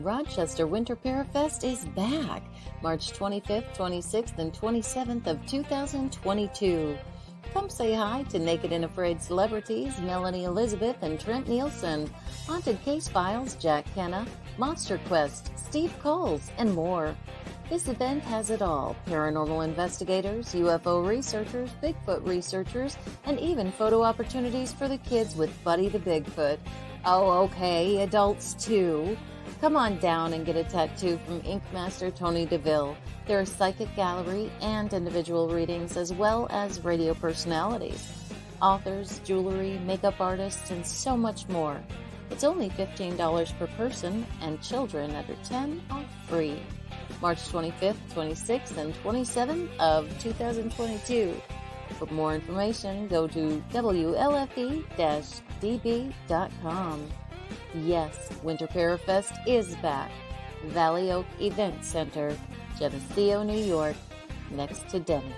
Rochester Winter Parafest is back, March 25th, 26th, and 27th of 2022. Come say hi to Naked and Afraid celebrities Melanie Elizabeth and Trent Nielsen, Haunted Case Files Jack Kenna, Monster Quest Steve Coles, and more. This event has it all: paranormal investigators, UFO researchers, Bigfoot researchers, and even photo opportunities for the kids with Buddy the Bigfoot. Oh, okay, adults too. Come on down and get a tattoo from Ink Master Tony DeVille. There are psychic gallery and individual readings, as well as radio personalities, authors, jewelry, makeup artists, and so much more. It's only $15 per person, and children under 10 are free. March 25th, 26th, and 27th of 2022. For more information, go to WLFE-DB.com. Yes, Winter Parafest is back. Valley Oak Event Center, Geneseo, New York, next to Denny's.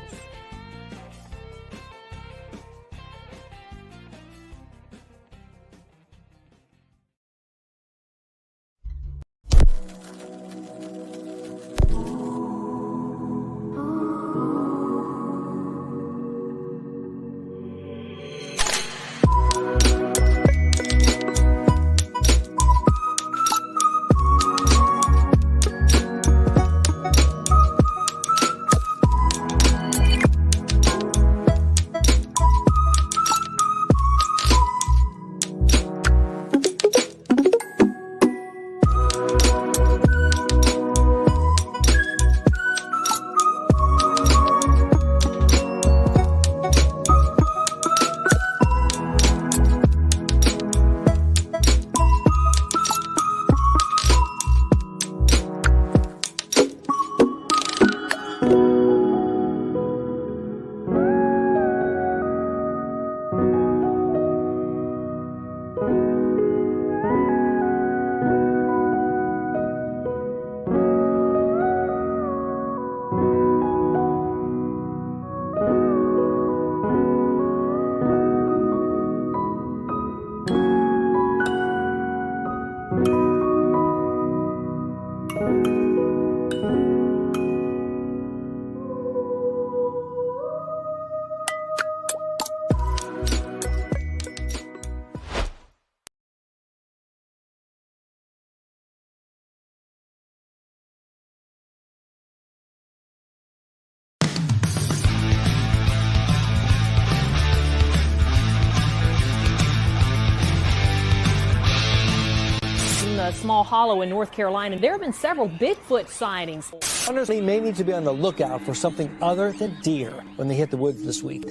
Small hollow in North Carolina. There have been several Bigfoot sightings. Hunters may need to be on the lookout for something other than deer when they hit the woods this week.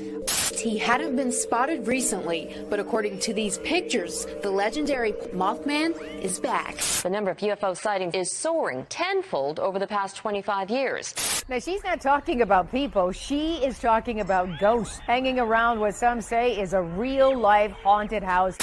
He hadn't been spotted recently, but according to these pictures, the legendary Mothman is back. The number of UFO sightings is soaring tenfold over the past 25 years. Now, she's not talking about people. She is talking about ghosts hanging around what some say is a real-life haunted house.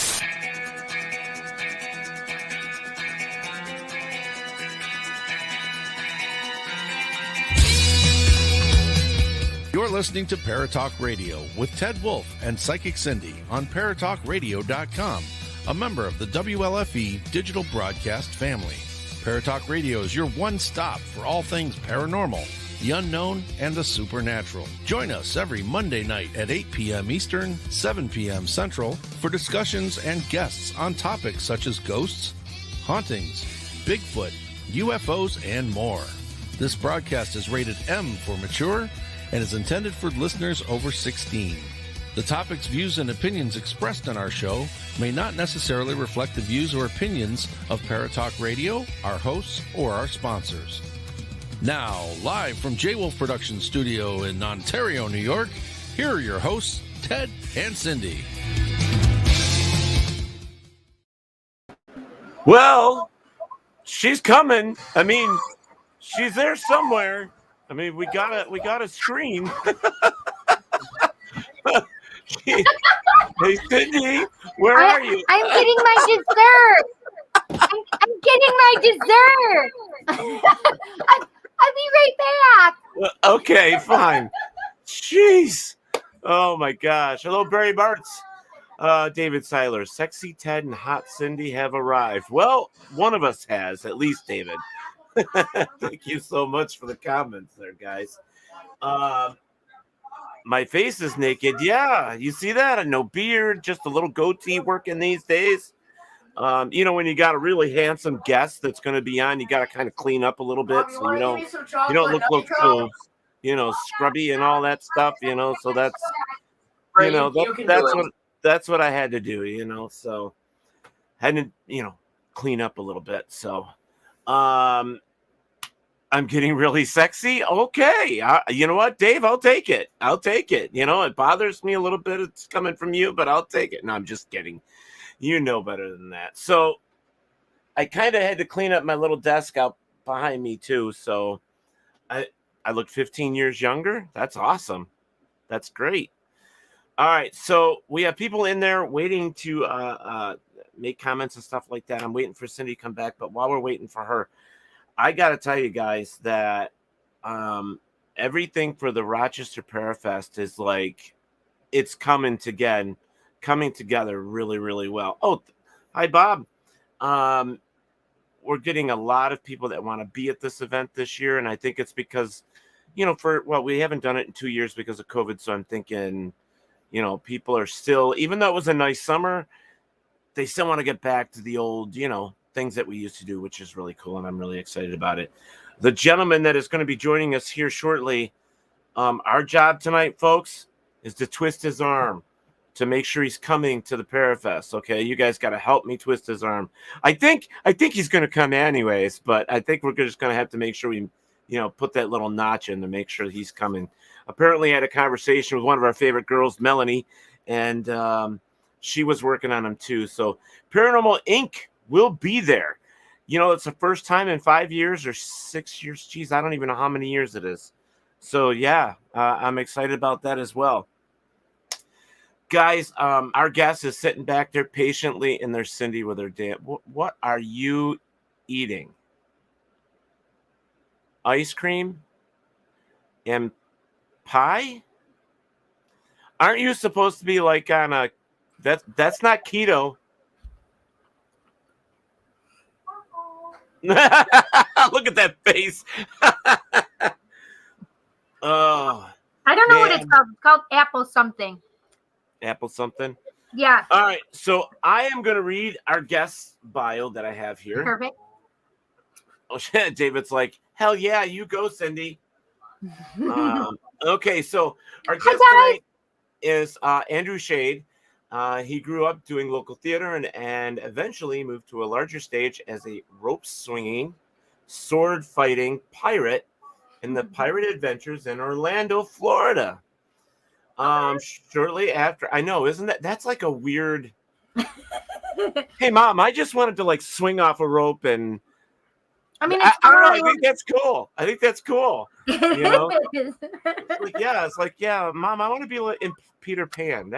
You're listening to Paratalk Radio with Ted Wolf and Psychic Cindy on Paratalkradio.com, a member of the WLFE digital broadcast family. Paratalk Radio is your one-stop for all things paranormal, the unknown, and the supernatural. Join us every Monday night at 8 p.m. Eastern, 7 p.m. Central for discussions and guests on topics such as ghosts, hauntings, Bigfoot, UFOs, and more. This broadcast is rated M for mature and is intended for listeners over 16. The topics, views, and opinions expressed on our show may not necessarily reflect the views or opinions of Paratalk Radio, our hosts, or our sponsors. Now, live from J-Wolf Production Studio in Ontario, New York, here are your hosts, Ted and Cindy. Well, she's coming. I mean, she's there somewhere. I mean, we gotta scream. Hey, Cindy, where are you? I'm getting my dessert. I'm getting my dessert. I'll be right back. Okay, fine. Jeez. Oh my gosh. Hello, Barry Bartz. David Seiler, Sexy Ted and Hot Cindy have arrived. Well, one of us has, at least, David. Thank you so much for the comments there, guys. My face is naked. Yeah, you see that? No beard, just a little goatee working these days. When you got a really handsome guest that's going to be on, you got to kind of clean up a little bit so you don't look so scrubby and all that stuff. So that's what I had to do. So had to clean up a little bit. So I'm getting really sexy. Okay, you know what, Dave? I'll take it. It bothers me a little bit. It's coming from you, but I'll take it. No, I'm just kidding. You know better than that. So I kind of had to clean up my little desk out behind me too. So I look 15 years younger. That's awesome. That's great. All right. So we have people in there waiting to make comments and stuff like that. I'm waiting for Cindy to come back. But while we're waiting for her, I got to tell you guys that everything for the Rochester Parafest is like, it's coming together really, really well. Oh, hi, Bob. We're getting a lot of people that want to be at this event this year. And I think it's because, we haven't done it in 2 years because of COVID. So I'm thinking, people are still, even though it was a nice summer, they still want to get back to the old, things that we used to do, which is really cool. And I'm really excited about it. The gentleman that is going to be joining us here shortly, our job tonight, folks, is to twist his arm to make sure he's coming to the Parafest. Okay, you guys got to help me twist his arm. I think he's going to come anyways, but I think we're just going to have to make sure we, put that little notch in to make sure he's coming. Apparently, I had a conversation with one of our favorite girls, Melanie, and she was working on him too. So Paranormal Inc. will be there. It's the first time in 5 years or 6 years. Geez, I don't even know how many years it is. So yeah, I'm excited about that as well. Guys, our guest is sitting back there patiently, and there's Cindy with her dad. What are you eating? Ice cream and pie? Aren't you supposed to be like on a? That's not keto. Look at that face. Oh, I don't know what it's called. It's called apple something. Apple something? Yeah. All right. So I am going to read our guest bio that I have here. Perfect. Oh, shit. David's like, hell yeah, you go, Cindy. Okay. So our guest tonight is Andrew Shayde. He grew up doing local theater and eventually moved to a larger stage as a rope swinging, sword fighting pirate in the pirate adventures in Orlando, Florida. Shortly after, I know, that's like a weird. Hey, Mom, I just wanted to like swing off a rope and. I mean, I don't know. I think that's cool. It's like, yeah, Mom, I want to be like in Peter Pan.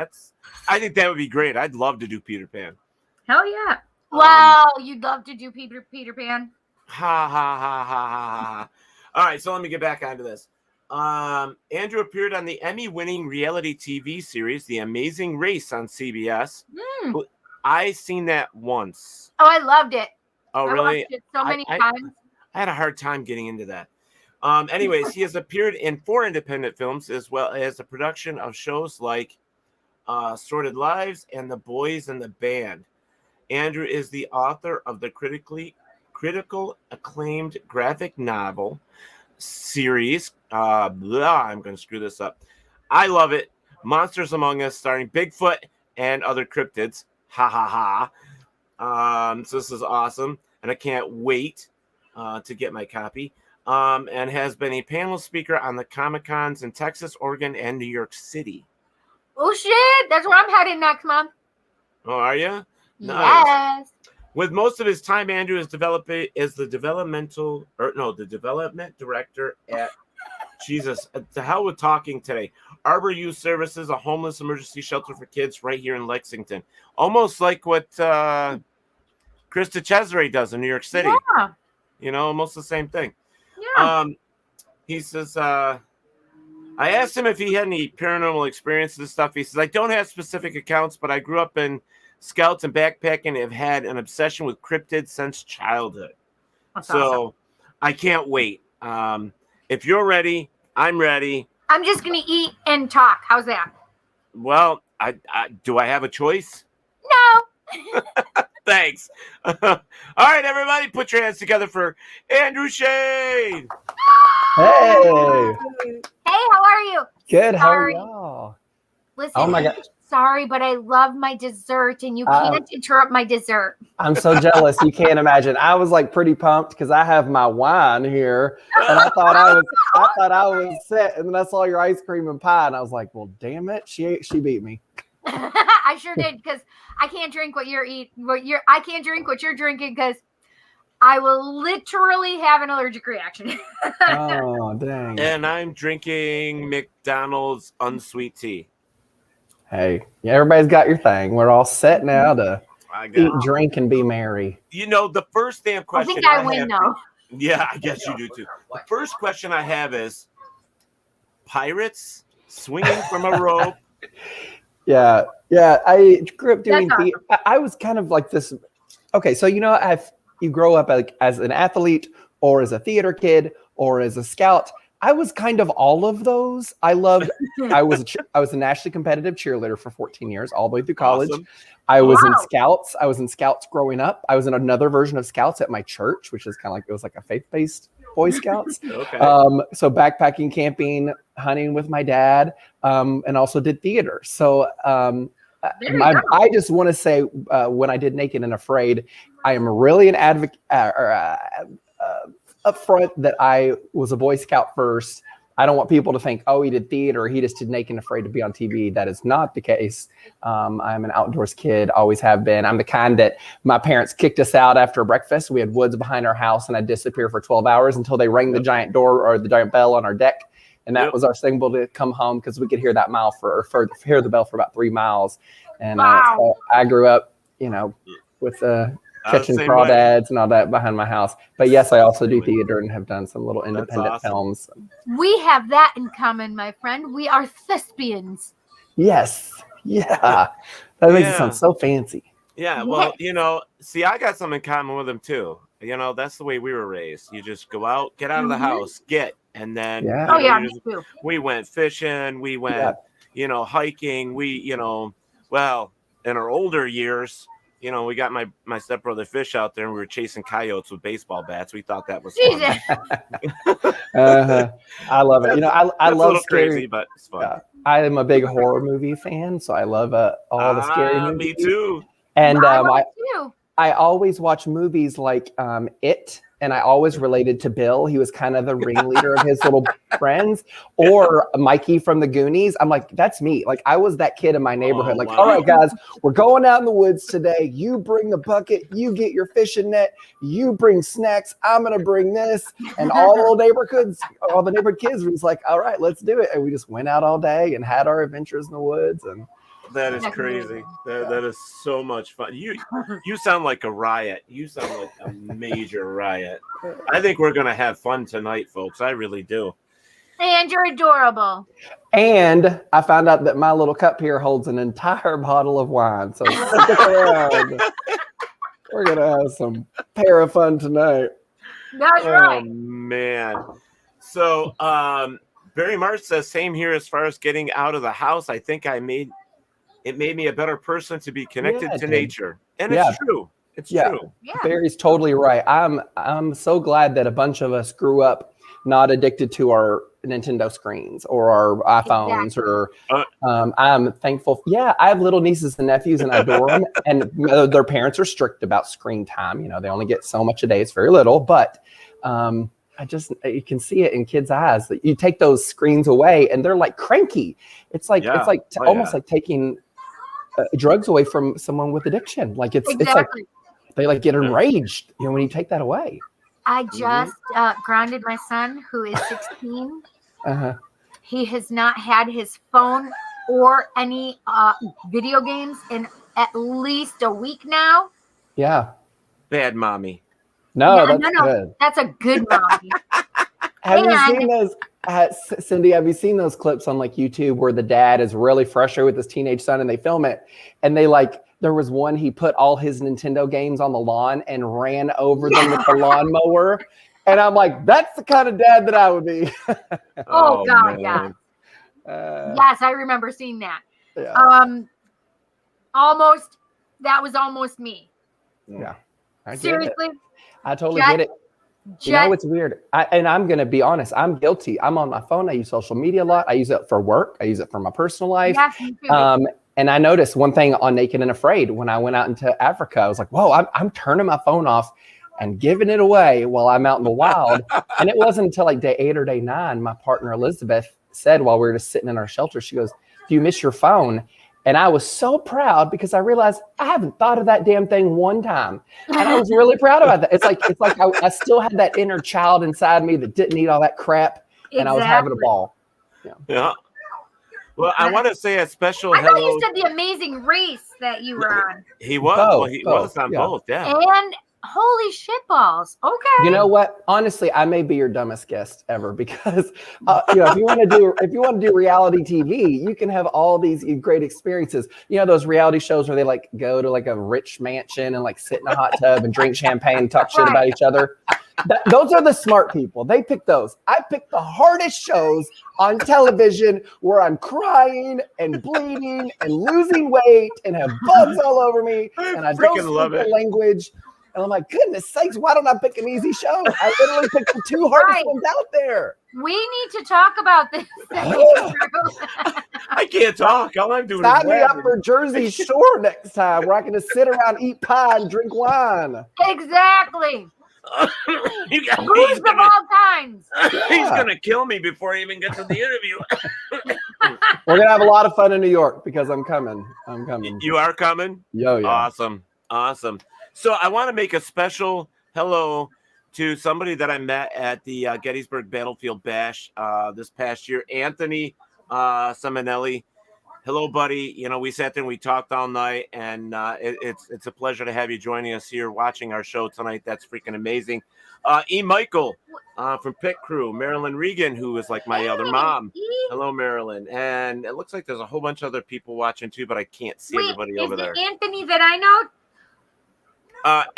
I think that would be great. I'd love to do Peter Pan. Hell yeah! Wow, you'd love to do Peter Pan. Ha ha ha ha ha ha. All right, so let me get back onto this. Andrew appeared on the Emmy-winning reality TV series The Amazing Race on CBS. I seen that once. Oh, I loved it. Oh, really? I watched it so many times. I had a hard time getting into that. Anyways, he has appeared in 4 independent films as well as the production of shows like Sordid Lives and The Boys and the Band. Andrew is the author of the critical-acclaimed graphic novel series. I'm going to screw this up. I love it. Monsters Among Us, starring Bigfoot and other cryptids. Ha ha ha. So this is awesome, and I can't wait to get my copy. And has been a panel speaker on the Comic-Cons in Texas, Oregon, and New York City. Oh shit! That's where I'm headed next month. Oh, are you? Nice. Yes. With most of his time, Andrew is the development director at Jesus. To hell with talking today. Arbor Youth Services, a homeless emergency shelter for kids right here in Lexington. Almost like what Krista Cesare does in New York City. Yeah. Almost the same thing. Yeah. He says, I asked him if he had any paranormal experiences and stuff. He says, I don't have specific accounts, but I grew up in Scouts and backpacking and have had an obsession with cryptids since childhood. That's so awesome. I can't wait. If you're ready, I'm ready. I'm just going to eat and talk. How's that? Well, do I have a choice? No. Thanks. All right, everybody, put your hands together for Andrew Shayde. Hey. Hey, how are you? Good. How are Sorry. y'all? Listen, Oh my God. sorry, but I love my dessert, and you can't interrupt my dessert. I'm so jealous. You can't imagine. I was like pretty pumped because I have my wine here, and I thought I was set, and then I saw your ice cream and pie, and I was like, well, damn it, she beat me. I sure did, because I can't drink what you're eating. I can't drink what you're drinking because I will literally have an allergic reaction. Oh, dang. And I'm drinking McDonald's unsweet tea. Hey, yeah, everybody's got your thing. We're all set now to eat, drink, and be merry. You know, the first damn question. I think I win, though. Yeah, I guess you do too. The first question I have is pirates swinging from a rope. Yeah. I grew up doing theater. I was kind of like this. Okay, so you grow up like as an athlete or as a theater kid or as a scout. I was kind of all of those. I was a nationally competitive cheerleader for 14 years, all the way through college. Awesome. I was in scouts. I was in scouts growing up. I was in another version of scouts at my church, which is kind of like, it was like a faith-based Boy Scouts. Okay. So backpacking, camping, hunting with my dad, and also did theater. So I just want to say, when I did Naked and Afraid, I am really an advocate up front that I was a Boy Scout first. I don't want people to think, oh, he did theater, he just did Naked and Afraid to be on TV. That is not the case. I'm an outdoors kid, always have been. I'm the kind that my parents kicked us out after breakfast. We had woods behind our house, and I'd disappear for 12 hours until they rang the giant door or the giant bell on our deck. And that was our signal to come home, because we could hear that hear the bell for about 3 miles. And so I grew up, with catching crawdads and all that behind my house. But yes, I also do theater and have done some little independent films. We have that in common, my friend. We are thespians. Yes. Yeah. That makes it sound so fancy. Yeah. Well, see, I got something in common with them too. That's the way we were raised. You just go out, get out of the house, and then me too. We went fishing, we went, hiking, well, in our older years, we got my stepbrother Fish out there, and we were chasing coyotes with baseball bats. We thought that was fun. I love it. I love scary, crazy, but it's fun. I am a big horror movie fan, so I love all the scary movies. Me too. And I always watch movies like It, and I always related to Bill. He was kind of the ringleader of his little friends, or Mikey from the Goonies. I'm like, that's me. Like, I was that kid in my neighborhood. All right, guys, we're going out in the woods today. You bring the bucket. You get your fishing net. You bring snacks. I'm going to bring this. And all the neighborhood kids were just like, all right, let's do it. And we just went out all day and had our adventures in the woods. And that is crazy. That is so much fun. You sound like a riot. You sound like a major riot. I think we're gonna have fun tonight, folks. I really do. And you're adorable. And I found out that my little cup here holds an entire bottle of wine. So stick around. We're gonna have some pair of fun tonight. That's right. Oh man. So Barry March says, same here as far as getting out of the house. I think it made me a better person to be connected to nature. And it's true. It's true. Yeah. Barry's totally right. I'm so glad that a bunch of us grew up not addicted to our Nintendo screens or our iPhones or I'm thankful. Yeah, I have little nieces and nephews and I adore them. And their parents are strict about screen time. They only get so much a day. It's very little, but you can see it in kids' eyes that you take those screens away and they're like cranky. It's like almost like taking drugs away from someone with addiction. Like it's like they like get enraged, when you take that away. I just grounded my son, who is 16. He has not had his phone or any video games in at least a week now. Yeah. Bad mommy. No, that's good. That's a good mommy. Have you seen those? Cindy, have you seen those clips on like YouTube where the dad is really frustrated with his teenage son and they film it and they like, there was one, he put all his Nintendo games on the lawn and ran over them with the lawnmower. And I'm like, that's the kind of dad that I would be. Oh God, man. yeah. Yes, I remember seeing that. Yeah. That was almost me. Yeah. Seriously. I totally get it. You know, it's weird. I'm going to be honest. I'm guilty. I'm on my phone. I use social media a lot. I use it for work. I use it for my personal life. Yes, me too. And I noticed one thing on Naked and Afraid when I went out into Africa. I was like, whoa, I'm turning my phone off and giving it away while I'm out in the wild. And it wasn't until like day 8 or day 9, my partner Elizabeth said while we were just sitting in our shelter, she goes, do you miss your phone? And I was so proud because I realized I haven't thought of that damn thing one time. And I was really proud about that. It's like I still had that inner child inside me that didn't eat all that crap. And I was having a ball. Yeah. Well, I want to say a special I hello. thought you said the Amazing Race that you were on. He was. He was on both. Yeah. And holy shit balls. Okay. You know what? Honestly, I may be your dumbest guest ever because if you want to do reality TV, you can have all these great experiences. You know those reality shows where they like go to like a rich mansion and like sit in a hot tub and drink champagne and talk shit about each other. Those are the smart people. They pick those. I pick the hardest shows on television where I'm crying and bleeding and losing weight and have bugs all over me and I don't speak the language. And I'm like, goodness sakes, why don't I pick an easy show? I literally picked the 2 hardest ones out there. We need to talk about this. I can't talk. All I'm doing Sign is me up for Jersey Shore next time where I can just sit around, eat pie, and drink wine. Exactly. Booze of all kinds. He's going to kill me before I even get to the interview. We're going to have a lot of fun in New York because I'm coming. You are coming? Yo, yeah. Awesome. So I want to make a special hello to somebody that I met at the Gettysburg Battlefield Bash this past year, Anthony Simonelli. Hello, buddy. You know, we sat there and we talked all night, and it's a pleasure to have you joining us here watching our show tonight. That's freaking amazing. E. Michael from Pit Crew, Marilyn Regan, who is like my other mom. Hello, Marilyn. And it looks like there's a whole bunch of other people watching too, but I can't see everybody over there. Anthony that I know?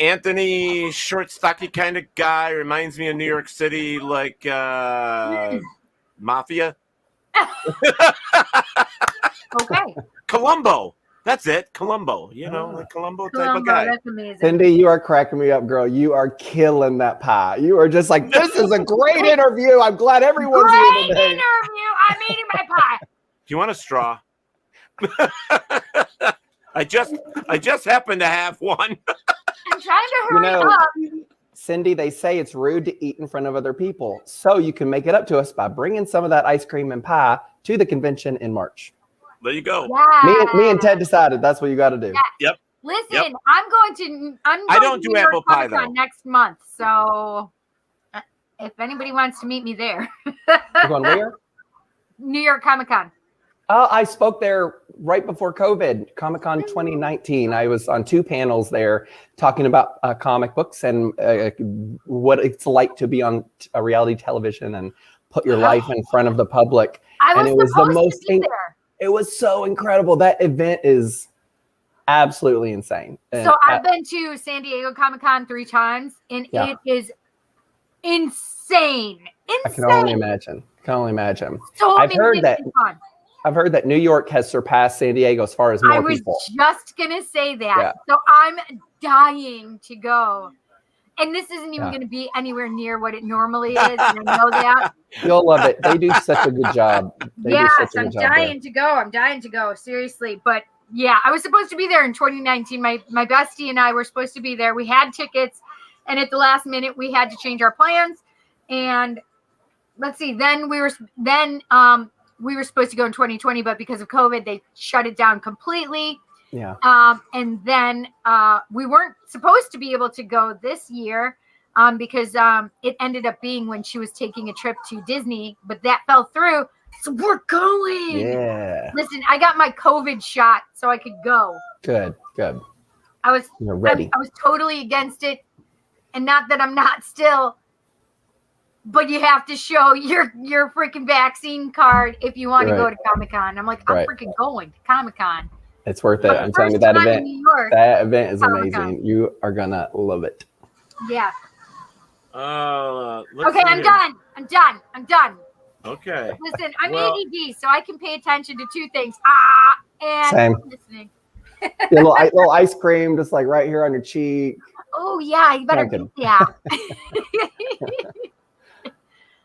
Anthony, short, stocky kind of guy, reminds me of New York City, like Mafia. Okay. Columbo. That's it. Columbo. You know, like Columbo type of guy. That's amazing. Cindy, you are cracking me up, girl. You are killing that pie. You are just like, this is a great interview. I'm glad everyone's here today. Great interview. I'm eating my pie. Do you want a straw? I just happen to have one. I'm trying to hurry up. Cindy, they say it's rude to eat in front of other people. So you can make it up to us by bringing some of that ice cream and pie to the convention in March. There you go. Yeah. Me and Ted decided that's what you got to do. Yeah. Yep. Listen, Yep. I'm going I don't to do New York apple pie, Comic-Con though. next month. So if anybody wants to meet me there. You're going where? New York Comic-Con. Oh, I spoke there right before COVID, Comic-Con 2019. I was on 2 panels there talking about comic books and what it's like to be on a reality television and put your life in front of the public. It was so incredible. That event is absolutely insane. So I've been to San Diego Comic-Con 3 times, and it is insane. I can only imagine. So I've heard that New York has surpassed San Diego as far as more people. I was just going to say that. Yeah. So I'm dying to go. And this isn't even going to be anywhere near what it normally is. And I know that. You'll love it. They do such a good job. I'm dying to go. I'm dying to go. Seriously. But yeah, I was supposed to be there in 2019. My bestie and I were supposed to be there. We had tickets. And at the last minute, we had to change our plans. And let's see. Then we were supposed to go in 2020, but because of COVID, they shut it down completely. Yeah. And then we weren't supposed to be able to go this year because it ended up being when she was taking a trip to Disney, but that fell through. So we're going. Yeah. Listen, I got my COVID shot so I could go. Good. You're ready. I was totally against it. And not that I'm not still, but you have to show your freaking vaccine card if you want to go to Comic-Con. I'm like, I'm freaking going to Comic-Con. It's worth it. I'm telling you, that event. That event is amazing. You are gonna love it. Yeah. Okay, I'm done. Okay. Listen, I'm ADD, so I can pay attention to two things. And Same. listening. little ice cream, just like right here on your cheek. Oh yeah, you better get that.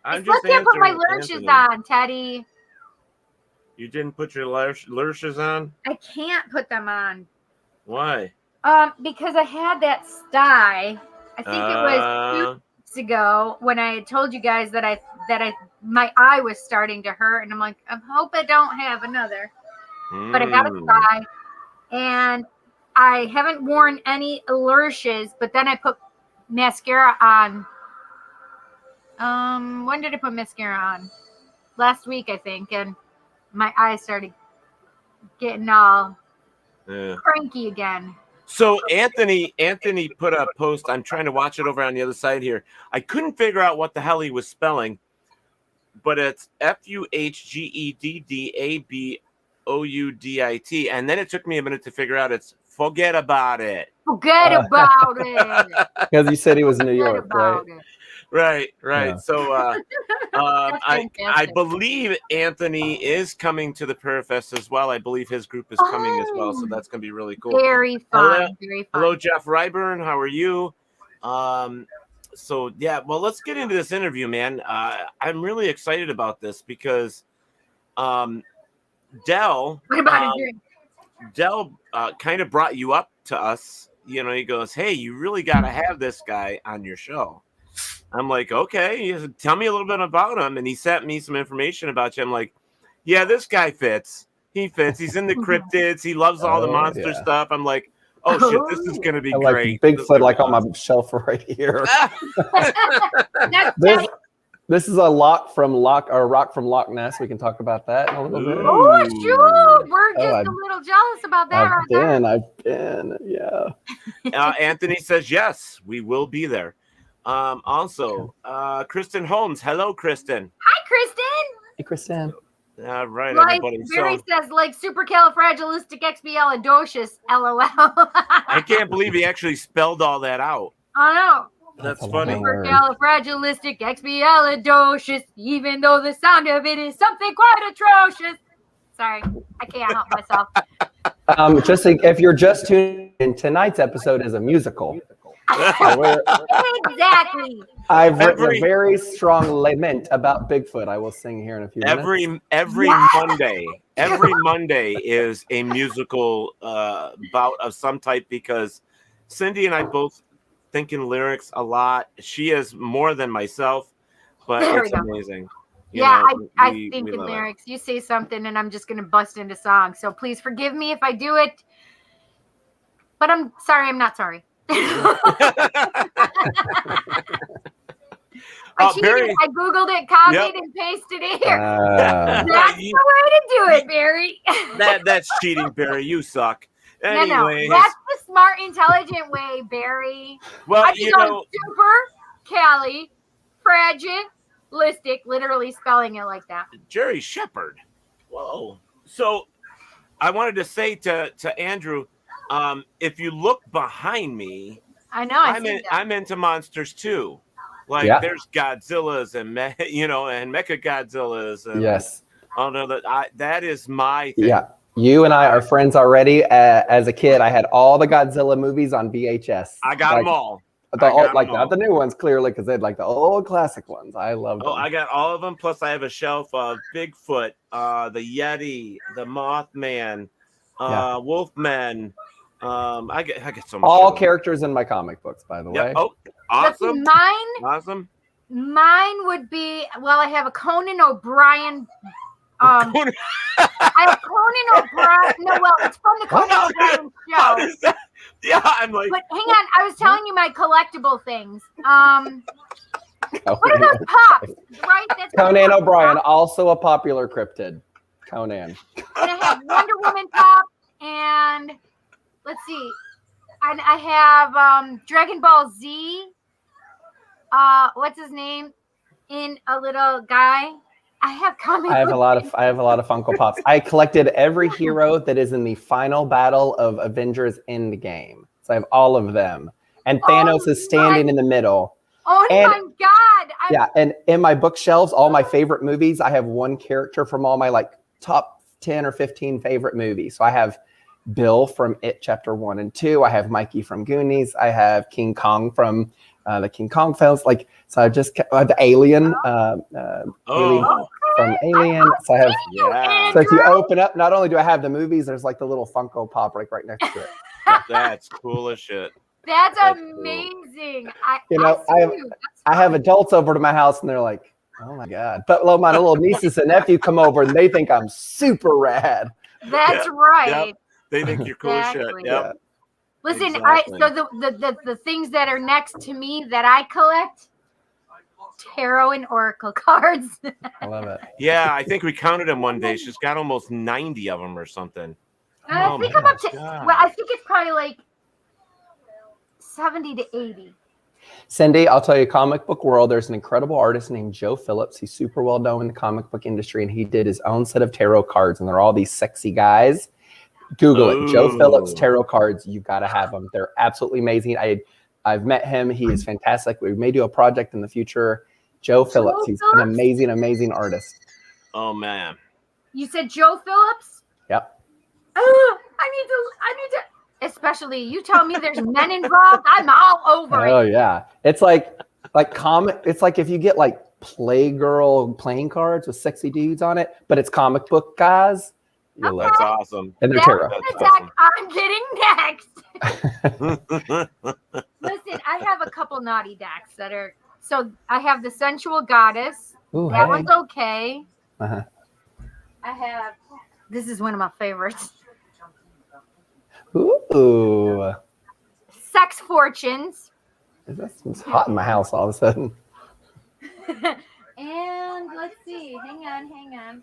I still can't put my lurches on, Teddy. You didn't put your lurches on? I can't put them on. Why? Because I had that sty. I think it was 2 weeks ago when I told you guys that my eye was starting to hurt, and I'm like, I hope I don't have another. But I got a sty, and I haven't worn any lashes. But then I put mascara on. When did I put mascara on? Last week, I think, and my eyes started getting all cranky again. So Anthony put a post. I'm trying to watch it over on the other side here. I couldn't figure out what the hell he was spelling, but it's FUHGEDDABOUDIT, and then it took me a minute to figure out it's forget about it. Forget about it. Because you said he was in New York, right? Right. Yeah. So I believe Anthony is coming to the Parafest as well. I believe his group is coming as well, so that's going to be really cool. Very fun. Very fun. Hello, Jeff Ryburn. How are you? So yeah, well, let's get into this interview, man. I'm really excited about this because Dell kind of brought you up to us. You know, he goes, "Hey, you really got to have this guy on your show." I'm like, okay, he said, tell me a little bit about him. And he sent me some information about you. I'm like, yeah, this guy fits. He fits. He's in the cryptids. He loves all the monster stuff. I'm like, oh shit, this is going to be great. Bigfoot, like on my shelf right here. This is a rock from Loch Ness. We can talk about that in a little bit. Oh, shoot. We're just a little jealous about that. I've been, yeah. Anthony says, yes, we will be there. Also, Kristen Holmes. Hello, Kristen. Hi, Kristen. Hey, Kristen. All right, like everybody. Barry says, like supercalifragilisticexpialidocious, LOL. I can't believe he actually spelled all that out. I know. That's funny. Supercalifragilisticexpialidocious, even though the sound of it is something quite atrocious. Sorry, I can't help myself. If you're just tuning in, tonight's episode is a musical. Exactly. I've written a very strong lament about Bigfoot. I will sing here in a few minutes. Every Monday is a musical bout of some type because Cindy and I both think in lyrics a lot. She is more than myself, but it's amazing. I think in lyrics. You say something and I'm just going to bust into song. So please forgive me if I do it. But I'm sorry. I'm not sorry. I cheated. I Googled it, copied, and pasted it here. That's the way to do it, Barry. That's cheating, Barry. You suck. Anyways, no, that's the smart, intelligent way, Barry. Well, I just go supercalifragilistic, literally spelling it like that. Jerry Shepard. Whoa. So I wanted to say to Andrew, if you look behind me, I know I'm into monsters too. Like there's Godzillas and Mecha Godzillas. And yes. Oh no, that is my thing. Yeah. You and I are friends already. As a kid, I had all the Godzilla movies on VHS. I got them all. Not the new ones, clearly, because they'd like the old classic ones. I love them. Oh, I got all of them. Plus, I have a shelf of Bigfoot, the Yeti, the Mothman, Wolfman. I get so much. All characters in my comic books, by the way. Oh, awesome! Awesome. Mine would be I have a Conan O'Brien. I have Conan O'Brien. No, it's from the Conan O'Brien show. Yeah, I'm like. But hang on, I was telling you my collectible things. What are those pops? Right? That's Conan O'Brien, also a popular cryptid. Conan. And I have Wonder Woman pop, and let's see, and I have Dragon Ball Z. What's his name? in a little guy. I have comic. I have a lot of Funko Pops. I collected every hero that is in the final battle of Avengers Endgame. So I have all of them. And Thanos is standing in the middle. Oh my God. And in my bookshelves, all my favorite movies, I have one character from all my like top 10 or 15 favorite movies. So I have Bill from It Chapter 1 and 2. I have Mikey from Goonies. I have King Kong from the King Kong films. Like, so I have Alien, Alien from Alien. So I have, so if you open up, not only do I have the movies, there's like the little Funko Pop right next to it. That's cool as shit. That's amazing. Cool. I have adults over to my house and they're like, oh my God. But my little nieces and nephew come over and they think I'm super rad. That's right. Yep. They think you're cool as shit. Yep. Yeah. Listen, Exactly. so the things that are next to me that I collect, tarot and oracle cards. I love it. Yeah, I think we counted them one day. She's got almost 90 of them or something. I think I'm up to, well, I think it's probably like 70 to 80. Cindy, I'll tell you, comic book world, there's an incredible artist named Joe Phillips. He's super well known in the comic book industry, and he did his own set of tarot cards, and they're all these sexy guys. Google it. Joe Phillips tarot cards. You've got to have them. They're absolutely amazing. I've met him. He is fantastic. We may do a project in the future. Joe Phillips. He's an amazing, amazing artist. Oh, man. You said Joe Phillips? Yep. Oh, I need to, especially you tell me there's men involved. I'm all over it. Oh, yeah. It's like comic. It's like if you get like Playgirl playing cards with sexy dudes on it, but it's comic book guys. That's awesome. And they're That's tarot. the deck I'm getting next. Listen, I have a couple naughty decks that are, so I have the Sensual Goddess. Ooh, that hey. one's okay. Uh-huh. I have, this is one of my favorites. Ooh. Sex Fortunes. It's hot in my house all of a sudden. And let's see. Hang on.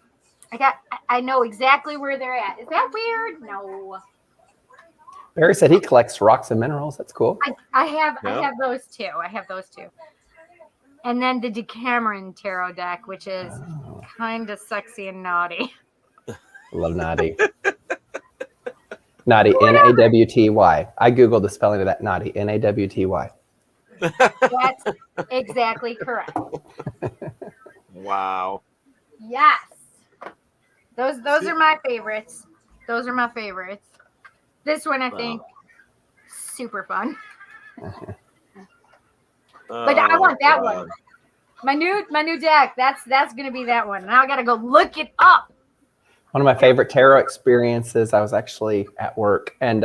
I know exactly where they're at. Is that weird? No. Barry said he collects rocks and minerals. That's cool. I have those too. And then the Decameron Tarot deck, which is kind of sexy and naughty. Love naughty. Naughty, Nawty. I Googled the spelling of that naughty, Nawty. That's exactly correct. Wow. Yes. Those are my favorites. This one I think super fun. But I want that one. My new deck. That's gonna be that one. Now I gotta go look it up. One of my favorite tarot experiences, I was actually at work and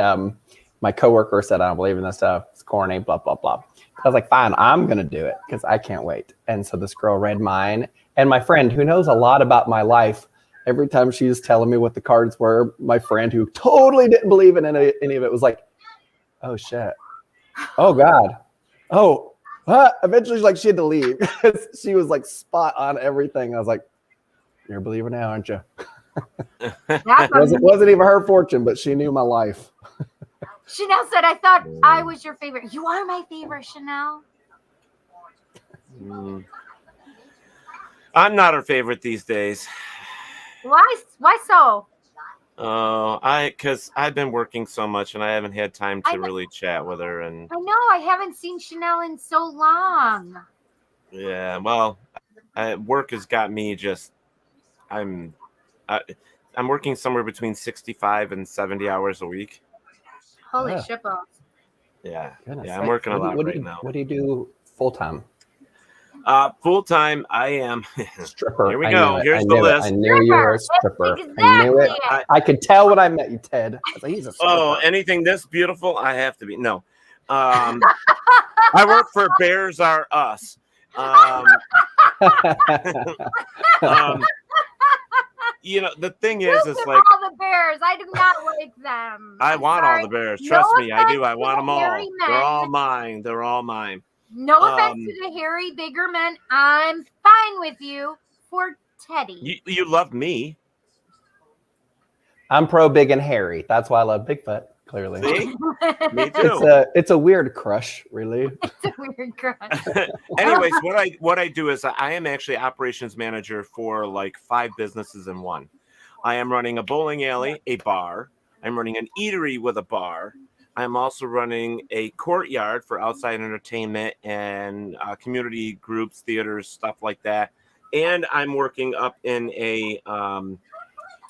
my coworker said, I don't believe in this stuff. It's corny, blah, blah, blah. I was like, fine, I'm going to do it because I can't wait. And so this girl read mine. And my friend who knows a lot about my life, every time she was telling me what the cards were, my friend who totally didn't believe in any of it was like, oh, shit. Oh, God. Oh, eventually she had to leave because she was like spot on everything. I was like, you're a believer now, aren't you? wasn't even her fortune, but she knew my life. Chanel said, I thought I was your favorite. You are my favorite, Chanel. I'm not her favorite these days. Why so? Because I've been working so much and I haven't had time to really chat with her. And I know I haven't seen Chanel in so long. Yeah, well, work has got me just. I'm working somewhere between 65 and 70 hours a week. Holy shitballs. Yeah. Goodness I'm working a lot right now. What do you do full time? Full time, I am stripper. Here we go. Here's the list. I knew you were a stripper. Exactly. I knew it. I could tell when I met you, Ted. I was like, he's a stripper. Oh, anything this beautiful, I have to be. No. I work for Bears R Us. You know, the thing is like all the bears. I do not like them. I want all the bears. Trust me, I do. I want them all. They're all mine. They're all mine. No offense to the hairy, bigger men. I'm fine with you for Teddy. You love me. I'm pro big and hairy. That's why I love Bigfoot. Clearly. See? Me too. It's a weird crush, really. It's a weird crush. Anyways, what I do is I am actually operations manager for like 5 businesses in one. I am running a bowling alley, a bar. I'm running an eatery with a bar. I'm also running a courtyard for outside entertainment and community groups, theaters, stuff like that. And I'm working up in a,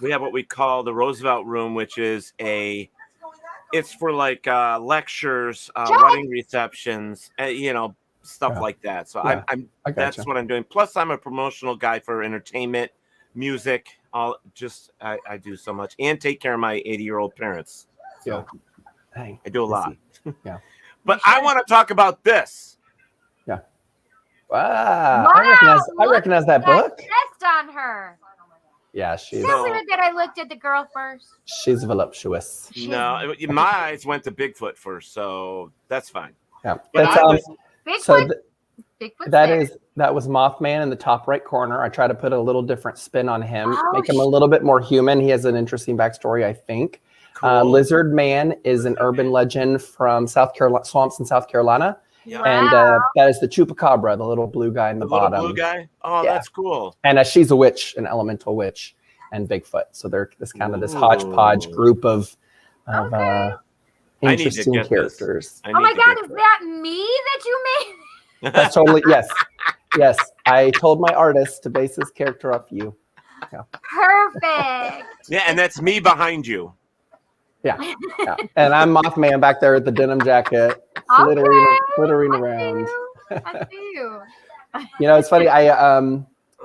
we have what we call the Roosevelt Room, which is it's for like lectures, wedding receptions, stuff like that. So that's what I'm doing. Plus, I'm a promotional guy for entertainment, music. I do so much, and take care of my 80-year-old parents. So. I do a lot. Yeah. But I want to talk about this. Yeah. Wow. I recognize that book. Dressed on her. Yeah, she's. Is it weird that I looked at the girl first? She's voluptuous. No, my eyes went to Bigfoot first, so that's fine. Yeah. But Bigfoot. That was Mothman in the top right corner. I try to put a little different spin on him, make him a little bit more human. He has an interesting backstory, I think. Cool. Lizard Man is an urban legend from South Carolina, swamps in South Carolina. Yeah. And that is the Chupacabra, the little blue guy in the bottom. Blue guy? Oh, yeah. That's cool. And she's a witch, an elemental witch, and Bigfoot. So they're this kind of this hodgepodge group of interesting characters. Oh my God, is that me that you made? That's totally, yes. Yes, I told my artist to base his character off you. Yeah. Perfect. Yeah, and that's me behind you. Yeah. And I'm Mothman back there with the denim jacket, flittering around. I see you. It's funny.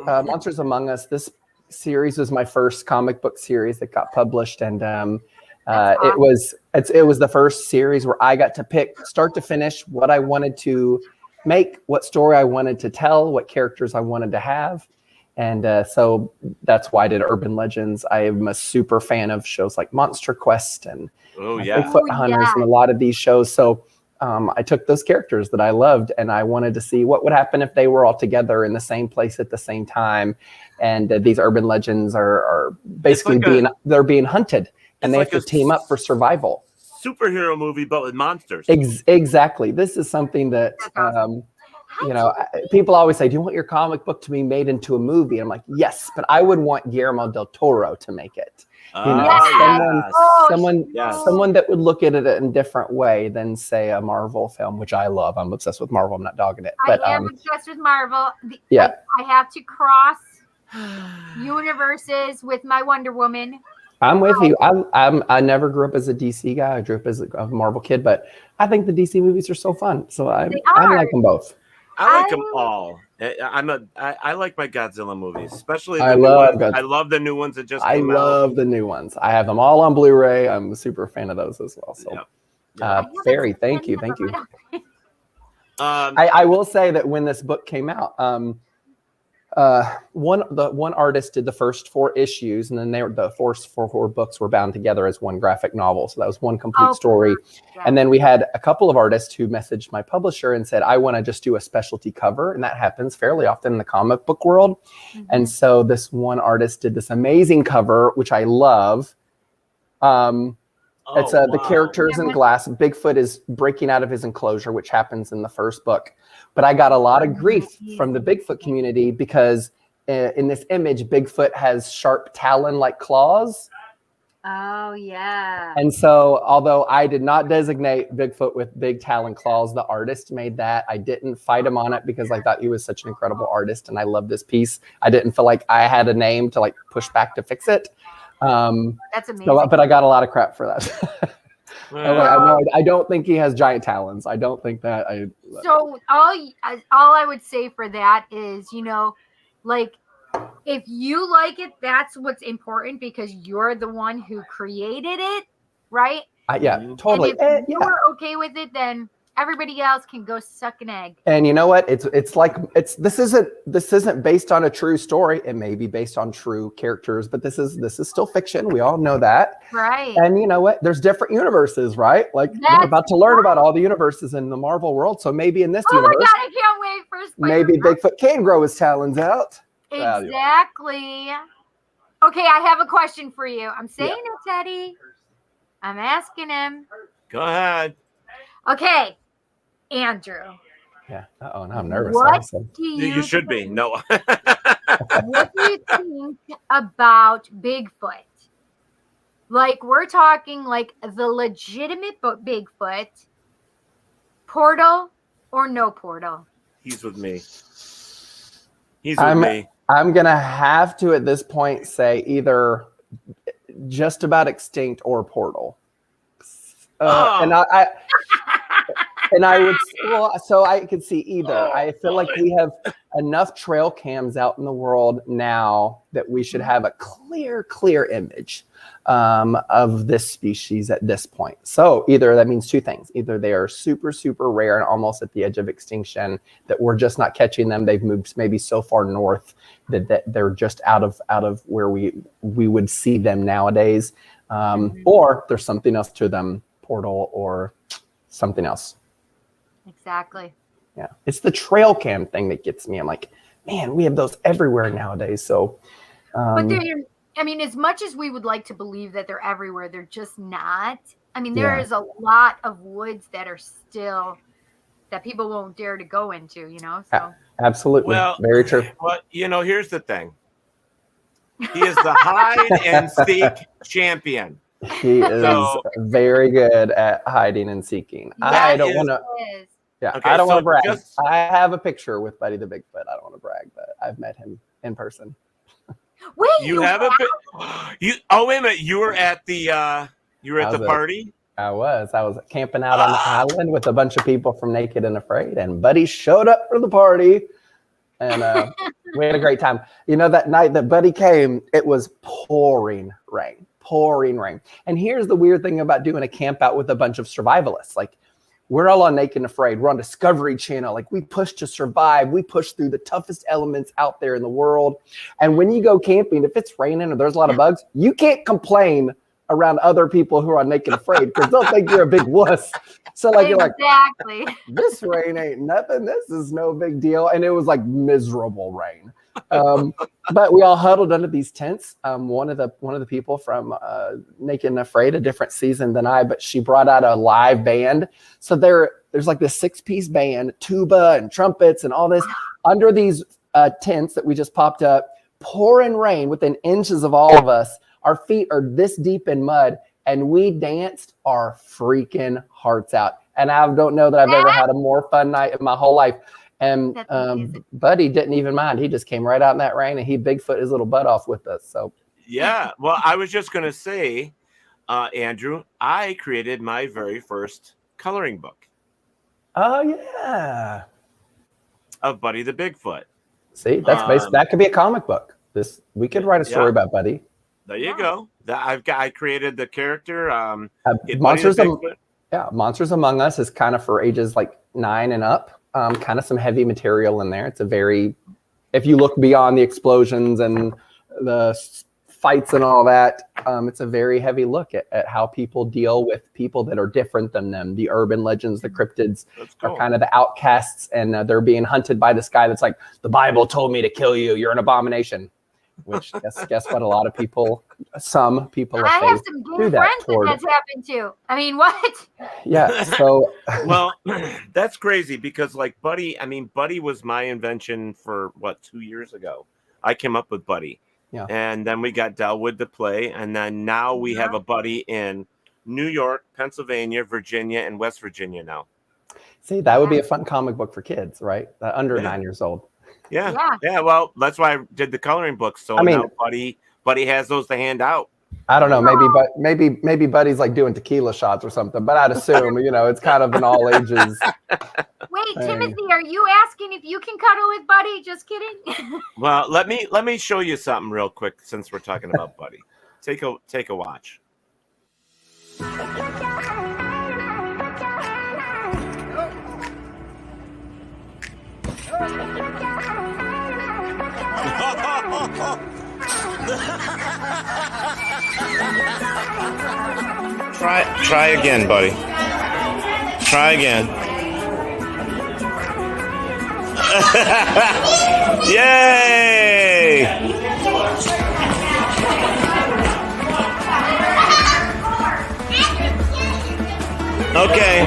Monsters Among Us, this series was my first comic book series that got published, and it was the first series where I got to pick start to finish what I wanted to make, what story I wanted to tell, what characters I wanted to have. And so that's why I did Urban Legends. I am a super fan of shows like Monster Quest and Bigfoot Hunters and a lot of these shows. So I took those characters that I loved and I wanted to see what would happen if they were all together in the same place at the same time. And these urban legends are basically being hunted and they have to team up for survival. Superhero movie, but with monsters. Exactly. This is something that... people always say, do you want your comic book to be made into a movie? I'm like, yes, but I would want Guillermo del Toro to make it. Someone that would look at it in a different way than, say, a Marvel film, which I love. I'm obsessed with Marvel. I'm not dogging it. But, I am obsessed with Marvel. I have to cross universes with my Wonder Woman. I'm with you. I never grew up as a DC guy. I grew up as a Marvel kid, but I think the DC movies are so fun. So I like them both. I like them all. I like my Godzilla movies, especially I love the new ones that just came out. I love the new ones. I have them all on Blu-ray. I'm a super fan of those as well. So, Barry, thank you. I will say that when this book came out, one artist did the first 4 issues, and then the first four books were bound together as one graphic novel. So that was one complete story. Yeah. And then we had a couple of artists who messaged my publisher and said, I want to just do a specialty cover. And that happens fairly often in the comic book world. Mm-hmm. And so this one artist did this amazing cover, which I love. It's the characters in glass. Bigfoot is breaking out of his enclosure, which happens in the first book. But I got a lot of grief from the Bigfoot community because in this image, Bigfoot has sharp talon-like claws. Oh, yeah. And so, although I did not designate Bigfoot with big talon claws, the artist made that. I didn't fight him on it because I thought he was such an incredible artist and I love this piece. I didn't feel like I had a name to push back to fix it. That's amazing. But I got a lot of crap for that. I don't think he has giant talons. I don't think that. So all I would say for that is, if you like it, that's what's important because you're the one who created it, right? Totally. And if you're okay with it, then everybody else can go suck an egg. And you know what? This isn't based on a true story. It may be based on true characters, but this is still fiction. We all know that. Right. And you know what? There's different universes, right? We're about to learn about all the universes in the Marvel world. So maybe in this universe, my God, I can't wait for Spider-Man. Maybe Bigfoot can grow his talons out. Exactly. Okay, I have a question for you. I'm saying it, Teddy. I'm asking him. Go ahead. Okay, Andrew. Yeah. Oh, now I'm nervous. What So. do you should be. No. What do you think about Bigfoot? Like, we're talking like the legitimate Bigfoot, portal or no portal? He's with me. He's with me. I'm going to have to, at this point, say either just about extinct or portal. And I would, well, so I could see either. I feel like we have enough trail cams out in the world now that we should have a clear image of this species at this point. So either that means two things. Either they are super, super rare and almost at the edge of extinction that we're just not catching them. They've moved maybe so far north that they're just out of where we would see them nowadays. Or there's something else to them, portal or something else. Exactly. Yeah. It's the trail cam thing that gets me. I'm like, man, we have those everywhere nowadays. So, but I mean, as much as we would like to believe that they're everywhere, they're just not. I mean, there is a lot of woods that are still that people won't dare to go into, you know? So absolutely. Well, very true. Well, you know, here's the thing. He is the hide and seek champion. He is very good at hiding and seeking. I don't want to. Yeah, okay, I don't want to brag. I have a picture with Buddy the Bigfoot. I don't want to brag, but I've met him in person. Wait, you have a you? Oh, wait a minute! You were at the party. I was camping out on the island with a bunch of people from Naked and Afraid, and Buddy showed up for the party, and we had a great time. You know, that night that Buddy came, it was pouring rain. And here's the weird thing about doing a camp out with a bunch of survivalists. Like, we're all on Naked and Afraid. We're on Discovery Channel. Like, we push to survive. We push through the toughest elements out there in the world. And when you go camping, if it's raining or there's a lot of bugs, you can't complain around other people who are on Naked and Afraid because they'll think you're a big wuss. So like, you're like, this rain ain't nothing. This is no big deal. And it was like miserable rain. But we all huddled under these tents. One of the people from Naked and Afraid, a different season than I, but she brought out a live band. So there's like this 6-piece band, tuba and trumpets and all this under these tents that we just popped up, pouring rain within inches of all of us. Our feet are this deep in mud, and we danced our freaking hearts out. And I don't know that I've ever had a more fun night in my whole life. And Buddy didn't even mind. He just came right out in that rain, and he Bigfoot his little butt off with us. So yeah. Well, I was just going to say, Andrew, I created my very first coloring book. Oh, yeah. Of Buddy the Bigfoot. See, that's that could be a comic book. We could write a story about Buddy. There you go. I created the character. Monsters Among Us is kind of for ages like 9 and up. Kind of some heavy material in there. It's if you look beyond the explosions and the fights and all that, it's a very heavy look at how people deal with people that are different than them. The urban legends, the cryptids are kind of the outcasts, and they're being hunted by this guy that's like, the Bible told me to kill you. You're an abomination. Which guess what? A lot of people, some people, I have some gay friends that's happened to. I mean, what? Yeah. So, well, that's crazy because like Buddy was my invention for 2 years ago. I came up with Buddy, and then we got Delwood to play, and then now we have a Buddy in New York, Pennsylvania, Virginia, and West Virginia now. See, that would be a fun comic book for kids, right? Under 9 years old. Yeah. Well, that's why I did the coloring book. So now Buddy has those to hand out. I don't know. Maybe Buddy's like doing tequila shots or something. But I'd assume, it's kind of an all ages. Wait, Timothy, are you asking if you can cuddle with Buddy? Just kidding. Well, let me show you something real quick since we're talking about Buddy. Take a watch. Try again, buddy. Try again. Yay! Okay.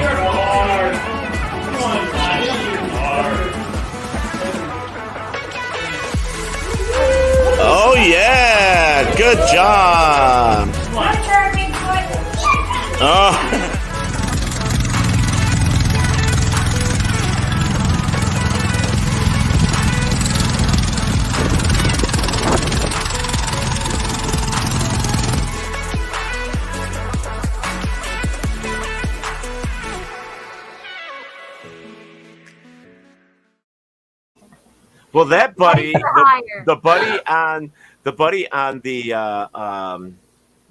Oh yeah, good job. Oh. Well, that buddy, the buddy on the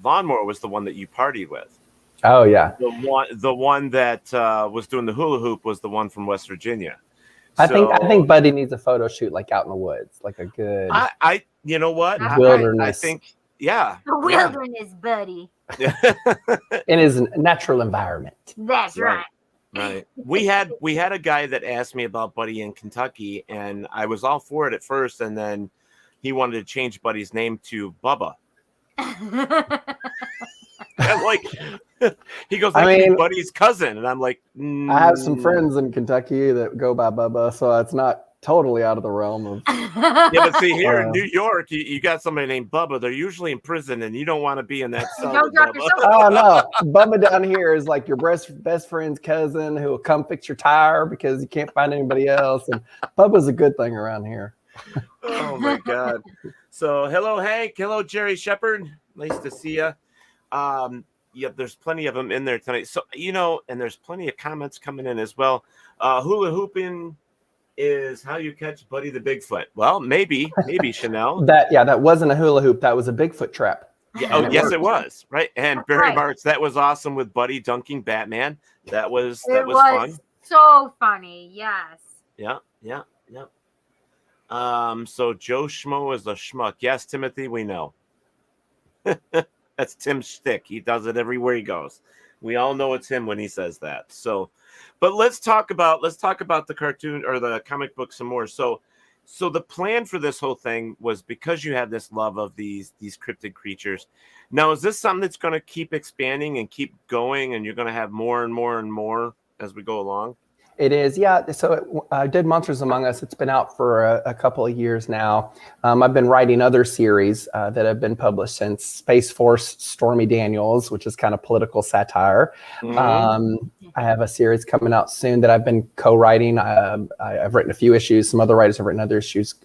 lawnmower was the one that you partied with. Oh yeah. The one that was doing the hula hoop was the one from West Virginia. I think Buddy needs a photo shoot like out in the woods, like a good. You know what? Wilderness. I think yeah. The wilderness, buddy. In his natural environment. That's right. Right. We had a guy that asked me about Buddy in Kentucky, and I was all for it at first, and then he wanted to change Buddy's name to Bubba. He goes, I mean, Buddy's cousin, and I'm like, I have some friends in Kentucky that go by Bubba, so it's not totally out of the realm of. Yeah, but see, here in New York, you got somebody named Bubba. They're usually in prison, and you don't want to be in that cell. Oh no, Bubba down here is like your best friend's cousin who will come fix your tire because you can't find anybody else. And Bubba's a good thing around here. Oh my God! So hello, Hank. Hello, Jerry Shepard. Nice to see you. Yeah, there's plenty of them in there tonight. So and there's plenty of comments coming in as well. Hula hooping is how you catch Buddy the Bigfoot. Well, maybe Chanel. That wasn't a hula hoop. That was a Bigfoot trap. Yeah, oh, yes, it was. Right. And Barry Martz, that was awesome with Buddy dunking Batman. That was fun. So funny. Yes. Yeah. So Joe Schmo is a schmuck. Yes, Timothy, we know. That's Tim's shtick. He does it everywhere he goes. We all know it's him when he says that. So, but let's talk about the cartoon or the comic book some more. So the plan for this whole thing was because you have this love of these cryptid creatures. Now, is this something that's going to keep expanding and keep going, and you're going to have more and more and more as we go along? It is, yeah. So I did Monsters Among Us. It's been out for a couple of years now. I've been writing other series that have been published since. Space Force Stormy Daniels, which is kind of political satire. Mm-hmm. I have a series coming out soon that I've been co-writing. I've written a few issues. Some other writers have written other issues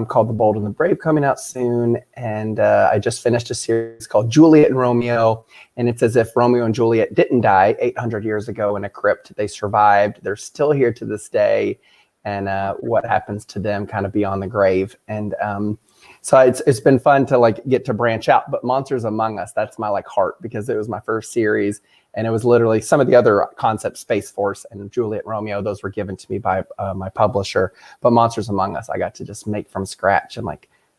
called The Bold and the Brave coming out soon. And I just finished a series called Juliet and Romeo. And it's as if Romeo and Juliet didn't die 800 years ago in a crypt. They survived. They're still here to this day. And what happens to them kind of beyond the grave. And so it's been fun to get to branch out. But Monsters Among Us, that's my heart, because it was my first series. And it was literally some of the other concepts, Space Force and Juliet and Romeo, those were given to me by my publisher. But Monsters Among Us, I got to just make from scratch. And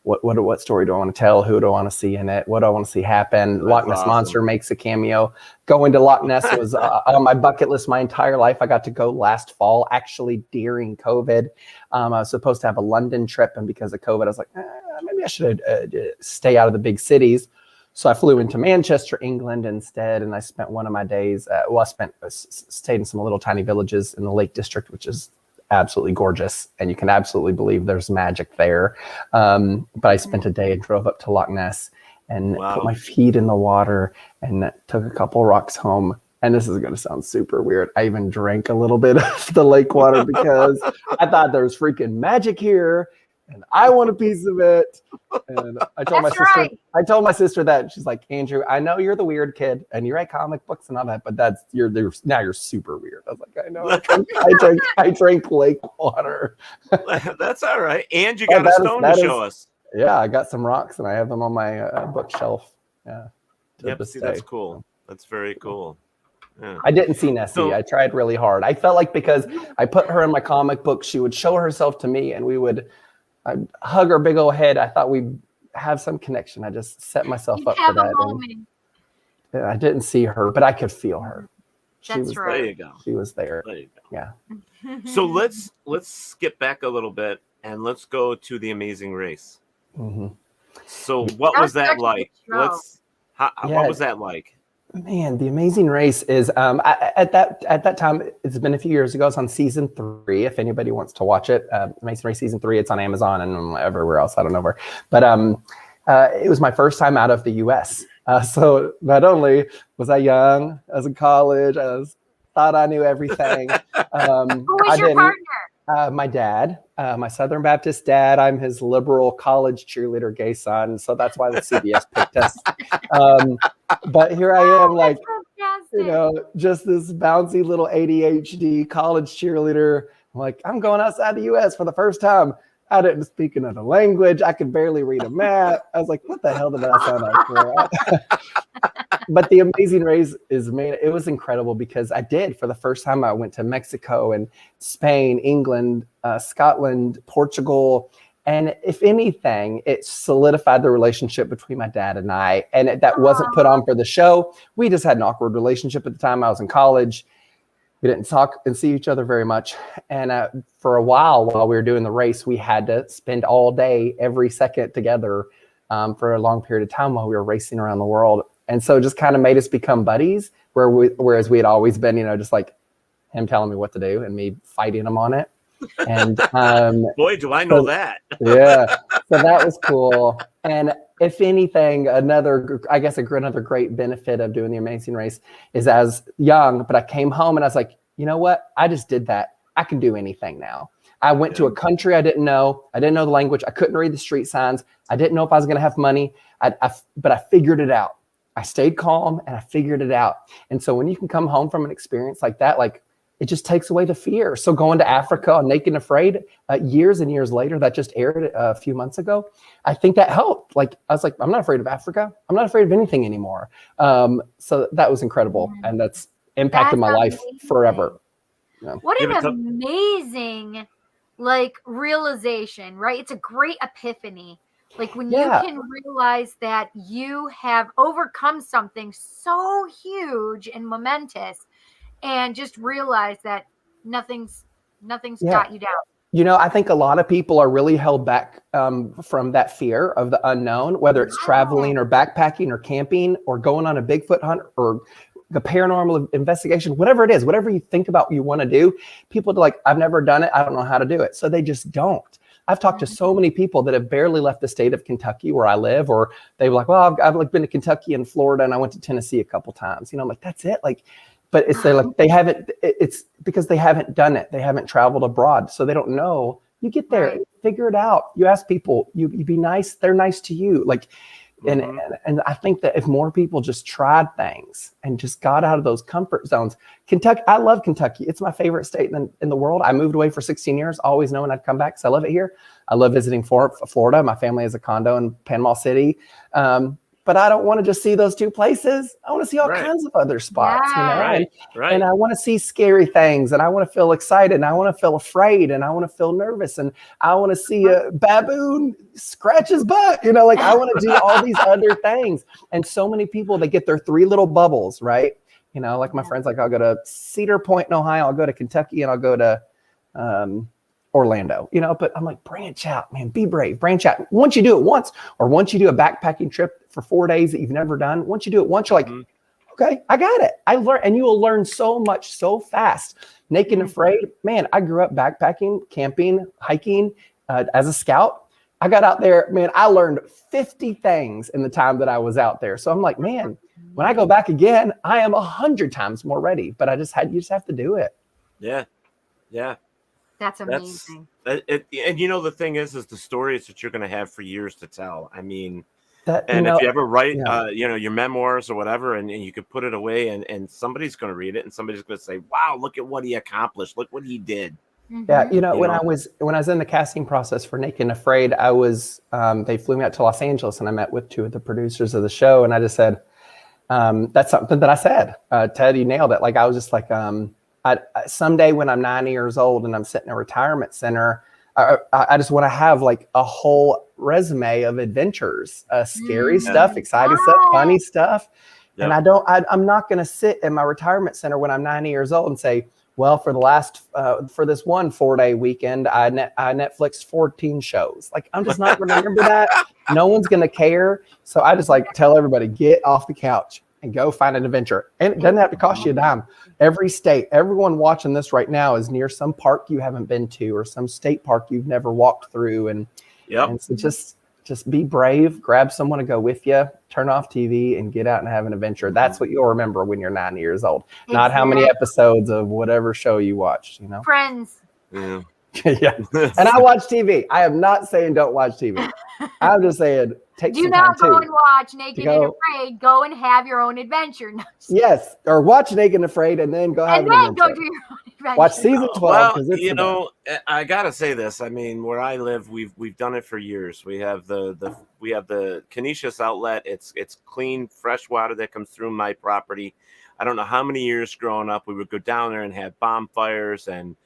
what story do I want to tell? Who do I want to see in it? What do I want to see happen? That's Loch Ness awesome. Monster makes a cameo. Going to Loch Ness was on my bucket list my entire life. I got to go last fall, actually during COVID. I was supposed to have a London trip, and because of COVID, I was like, maybe I should stay out of the big cities. So I flew into Manchester, England instead, and I spent one of my days. Stayed in some little tiny villages in the Lake District, which is absolutely gorgeous, and you can absolutely believe there's magic there. But I spent a day and drove up to Loch Ness and put my feet in the water and took a couple rocks home. And this is going to sound super weird. I even drank a little bit of the lake water because I thought there was freaking magic here. And I want a piece of it. And I told my sister that. She's like, Andrew, I know you're the weird kid and you write comic books and all that, but now you're super weird. I was like, I know. I drank lake water. That's all right. And you got a stone to show us. Yeah, I got some rocks and I have them on my bookshelf. Yeah. That's cool. That's very cool. Yeah. I didn't see Nessie. I tried really hard. I felt like because I put her in my comic book, she would show herself to me and I'd hug her big old head. I thought we'd have some connection. I just set myself up for that. And I didn't see her, but I could feel her. That's right. There you go. She was there. There you go. Yeah. So let's skip back a little bit and let's go to The Amazing Race. Mm-hmm. So what was that like? What was that like? Man, The Amazing Race is at that time. It's been a few years ago. It's on season 3. If anybody wants to watch it, Amazing Race season 3. It's on Amazon and everywhere else. I don't know where, but it was my first time out of the U.S. So not only was I young, I was in college, thought I knew everything. Who was your partner? My dad, my Southern Baptist dad. I'm his liberal college cheerleader gay son, so that's why the CBS picked us. But here I am, like, just this bouncy little ADHD college cheerleader. I'm like, I'm going outside the U.S. for the first time. I didn't speak another language. I could barely read a map. I was like, what the hell did I sign up for? But The Amazing Race it was incredible because I did, for the first time, I went to Mexico and Spain, England, Scotland, Portugal. And if anything, it solidified the relationship between my dad and I. And that wasn't put on for the show. We just had an awkward relationship at the time. I was in college. We didn't talk and see each other very much. And for a while we were doing the race, we had to spend all day, every second together for a long period of time while we were racing around the world. And so it just kind of made us become buddies, whereas we had always been, just like him telling me what to do and me fighting him on it. And boy, do I know that. Yeah. So that was cool. And if anything, another great benefit of doing The Amazing Race is as young, but I came home and I was like, you know what? I just did that. I can do anything now. I went to a country I didn't know. I didn't know the language. I couldn't read the street signs. I didn't know if I was going to have money. But I figured it out. I stayed calm and I figured it out. And so when you can come home from an experience like that, like, it just takes away the fear. So going to Africa on Naked and Afraid, years and years later, that just aired a few months ago. I think that helped. Like, I was like, I'm not afraid of Africa. I'm not afraid of anything anymore. So that was incredible. And that's impacted my life forever. Yeah. What an amazing, realization, right? It's a great epiphany. Like when you can realize that you have overcome something so huge and momentous, and just realize that nothing's got you down. I think a lot of people are really held back from that fear of the unknown, whether it's traveling or backpacking or camping or going on a Bigfoot hunt or the paranormal investigation, whatever it is, whatever you think about you want to do. People are like, I've never done it. I don't know how to do it. So they just don't. I've talked to so many people that have barely left the state of Kentucky where I live, or they were like, well, I've been to Kentucky and Florida and I went to Tennessee a couple times. I'm like, that's it. But it's because they haven't done it. They haven't traveled abroad. So they don't know. You get there, figure it out. You ask people, you be nice. They're nice to you. And I think that if more people just tried things and just got out of those comfort zones, Kentucky, I love Kentucky. It's my favorite state in the world. I moved away for 16 years, always knowing I'd come back because I love it here. I love visiting Florida. My family has a condo in Panama City. But I don't want to just see those two places. I want to see all kinds of other spots, And I want to see scary things, and I want to feel excited, and I want to feel afraid, and I want to feel nervous, and I want to see a baboon scratch his butt. I want to do all these other things. And so many people, they get their 3 little bubbles, right? Like my friends, I'll go to Cedar Point in Ohio, I'll go to Kentucky, and I'll go to Orlando, but I'm like, branch out, man, be brave, branch out. Once you do it once, or once you do a backpacking trip for 4 days that you've never done, once you do it once, you're like, okay, I got it. I learned, and you will learn so much so fast. Naked and Afraid, man, I grew up backpacking, camping, hiking as a scout. I got out there, man, I learned 50 things in the time that I was out there. So I'm like, man, when I go back again, I am 100 times more ready, but you just have to do it. Yeah. That's amazing. And the thing is the stories that you're going to have for years to tell. I mean, if you ever write, your memoirs or whatever, and you could put it away, and somebody's going to read it, and somebody's going to say, "Wow, look at what he accomplished! Look what he did." Yeah, when I was in the casting process for Naked and Afraid, they flew me out to Los Angeles, and I met with 2 of the producers of the show, and I just said, "That's something that I said." Ted, you nailed it. I was just like, someday when I'm 90 years old and I'm sitting in a retirement center, I just want to have a whole resume of adventures, scary stuff, exciting stuff, funny stuff. Yep. And I'm not going to sit in my retirement center when I'm 90 years old and say, well, for this one 4-day weekend, I Netflixed 14 shows. I'm just not going to remember that. No one's going to care. So I just tell everybody, get off the couch. and go find an adventure. And it doesn't have to cost you a dime. Every state, everyone watching this right now is near some park you haven't been to or some state park you've never walked through. And so just be brave, grab someone to go with you, turn off TV and get out and have an adventure. That's what you'll remember when you're 9 years old. Exactly. Not how many episodes of whatever show you watched, you know? Friends. Yeah. Yeah. And I watch TV. I am not saying don't watch TV. I'm just saying take some time Do not go and watch Naked and Afraid. Go and have your own adventure. Yes. Or watch Naked and Afraid and then go have an adventure. Go do your own adventure. Watch season 12. Well, you know, I gotta say this. I mean, where I live, we've done it for years. We have the Canisius outlet. It's clean, fresh water that comes through my property. I don't know how many years growing up we would go down there and have bonfires and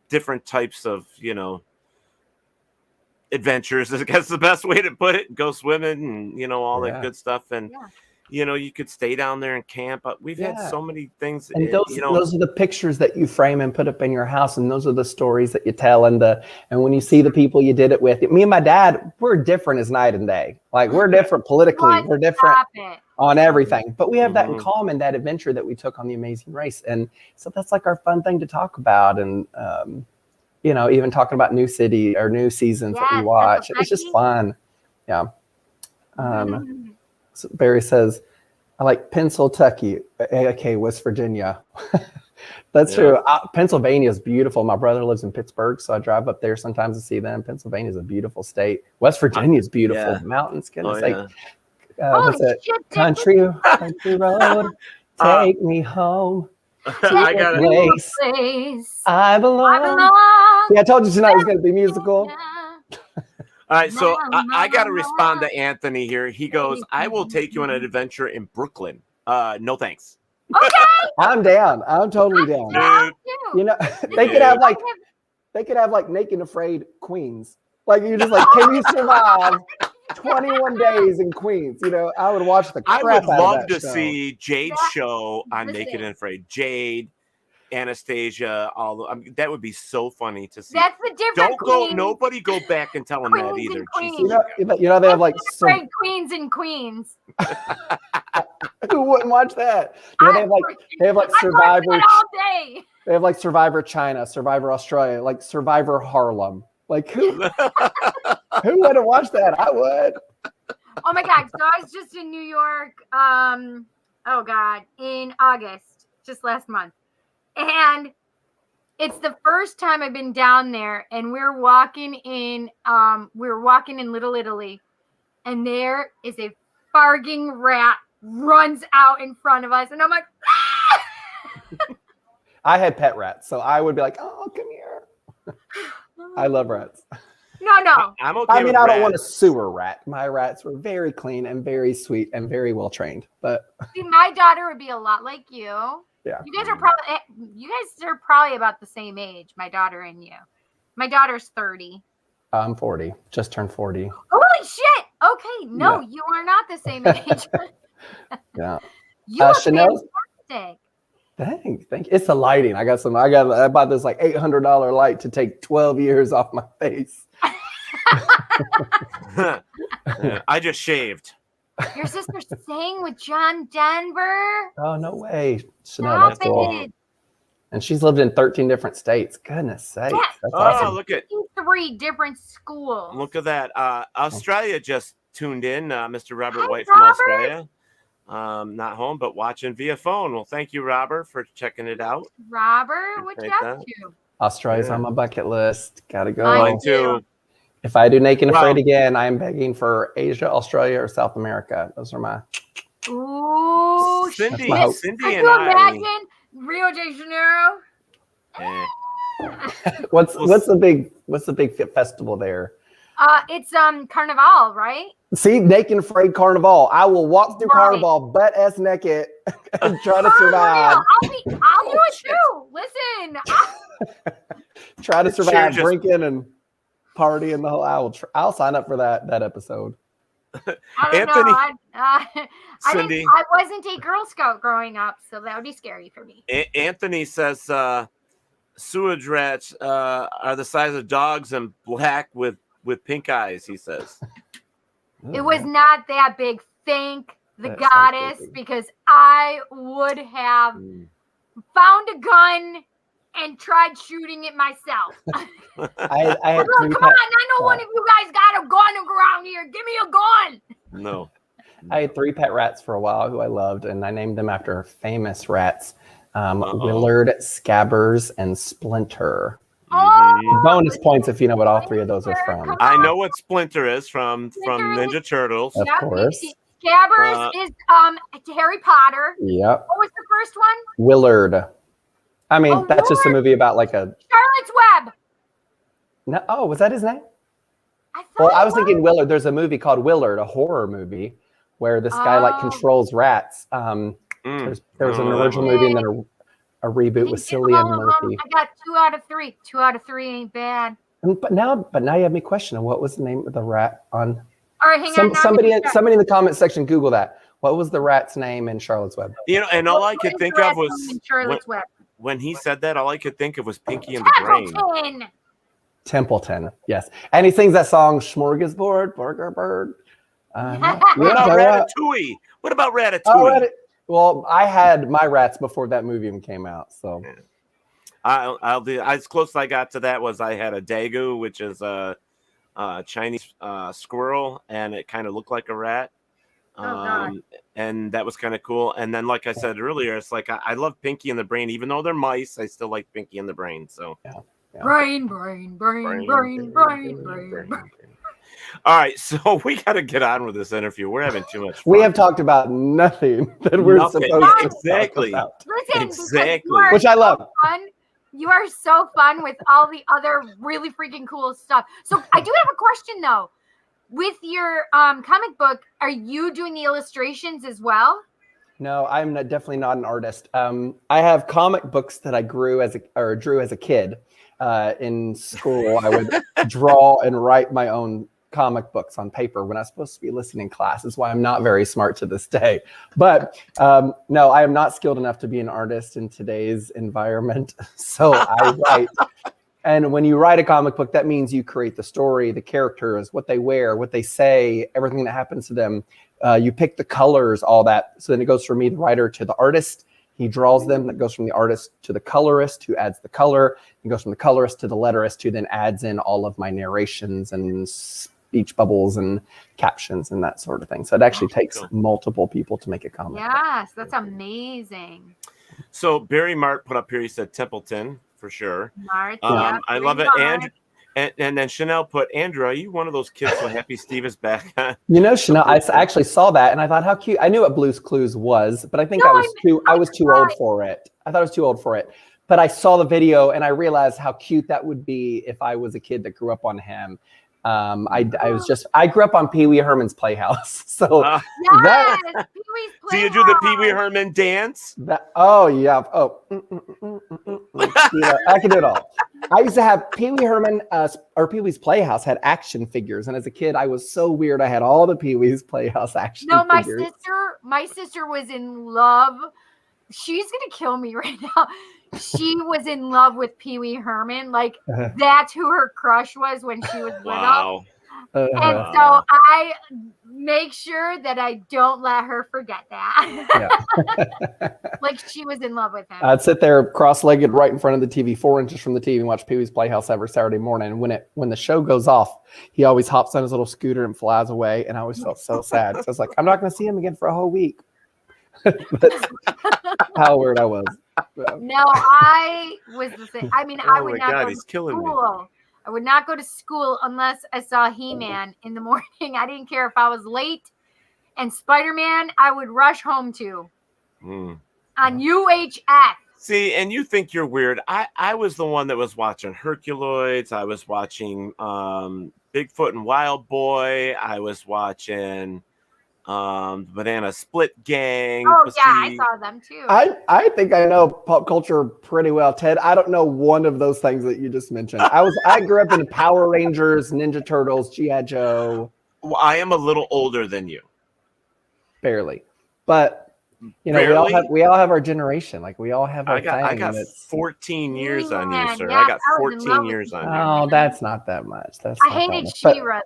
different types of, you know, adventures, I guess the best way to put it. Go swimming and, you know, all that good stuff. And you know, you could stay down there and camp. We've had so many things. And those are the pictures that you frame and put up in your house. And those are the stories that you tell. And when you see the people you did it with, me and my dad, we're different as night and day. Like we're different politically. We're different on everything. But we have that in common, that adventure that we took on The Amazing Race. And so that's like our fun thing to talk about. And, you know, even talking about new seasons that we watch. It's just fun. Yeah. So Barry says, I like Pennsylvania, aka West Virginia. That's true. Pennsylvania is beautiful. My brother lives in Pittsburgh, so I drive up there sometimes to see them. Pennsylvania is a beautiful state. West Virginia is beautiful. The mountains, what's it? Country road, take me home. I got place I belong. Yeah, I told you tonight was going to be musical. All right, so I got to respond to Anthony here. He goes, I will take you on an adventure in Brooklyn. No, thanks. Okay. I'm down. I'm totally down. You know, they could have like Naked and Afraid Queens. Like you just like, can you survive 21 days in Queens? You know, I would watch the crap out of that. I would love to see Jade's show on Naked and Afraid. Jade, Anastasia, that would be so funny to see. That's the difference. Nobody go back and tell them that either. You know, they have like Queens and Queens. Who wouldn't watch that? You know, they have like Survivor all day. They have like Survivor China, Survivor Australia, like Survivor Harlem. Like who wouldn't watch that? I would. Oh my God. So I was just in New York, in August, just last month. And it's the first time I've been down there, and we're walking in Little Italy, and there is a farging rat runs out in front of us, and I'm like, ah! I had pet rats, so I would be like, oh, come here. I love rats. No. I'm okay. I mean, I don't want a sewer rat. My rats were very clean and very sweet and very well trained. But see, my daughter would be a lot like you. Yeah. You guys are probably about the same age, my daughter and you. My daughter's 30. I'm 40. Just turned 40. Holy shit! Okay, no, you are not the same age. Yeah. You are Chanel. fantastic. Thank you. It's the lighting. I bought this like $800 light to take 12 years off my face. I just shaved. Your sister sang with John Denver. Oh, no way. Chanel, that's cool. And she's lived in 13 different states. Goodness sakes. Yes. That's awesome. Look at 3 different schools. Look at that. Australia just tuned in. Mr. Robert White Robert. from Australia. Not home, but watching via phone. Well, thank you, Robert, for checking it out. Robert, what you up to? Australia's on my bucket list. Gotta go. Mine too. If I do Naked and Afraid again, I am begging for Asia, Australia, or South America. Those are my. Ooh, Cindy Can and you imagine Rio de Janeiro? What's the big festival there? It's Carnival, right? See, Naked and Afraid Carnival. I will walk through Carnival butt ass naked and try to survive. I'll do it too. Listen, try to survive drinking and partying the whole. I'll sign up for that episode. Anthony, Cindy, I wasn't a Girl Scout growing up, so that would be scary for me. Anthony says sewage rats are the size of dogs and black with pink eyes. He says it was not that big. Thank the That sounds goddess, creepy. because I would have found a gun and tried shooting it myself. I had Come 3 on, I know one of you guys got a gun around here. Give me a gun. No. I had 3 pet rats for a while who I loved, and I named them after famous rats. Willard, Scabbers, and Splinter. Bonus points if you know what all 3 of those are from. I know what Splinter is from Ninja Turtles. Of course. Scabbers is Harry Potter. Yep. What was the first one? Willard. I mean, that's just a movie about like a... Charlotte's Web. No, oh, was that his name? I was thinking Willard. There's a movie called Willard, a horror movie, where this guy like controls rats. There was an original movie and then a reboot with Cillian Murphy. I got 2 out of 3. 2 out of 3 ain't bad. But now you have me questioning what was the name of the rat on. All right, hang on. Somebody in the comment section, Google that. What was the rat's name in Charlotte's Web? You know, and all I could think of was Charlotte's Web. When he said that, all I could think of was Pinky and the Brain. Templeton, yes. And he sings that song, Smorgasbord, Burger Bird. What about Ratatouille? What about Ratatouille? Well, I had my rats before that movie even came out, so. I'll do as close as I got to that was I had a dagu, which is a Chinese squirrel, and it kind of looked like a rat. And that was kind of cool. And then, like I said earlier, it's like I love Pinky and the Brain, even though they're mice. I still like Pinky and the Brain. So Brain. All right, so we got to get on with this interview. We're having too much fun. We have talked about nothing that we're supposed to talk about. Listen, which I love. You are so fun with all the other really freaking cool stuff. So I do have a question though. With your comic book, are you doing the illustrations as well? No, I'm definitely not an artist. I have comic books that I drew as a kid. In school, I would draw and write my own comic books on paper when I was supposed to be listening in class. That's why I'm not very smart to this day. But no, I am not skilled enough to be an artist in today's environment. So I write. And when you write a comic book, that means you create the story, the characters, what they wear, what they say, everything that happens to them. You pick the colors, all that. So then it goes from me, the writer, to the artist. He draws them. That goes from the artist to the colorist, who adds the color. It goes from the colorist to the letterist, who then adds in all of my narrations and speech bubbles and captions and that sort of thing. So it actually takes multiple people to make a comic. Yes, that's amazing. So Barry Mart put up here, he said Templeton for sure. Mart, I love it. And then Chanel put, Andrew, are you one of those kids so happy Steve is back? You know, Chanel, I actually saw that and I thought how cute. I knew what Blue's Clues was, but I think I was too old for it. I thought I was too old for it. But I saw the video and I realized how cute that would be if I was a kid that grew up on him. I grew up on Pee Wee Herman's Playhouse. So so you do the Pee Wee Herman dance? I can do it all. I used to have Pee Wee Herman or Pee Wee's Playhouse had action figures, and as a kid, I was so weird. I had all the Pee Wee's Playhouse action figures. My sister was in love. She's gonna kill me right now. She was in love with Pee Wee Herman. Like that's who her crush was when she was little. And so I make sure that I don't let her forget that. Like she was in love with him. I'd sit there cross-legged right in front of the TV, 4 inches from the TV, and watch Pee Wee's Playhouse every Saturday morning. And when the show goes off, he always hops on his little scooter and flies away. And I always felt so sad. So I was like, I'm not going to see him again for a whole week. That's how weird I was. No, I was the same. I mean, I would not go to school. I would not go to school unless I saw He-Man in the morning. I didn't care if I was late. And Spider-Man, I would rush home to on UHF. See, and you think you're weird. I was the one that was watching Herculoids. I was watching Bigfoot and Wild Boy. I was watching Banana Split Gang. I saw them too. I think I know pop culture pretty well, Ted. I don't know one of those things that you just mentioned. I grew up in Power Rangers, Ninja Turtles, G.I. Joe. Well, I am a little older than you. Barely. But you know, we all have our generation. Like we all have our thing. I got 14 years on you, sir. I got 14 years on you. Oh, that's not that much. I hated She-Ra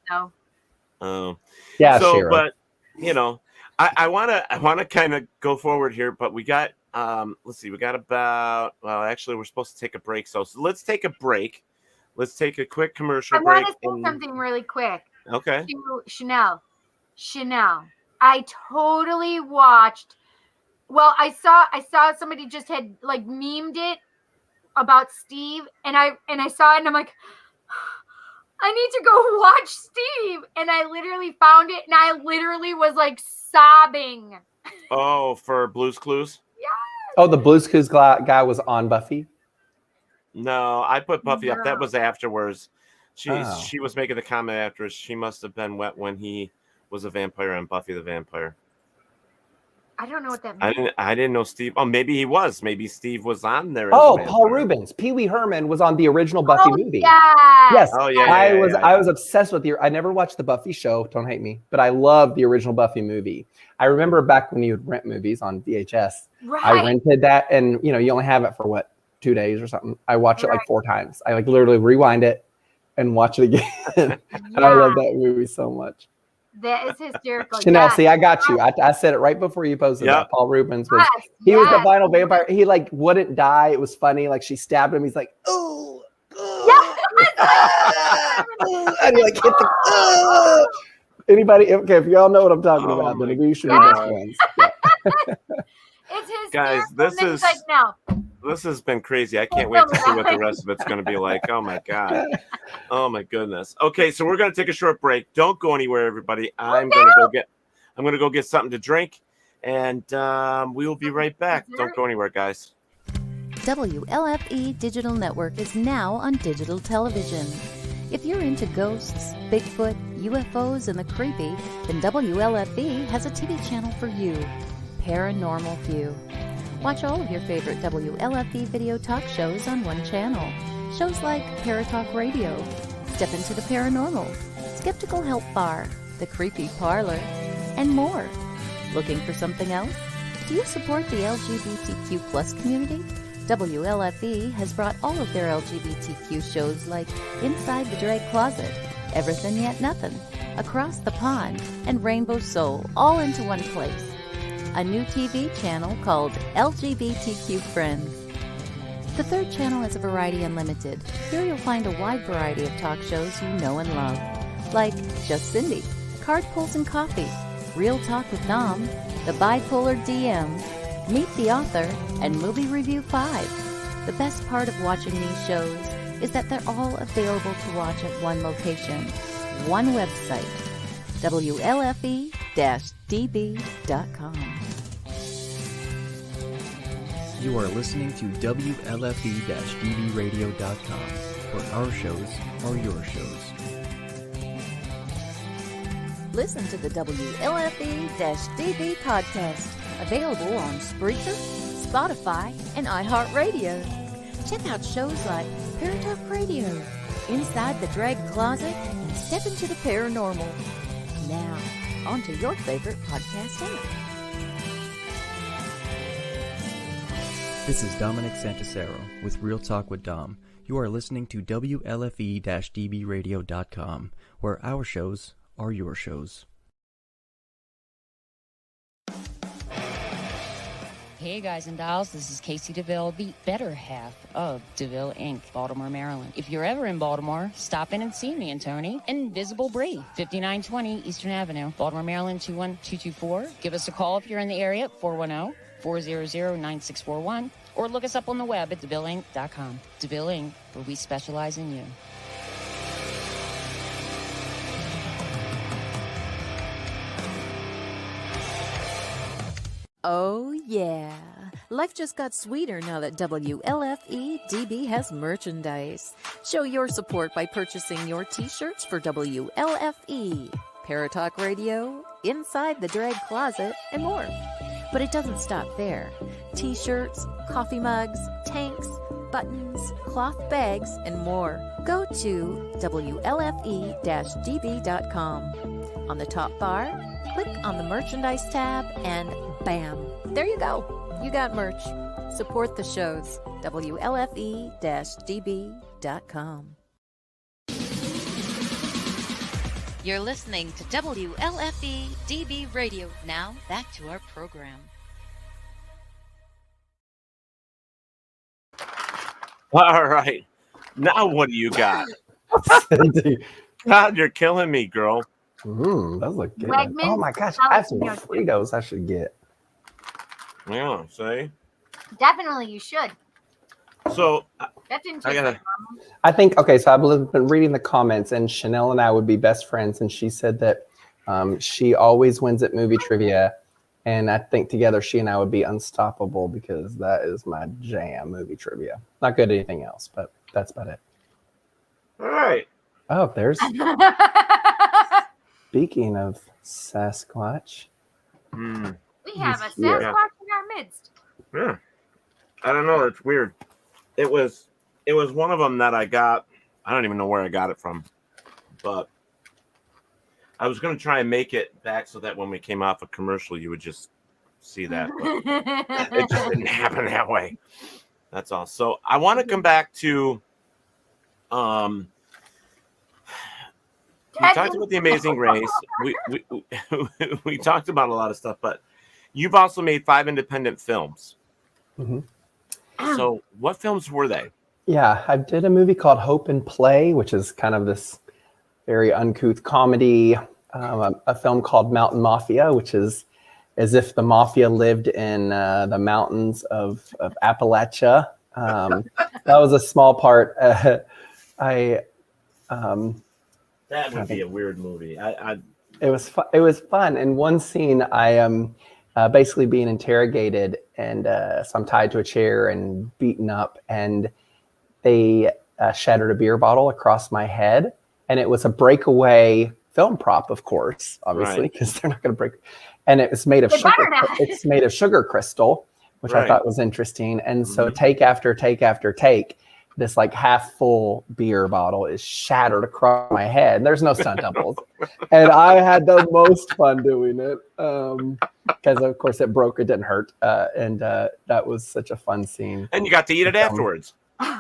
though. Yeah, so, She-Ra. But you know, I want to kind of go forward here, but we got let's see, we got about actually we're supposed to take a break, so let's take a break. Let's take a quick commercial break. I want to say something really quick. Okay. To Chanel, I totally watched. Well, I saw somebody just had like memed it about Steve, and I saw it, and I'm like, I need to go watch Steve, and I literally found it, and I literally was like sobbing. Oh, for Blue's Clues? Yeah. Oh, the Blue's Clues guy was on Buffy? No, I put Buffy up. That No. was afterwards. She Oh. was making the comment afterwards. She must have been wet when he was a vampire on Buffy the Vampire. I don't know what that means. I didn't know Steve. Oh, maybe he was. Maybe Steve was on there. As Oh, a vampire. Paul Rubens. Pee Wee Herman was on the original Buffy movie. Yeah. Yes. Oh, yeah. I was obsessed with the. I never watched the Buffy show. Don't hate me, but I love the original Buffy movie. I remember back when you would rent movies on VHS. Right. I rented that, and you only have it for 2 days or something. I watched it like 4 times. I like literally rewind it and watch it again. And I love that movie so much. That is hysterical. Chanel, Yes. see, I got you. I said it right before you posted that. Paul Rubens was Yes, he was the yes. final vampire. He like wouldn't die. It was funny. Like she stabbed him. He's like, oh, and he like hit the. Anybody? Okay, if y'all know what I'm talking about, then we should be best friends. Yeah. It's hysterical. Guys, this And then he's is- like, no. This has been crazy. I can't wait to see what the rest of it's going to be like. Oh, my God. Oh, my goodness. Okay, so we're going to take a short break. Don't go anywhere, everybody. I'm going to go get something to drink, and we will be right back. Don't go anywhere, guys. WLFE Digital Network is now on digital television. If you're into ghosts, Bigfoot, UFOs, and the creepy, then WLFE has a TV channel for you, Paranormal View. Watch all of your favorite WLFE video talk shows on one channel. Shows like Paratalkradio, Step Into the Paranormal, Skeptical Help Bar, The Creepy Parlor, and more. Looking for something else? Do you support the LGBTQ plus community? WLFE has brought all of their LGBTQ shows like Inside the Drag Closet, Everything Yet Nothing, Across the Pond, and Rainbow Soul all into one place. A new TV channel called LGBTQ Friends. The third channel is Variety Unlimited. Here you'll find a wide variety of talk shows you know and love, like Just Cindy, Card Pulls and Coffee, Real Talk with Dom, The Bipolar DM, Meet the Author, and Movie Review 5. The best part of watching these shows is that they're all available to watch at one location, one website, WLFE-DB.com. You are listening to WLFE-DBradio.com, where our shows are your shows. Listen to the WLFE-DB podcast, available on Spreaker, Spotify, and iHeartRadio. Check out shows like Paratalkradio, Inside the Drag Closet, and Step Into the Paranormal. Now, on to your favorite podcast app. This is Dominic Santasero with Real Talk with Dom. You are listening to WLFE-DBradio.com, where our shows are your shows. Hey guys and dolls, this is Casey DeVille, the better half of DeVille Inc., Baltimore, Maryland. If you're ever in Baltimore, stop in and see me and Tony. Invisible Bree, 5920 Eastern Avenue, Baltimore, Maryland, 21224. Give us a call if you're in the area, 410-400-9641, or look us up on the web at DeVilleInc.com. DeVille Inc., where we specialize in you. Oh, yeah. Life just got sweeter now that WLFE-DB has merchandise. Show your support by purchasing your t-shirts for WLFE, Paratalk Radio, Inside the Drag Closet, and more. But it doesn't stop there. T-shirts, coffee mugs, tanks, buttons, cloth bags, and more. Go to WLFE-DB.com. On the top bar, click on the merchandise tab and bam, there you go. You got merch. Support the shows. WLFE-DB.com. You're listening to WLFE DB Radio. Now, back to our program. All right. Now what do you got? God, you're killing me, girl. Those look good. Wegmans, Oh my gosh, I have some Fritos I should get. Yeah, see? Definitely, you should. So That's interesting. I think, okay, so I've been reading the comments, and Chanel and I would be best friends, and she said that she always wins at movie trivia, and I think together she and I would be unstoppable because that is my jam, movie trivia. Not good at anything else, but that's about it. All right. Oh, there's... Speaking of Sasquatch. We have a Sasquatch in our midst. Yeah. I don't know. It's weird. It was one of them that I got. I don't even know where I got it from, but I was going to try and make it back so that when we came off a commercial, you would just see that. But it just didn't happen that way. That's all. So I want to come back to, we talked about The Amazing Race. We talked about a lot of stuff, but you've also made 5 independent films. So what films were they? Yeah, I did a movie called Hope and Play, which is kind of this very uncouth comedy. A film called Mountain Mafia, which is as if the mafia lived in the mountains of Appalachia. That was a small part. That would be a weird movie. It was fun. In one scene, I am basically being interrogated, and so I'm tied to a chair and beaten up, and they shattered a beer bottle across my head, and it was a breakaway film prop, of course, obviously, because they're not going to break. And it was made of sugar. It's made of sugar crystal, which I thought was interesting. And so take after take after take, this like half full beer bottle is shattered across my head. And there's no stunt doubles. And I had the most fun doing it because, of course, it broke. It didn't hurt. And that was such a fun scene. And you got to eat it afterwards.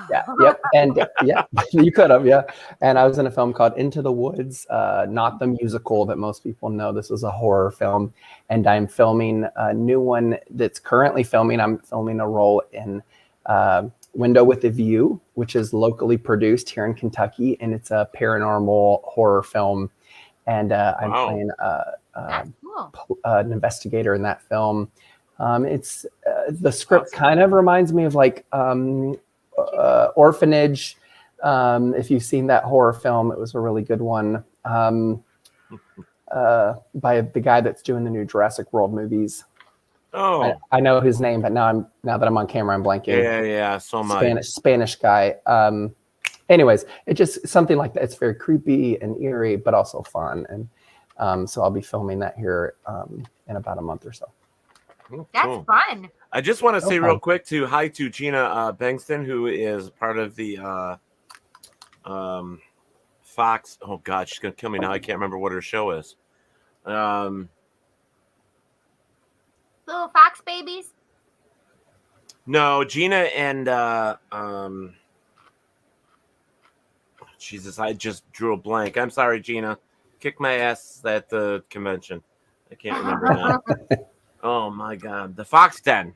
Yeah. Yep. And yeah, you could have. Yeah. And I was in a film called Into the Woods, not the musical that most people know. This was a horror film. And I'm filming a new one that's currently filming. I'm filming a role in Window with a View, which is locally produced here in Kentucky, and it's a paranormal horror film. And I'm playing an investigator in that film. It's the script kind of reminds me of like Orphanage. If you've seen that horror film, it was a really good one by the guy that's doing the new Jurassic World movies. Oh, I know his name, but now that I'm on camera, I'm blanking. Yeah. So much Spanish guy. Anyways, it's just something like that. It's very creepy and eerie, but also fun. And so I'll be filming that here in about a month or so. That's fun. I just want to say real quick hi to Gina Bengston, who is part of the Fox. Oh God, she's gonna kill me now. I can't remember what her show is. Little Fox babies. No, Gina and Jesus, I just drew a blank. I'm sorry, Gina. Kick my ass at the convention. I can't remember now. Oh my God, the Fox Den.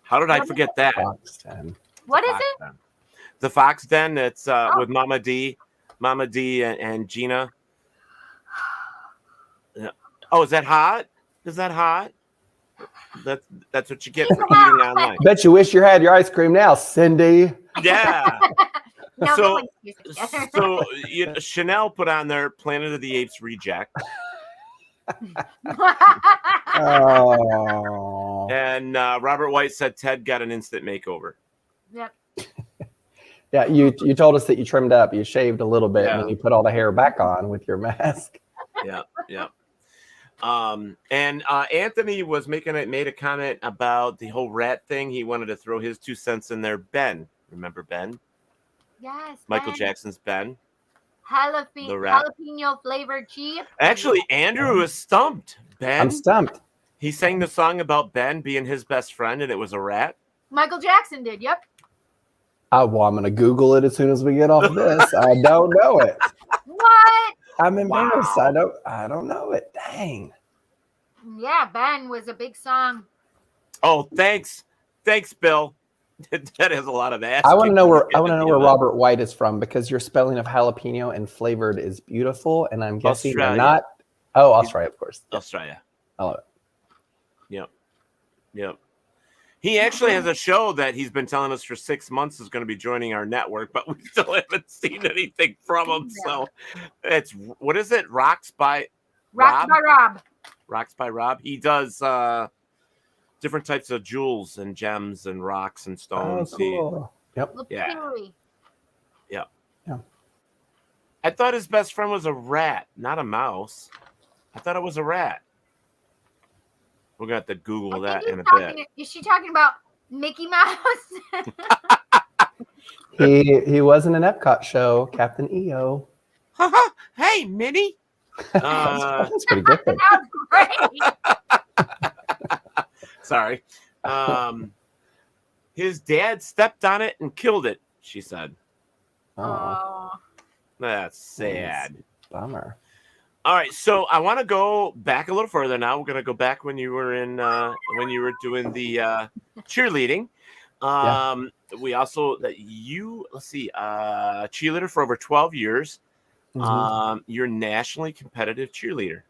How did I forget that? Fox Den. What is it? The Fox Den. It's with Mama D and Gina. Oh, is that hot? Is that hot? That's what you get for eating online. Bet you wish you had your ice cream now, Cindy. Yeah. So Chanel put on their Planet of the Apes reject. Oh. And Robert White said Ted got an instant makeover. Yep. Yeah, you told us that you trimmed up, you shaved a little bit, and then you put all the hair back on with your mask. Yeah. And Anthony was made a comment about the whole rat thing. He wanted to throw his 2 cents in there. Ben, remember Ben? Yes. Michael Ben. Jackson's Ben. Jalapeno flavored cheese. Actually, Andrew was stumped. Ben. I'm stumped. He sang the song about Ben being his best friend, and it was a rat. Michael Jackson did. Yep. Well, I'm going to Google it as soon as we get off of this. I don't know it. What? I'm embarrassed. Wow. I don't know it. Dang. Yeah, Ben was a big song. Oh, thanks, Bill. That has a lot of ass. I want to know where Robert White is from, because your spelling of jalapeno and flavored is beautiful, and I'm guessing you're not. Oh, Australia, of course. Australia. I love it. Yep. He actually has a show that he's been telling us for 6 months is going to be joining our network, but we still haven't seen anything from him. So it's, what is it? Rocks by Rob. Rocks by Rob. He does different types of jewels and gems and rocks and stones. Oh, cool. Yep. Yeah. I thought his best friend was a rat, not a mouse. I thought it was a rat. We're going to have to Google that in a bit. Is she talking about Mickey Mouse? He was in an Epcot show, Captain EO. Hey, Minnie. That's pretty good. That's great. Sorry. His dad stepped on it and killed it, she said. Oh. That's sad. Bummer. All right, so I want to go back a little further now. We're going to go back when you were doing the cheerleading. We also cheerleader for over 12 years. You're nationally competitive cheerleader.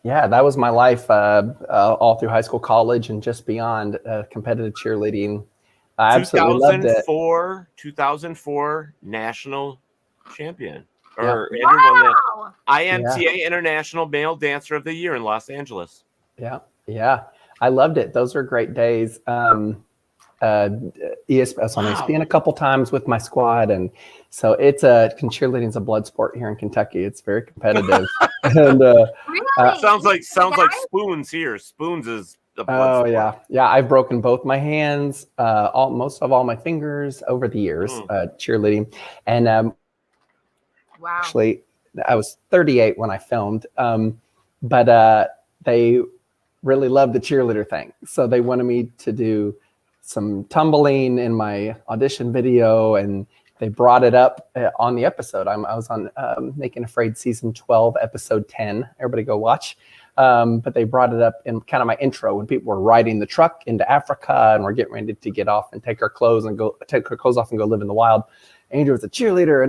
Yeah, that was my life all through high school, college, and just beyond. Competitive cheerleading. I absolutely loved it. 2004 national champion. Or Andrew won the IMTA International Male Dancer of the Year in Los Angeles. Yeah. I loved it. Those are great days. I was on ESPN a couple times with my squad, and so cheerleading is a blood sport here in Kentucky. It's very competitive. And really? Sounds like Spoons here. Spoons is a blood sport. Yeah. I've broken both my hands, most of all my fingers over the years cheerleading, and wow. Actually, I was 38 when I filmed, but they really loved the cheerleader thing. So they wanted me to do some tumbling in my audition video, and they brought it up on the episode. I was on Naked and Afraid season 12, episode 10. Everybody go watch. But they brought it up in kind of my intro when people were riding the truck into Africa and we're getting ready to get off and take our clothes off and go live in the wild. Andrew was a cheerleader,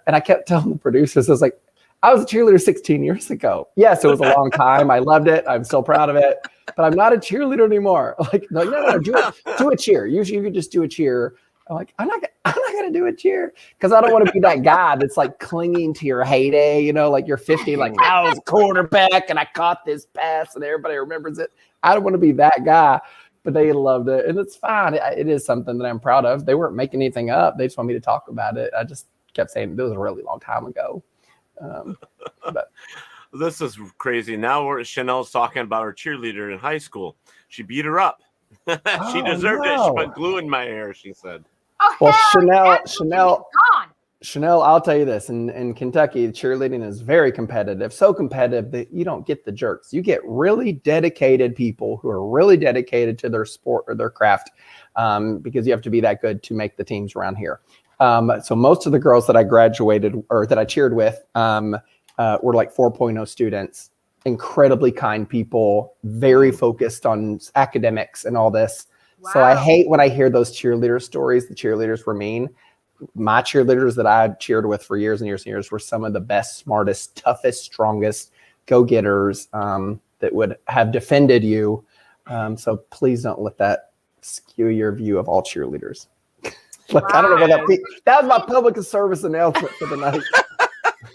and I kept telling the producers, I was like, I was a cheerleader 16 years ago. Yes, it was a long time. I loved it. I'm still proud of it, but I'm not a cheerleader anymore. Like, no, do a cheer. Usually you could just do a cheer. I'm like, I'm not gonna do a cheer because I don't want to be that guy that's like clinging to your heyday. Like you're 50, like I was a quarterback and I caught this pass and everybody remembers it. I don't want to be that guy. But they loved it, and it's fine. It is something that I'm proud of. They weren't making anything up. They just want me to talk about it. I just kept saying it was a really long time ago. But this is crazy. Now Chanel's talking about her cheerleader in high school. She beat her up. She deserved it. She put glue in my hair, she said. Oh, well, Chanel, I'll tell you this. In Kentucky, cheerleading is very competitive. So competitive that you don't get the jerks. You get really dedicated people who are really dedicated to their sport or their craft because you have to be that good to make the teams around here. So most of the girls that I graduated or that I cheered with were like 4.0 students, incredibly kind people, very focused on academics and all this. Wow. So I hate when I hear those cheerleader stories. The cheerleaders were mean. My cheerleaders that I cheered with for years and years and years were some of the best, smartest, toughest, strongest go-getters that would have defended you. So please don't let that skew your view of all cheerleaders. I don't know about that was my public service announcement for the night.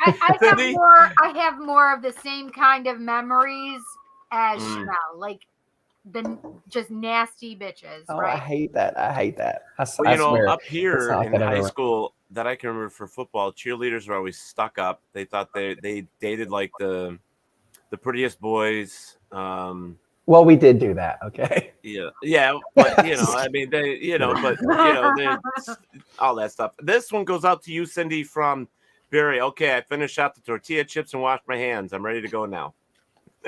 I have more of the same kind of memories as Chanel, like the just nasty bitches. Oh, right? I hate that. I swear, up here in high school that I can remember for football, cheerleaders were always stuck up. They thought they dated like the prettiest boys. Well, we did do that, okay? Yeah, but I mean, all that stuff. This one goes out to you, Cindy from Barry. Okay, I finished out the tortilla chips and washed my hands. I'm ready to go now.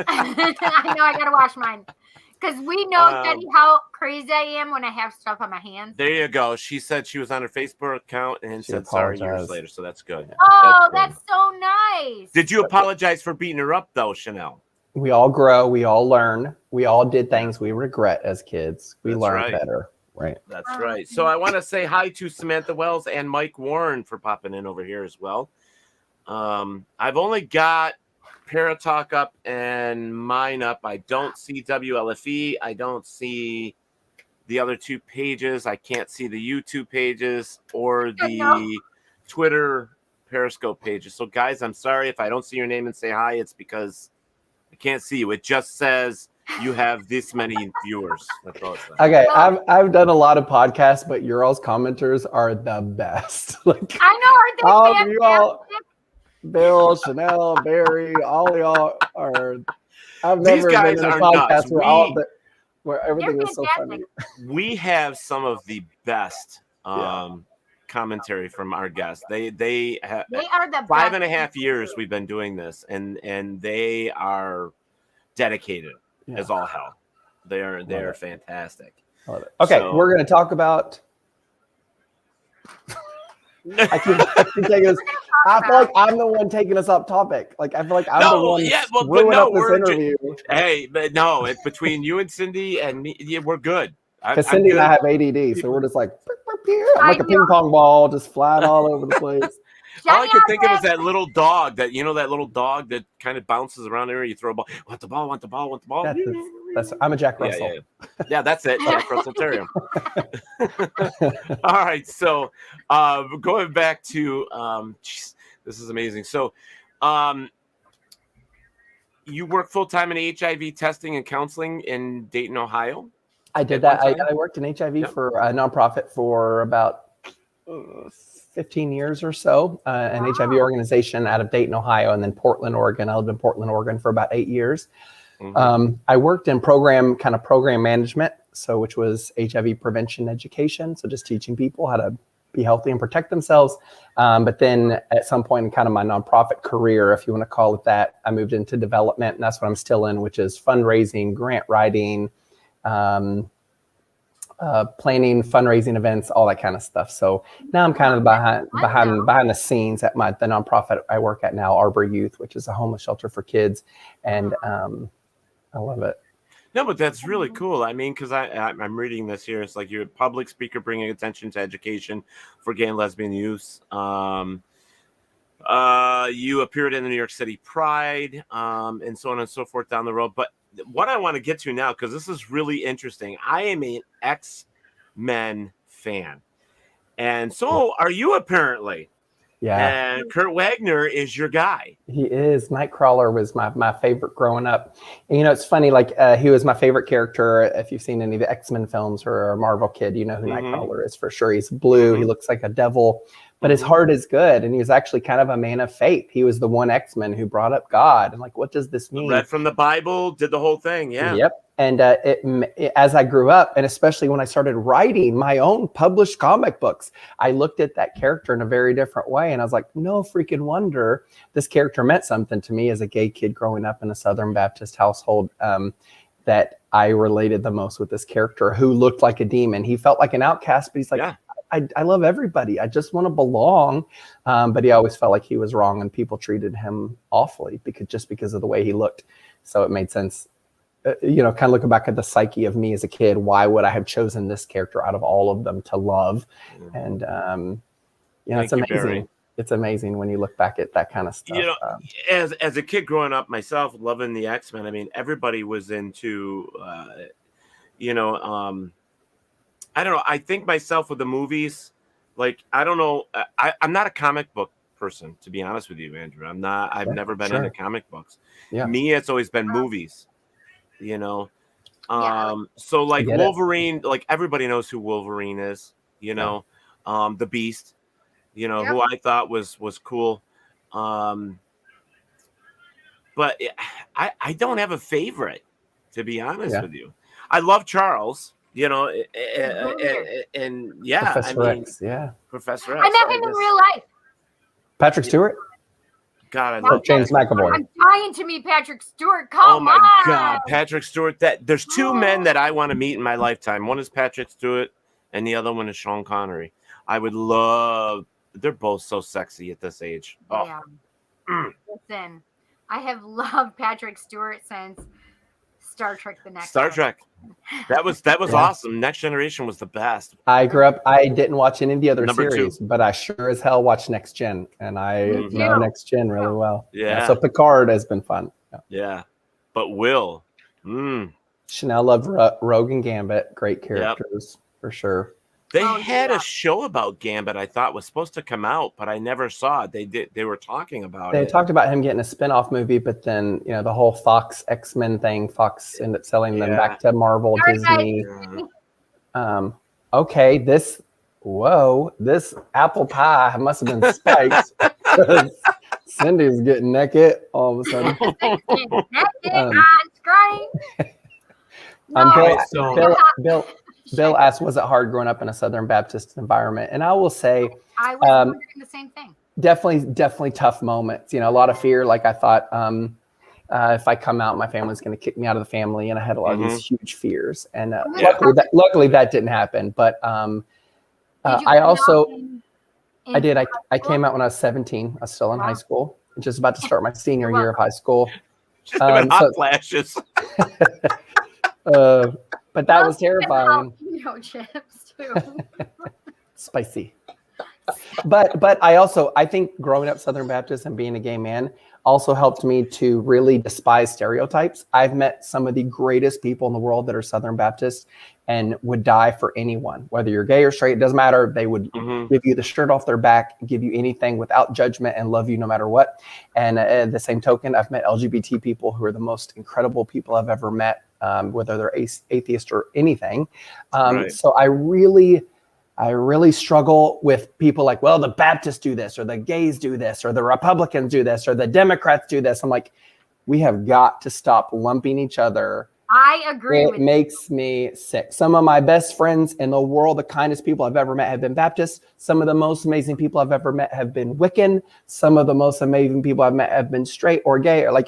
I know I gotta wash mine because we know Teddy how crazy I am when I have stuff on my hands? There you go. She said she was on her Facebook account and said sorry years later, so that's good. Oh, that's so nice. Did you apologize for beating her up, though, Chanel? We all grow. We all learn. We all did things we regret as kids. We learn better. Right. That's right. So I want to say hi to Samantha Wells and Mike Warren for popping in over here as well. I've only got Paratalk up and mine up. I don't see WLFE. I don't see the other two pages. I can't see the YouTube pages or the Twitter Periscope pages. So, guys, I'm sorry if I don't see your name and say hi. It's because I can't see you. It just says you have this many viewers. That's all it says. Okay, I've done a lot of podcasts, but your all's commenters are the best. Like, I know, aren't they fantastic? Bill, Chanel, Barry, all y'all are. I've never These guys been in a are podcast nuts. where everything is so funny. We have some of the best commentary from our guests. They are the 5.5 years we've been doing this, and they are dedicated as all hell. They are fantastic. Okay, So, we're going to talk about. I keep taking us. I feel like I'm the one taking us off topic. Like, I feel like I'm the one screwing up this interview. But no, it's between you and Cindy and me. Yeah, we're good. Because Cindy and I have ADD, so we're just like, I'm like a ping pong ball, just flying all over the place. All I could think of is that little dog that little dog that kind of bounces around there. You throw a ball. Want the ball? Want the ball? Want the ball? I'm a Jack Russell. Yeah, that's it. Jack Russell Terrier. All right. So going back to this is amazing. So you work full time in HIV testing and counseling in Dayton, Ohio. I did that. I worked in HIV for a nonprofit for about 15 years or so, an HIV organization out of Dayton, Ohio, and then Portland, Oregon. I lived in Portland, Oregon for about 8 years. I worked in program management, which was HIV prevention education. So just teaching people how to be healthy and protect themselves. But then at some point in kind of my nonprofit career, if you want to call it that, I moved into development, and that's what I'm still in, which is fundraising, grant writing, planning, fundraising events, all that kind of stuff. So now I'm kind of behind the scenes at the nonprofit I work at now, Arbor Youth, which is a homeless shelter for kids, and I love it. No, but that's really cool. I mean, because I'm reading this here. It's like you're a public speaker bringing attention to education for gay and lesbian youth. You appeared in the New York City Pride, and so on and so forth down the road. But what I want to get to now, because this is really interesting, I am an X-Men fan. And so are you, apparently. Yeah. And Kurt Wagner is your guy. He is. Nightcrawler was my favorite growing up. And, it's funny, like he was my favorite character. If you've seen any of the X-Men films or a Marvel kid, you know who Nightcrawler is for sure. He's blue. He looks like a devil, but his heart is good. And he was actually kind of a man of faith. He was the one X-Men who brought up God. And like, what does this mean? Read from the Bible, did the whole thing. Yeah. Yep. And as I grew up, and especially when I started writing my own published comic books, I looked at that character in a very different way. And I was like, no freaking wonder this character meant something to me as a gay kid growing up in a Southern Baptist household, that I related the most with this character who looked like a demon. He felt like an outcast, but he's like, I love everybody. I just want to belong. But he always felt like he was wrong and people treated him awfully because of the way he looked. So it made sense. Kind of looking back at the psyche of me as a kid, why would I have chosen this character out of all of them to love? And, it's amazing. It's amazing when you look back at that kind of stuff. As a kid growing up myself, loving the X-Men, I mean, everybody was into, I don't know. I think myself with the movies, like, I don't know. I'm not a comic book person, to be honest with you, Andrew. I've never been into comic books. Yeah. Me, it's always been movies. So like Wolverine, like everybody knows who Wolverine is, the Beast, who I thought was cool. But I don't have a favorite, to be honest with you. I love Charles, and Professor X, Professor X. I met him in real life. Patrick Stewart? God, I Oh, love James Patrick. McAvoy. I'm dying to meet Patrick Stewart. Oh Come my on. God, Patrick Stewart. There's two men that I want to meet in my lifetime. One is Patrick Stewart, and the other one is Sean Connery. I would love. They're both so sexy at this age. Oh. Yeah. Listen, I have loved Patrick Stewart since Star Trek: The Next Star Generation. Trek. That was awesome. Next Generation was the best. I grew up. I didn't watch any of the other Number series, 2. but I sure as hell watched Next Gen, and I know Next Gen really well. Yeah. So Picard has been fun. Yeah. But Will. Chanel loved Rogue and Gambit. Great characters for sure. They had a show about Gambit I thought was supposed to come out, but I never saw it. They were talking about They it. talked about him getting a spin-off movie, but then the whole Fox X-Men thing, Fox ended up selling them back to Marvel, Disney. Okay, this apple pie must have been spiked. Cindy's getting naked all of a sudden. Bill asked, was it hard growing up in a Southern Baptist environment? And I will say, I was wondering the same thing. Definitely tough moments. A lot of fear. Like I thought, if I come out, my family's going to kick me out of the family, and I had a lot of these huge fears. And luckily that didn't happen. But I also, I did. I came out when I was 17. I was still in high school, just about to start my senior year of high school. Hot flashes. But that was terrifying. Chips too. Spicy. But I think growing up Southern Baptist and being a gay man also helped me to really despise stereotypes. I've met some of the greatest people in the world that are Southern Baptist and would die for anyone, whether you're gay or straight, it doesn't matter. They would give you the shirt off their back, give you anything without judgment, and love you no matter what. And at the same token, I've met LGBT people who are the most incredible people I've ever met, whether they're atheist or anything. So I really struggle with people like, well, the Baptists do this, or the gays do this, or the Republicans do this, or the Democrats do this. I'm like, we have got to stop lumping each other. I agree with you. It makes me sick. Some of my best friends in the world, the kindest people I've ever met, have been Baptists. Some of the most amazing people I've ever met have been Wiccan. Some of the most amazing people I've met have been straight or gay, or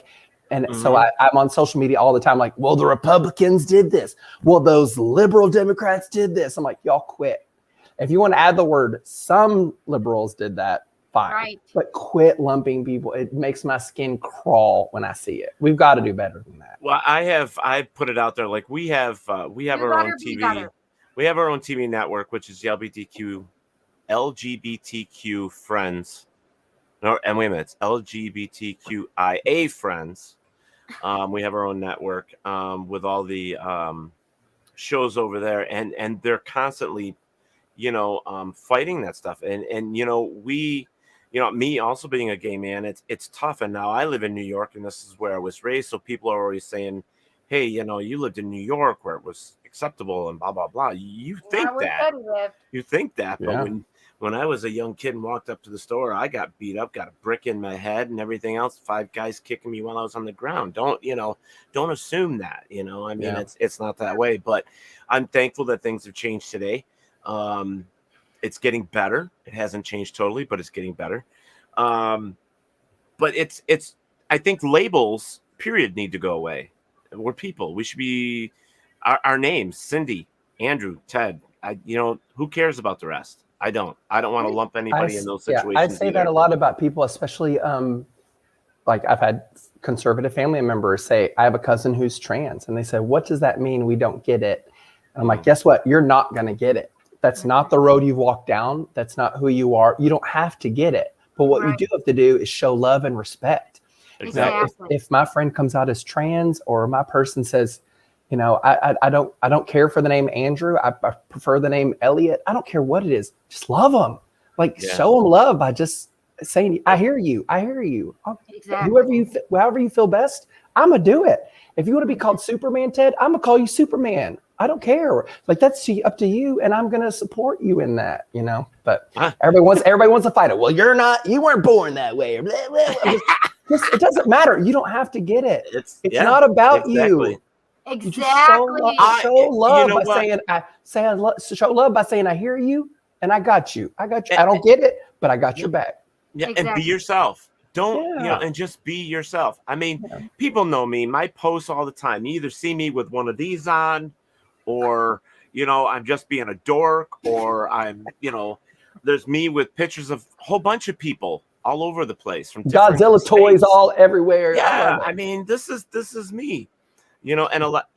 so I'm on social media all the time, like, well, the Republicans did this. Well, those liberal Democrats did this. I'm like, y'all quit. If you want to add the word, some liberals did that, fine. Right. But quit lumping people. It makes my skin crawl when I see it. We've got to do better than that. Well, I put it out there. Like we have our own TV. We have our own TV network, which is the LGBTQ Friends. No, and wait a minute, it's LGBTQIA Friends. We have our own network with all the shows over there, and they're constantly fighting that stuff. And me also being a gay man, it's tough. And now I live in New York, and this is where I was raised. So people are always saying, hey, you lived in New York where it was acceptable and blah, blah, blah. You think that. But when I was a young kid and walked up to the store, I got beat up, got a brick in my head and everything else. 5 guys kicking me while I was on the ground. Don't assume that, it's not that way. But I'm thankful that things have changed today. It's getting better. It hasn't changed totally, but it's getting better. But I think labels, period, need to go away. We're people. We should be our names, Cindy, Andrew, Ted. Who cares about the rest? I don't want to lump anybody in those situations. I say that a lot about people, especially like I've had conservative family members say, I have a cousin who's trans, and they say, what does that mean? We don't get it. And I'm like, guess what? You're not going to get it. That's not the road you've walked down. That's not who you are. You don't have to get it. But what you do have to do is show love and respect. Exactly. If my friend comes out as trans, or my person says, I don't care for the name Andrew. I prefer the name Elliot. I don't care what it is. Just love them. Show them love by just saying, I hear you. I hear you. Exactly. However you feel best, I'm going to do it. If you want to be called Superman, Ted, I'm going to call you Superman. I don't care. That's up to you. And I'm going to support you in that, but everybody wants to fight it. Well, you weren't born that way. It doesn't matter. You don't have to get it. It's not about you. Exactly. Show love by saying, I hear you and I got you. I don't get it, but I got your back. Yeah. Exactly. And be yourself. Don't, and just be yourself. I mean, people know me. My posts all the time. You either see me with one of these on, or, I'm just being a dork, or I'm, there's me with pictures of a whole bunch of people all over the place from Godzilla states. toys all everywhere. Yeah, I mean, this is me, and a lot.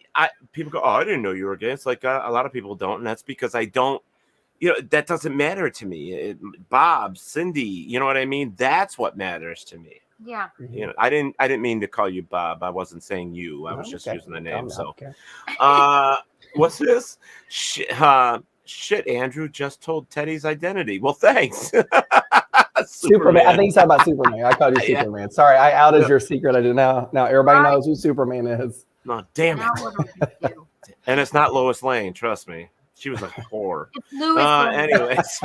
People go, oh, I didn't know you were gay. It's like a lot of people don't, and that's because I don't. That doesn't matter to me. Bob, Cindy, you know what I mean? That's what matters to me. Yeah. I didn't mean to call you Bob. I wasn't saying you. I was just using the name. So, what's this? Shit, Andrew just told Teddy's identity. Well, thanks. Superman. I think he's talking about Superman. I called you Superman. Sorry, I outed your secret. I do now. Now everybody knows who Superman is. No, damn it. And it's not Lois Lane. Trust me. She was a whore. It's Louis. Anyways.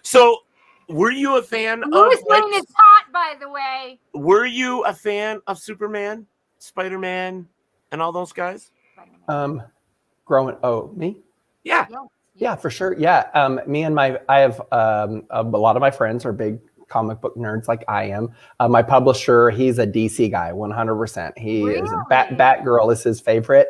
So, were you a fan Louis Lane is hot, by the way. Were you a fan of Superman, Spider-Man, and all those guys? Me? Yeah, for sure. Yeah. Me and I have a lot of my friends are big comic book nerds like I am. My publisher, he's a DC guy, 100%. He is Batgirl is his favorite.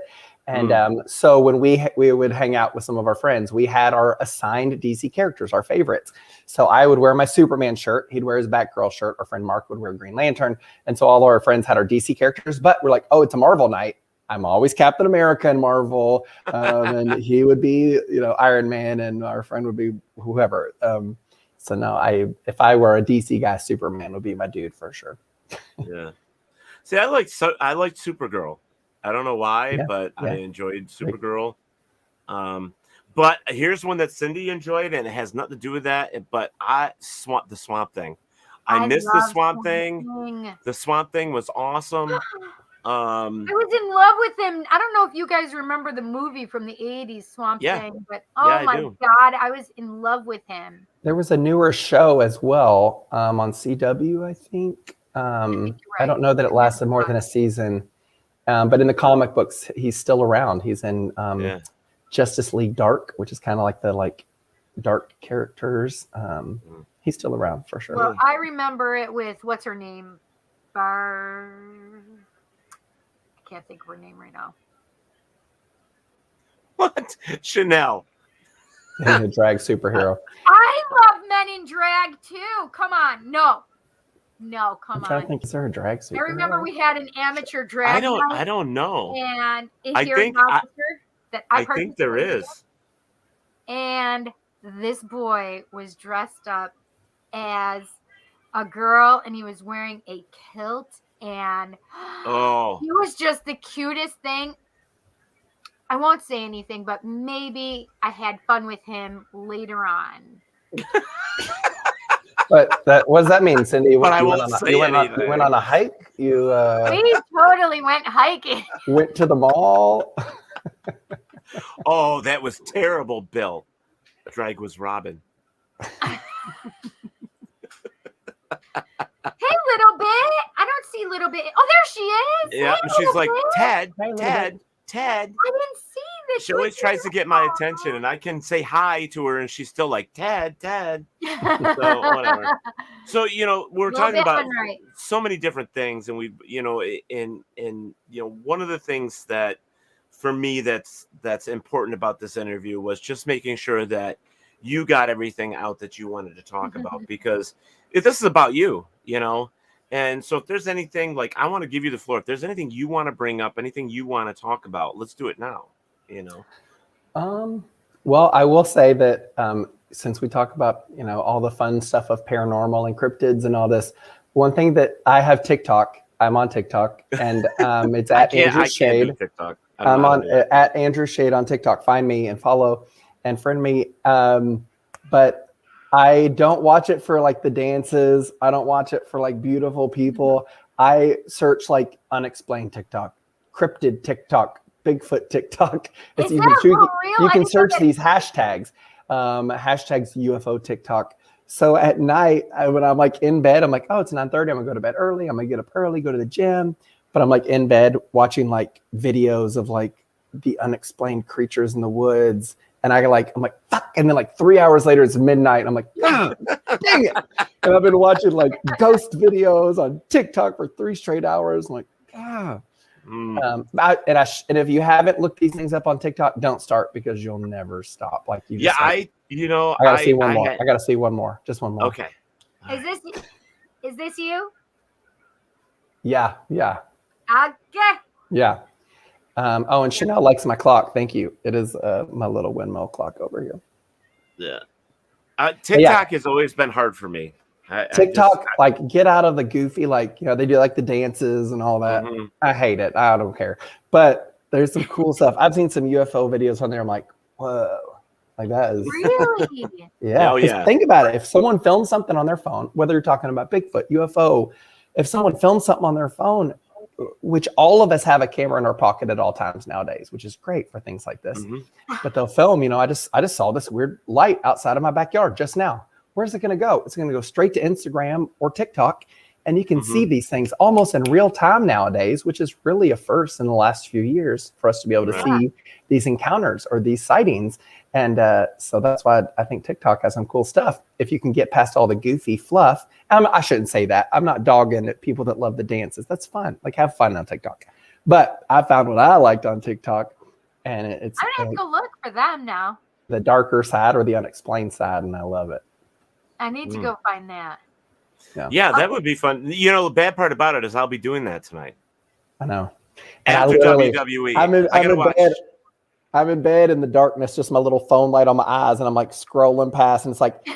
And so when we would hang out with some of our friends, we had our assigned DC characters, our favorites. So I would wear my Superman shirt. He'd wear his Batgirl shirt. Our friend Mark would wear Green Lantern. And so all of our friends had our DC characters, but we're like, oh, it's a Marvel night. I'm always Captain America and Marvel. And he would be, Iron Man, and our friend would be whoever. So no, if I were a DC guy, Superman would be my dude for sure. Yeah. See, I liked Supergirl. I don't know why, but I enjoyed Supergirl. But here's one that Cindy enjoyed, and it has nothing to do with that. But the Swamp Thing. I missed the Swamp Thing. The Swamp Thing was awesome. I was in love with him. I don't know if you guys remember the movie from the 80s, Swamp Thing, but my God, I was in love with him. There was a newer show as well on CW, I think. I don't know that it lasted more than a season. But in the comic books, he's still around. He's in Justice League Dark, which is kind of like the dark characters. He's still around for sure. Well, I remember it with what's her name? I can't think of her name right now. What? Chanel. He's a drag superhero. I love men in drag too. Come on. No, come I'm trying on. to think, is there a drag superhero? I remember we had an amateur drag. I don't know. And I think there is. And this boy was dressed up as a girl, and he was wearing a kilt, and he was just the cutest thing. I won't say anything, but maybe I had fun with him later on. But what does that mean, Cindy? You went on a hike? We totally went hiking. Went to the mall? Oh, that was terrible, Bill. Drag was Robin. Hey, Little Bit. I don't see Little Bit. Oh, there she is. Yeah, hey, she's like, Ted. Ted. I didn't see this. She always tries to get my attention, and I can say hi to her, and she's still like, Ted. So, whatever. So, we're talking about so many different things, and we, one of the things that, for me, that's important about this interview was just making sure that you got everything out that you wanted to talk about, because this is about you, And so if there's anything, I want to give you the floor. If there's anything you want to bring up, anything you want to talk about, let's do it now, Well, I will say that since we talk about, all the fun stuff of paranormal and cryptids and all this, one thing that I have TikTok, I'm on TikTok, and it's at Andrew Shayde. I'm on at Andrew Shayde on TikTok. Find me and follow and friend me. But I don't watch it for the dances. I don't watch it for beautiful people. I search unexplained TikTok, cryptid TikTok, Bigfoot TikTok. It's you can search these hashtags, hashtags UFO TikTok. So at night, when I'm in bed, I'm oh, it's 9:30. I'm gonna go to bed early. I'm gonna get up early, go to the gym. But I'm in bed watching videos of the unexplained creatures in the woods And I'm like, fuck. And then like 3 hours later, it's midnight. And I'm like, dang it. And I've been watching like ghost videos on TikTok for 3 straight hours. I'm like, ah. And if you haven't looked these things up on TikTok, don't start because you'll never stop. Like you. Yeah, I gotta see one more. I gotta see one more. Just one more. Okay. Is this you? Yeah. Okay. Yeah. And Chanel likes my clock. Thank you. It is my little windmill clock over here. Yeah. TikTok has always been hard for me. TikTok, get out of the goofy, they do like the dances and all that. Mm-hmm. I hate it. I don't care. But there's some cool stuff. I've seen some UFO videos on there. I'm like, whoa. Like that is really? Yeah. Oh, yeah. Think about it. If someone films something on their phone, whether you're talking about Bigfoot, UFO, if someone films something on their phone, which all of us have a camera in our pocket at all times nowadays, which is great for things like this. Mm-hmm. But they'll film, I just saw this weird light outside of my backyard just now. Where's it going to go? It's going to go straight to Instagram or TikTok. And you can see these things almost in real time nowadays, which is really a first in the last few years for us to be able to see these encounters or these sightings. And so that's why I think TikTok has some cool stuff. If you can get past all the goofy fluff, I shouldn't say that. I'm not dogging at people that love the dances. That's fun. Like, have fun on TikTok. But I found what I liked on TikTok. And it's I'm going to have to look for them now. The darker side or the unexplained side. And I love it. I need to go find that. Yeah, that would be fun. The bad part about it is I'll be doing that tonight. I know. After WWE. I'm in bed in the darkness, just my little phone light on my eyes, and I'm like scrolling past, and it's like,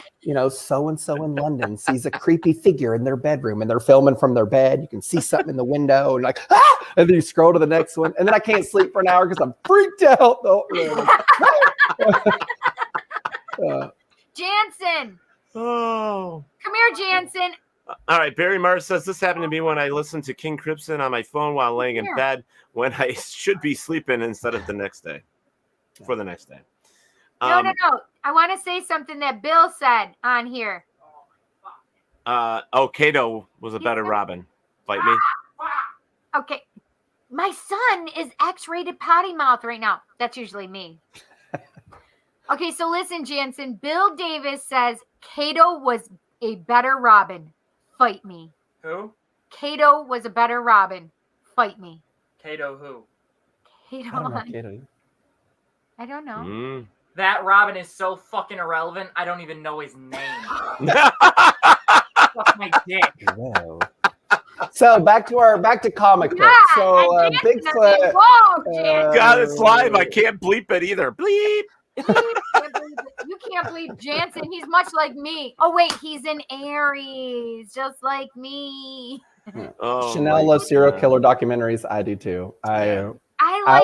so-and-so in London sees a creepy figure in their bedroom, and they're filming from their bed. You can see something in the window, and and then you scroll to the next one, and then I can't sleep for an hour because I'm freaked out. Jansen. Oh. Come here, Jansen. All right. Barry Mars says this happened to me when I listened to King Crimson on my phone while laying in bed when I should be sleeping instead of the next day. For the next day. No. I want to say something that Bill said on here. Kato was a better Robin. Fight me. Okay. My son is X-rated potty mouth right now. That's usually me. Okay, so listen, Jansen. Bill Davis says Kato was a better Robin. Fight me. Who? Kato was a better Robin. Fight me. Kato who? Kato. I don't know. That Robin is so fucking irrelevant. I don't even know his name. Suck my dick. Whoa. So back to comic books. So Bigfoot. God, it's live. I can't bleep it either. Bleep. You can't bleep Jansen. He's much like me. Oh wait, he's an Aries, just like me. Chanel loves serial killer documentaries. I do too. I like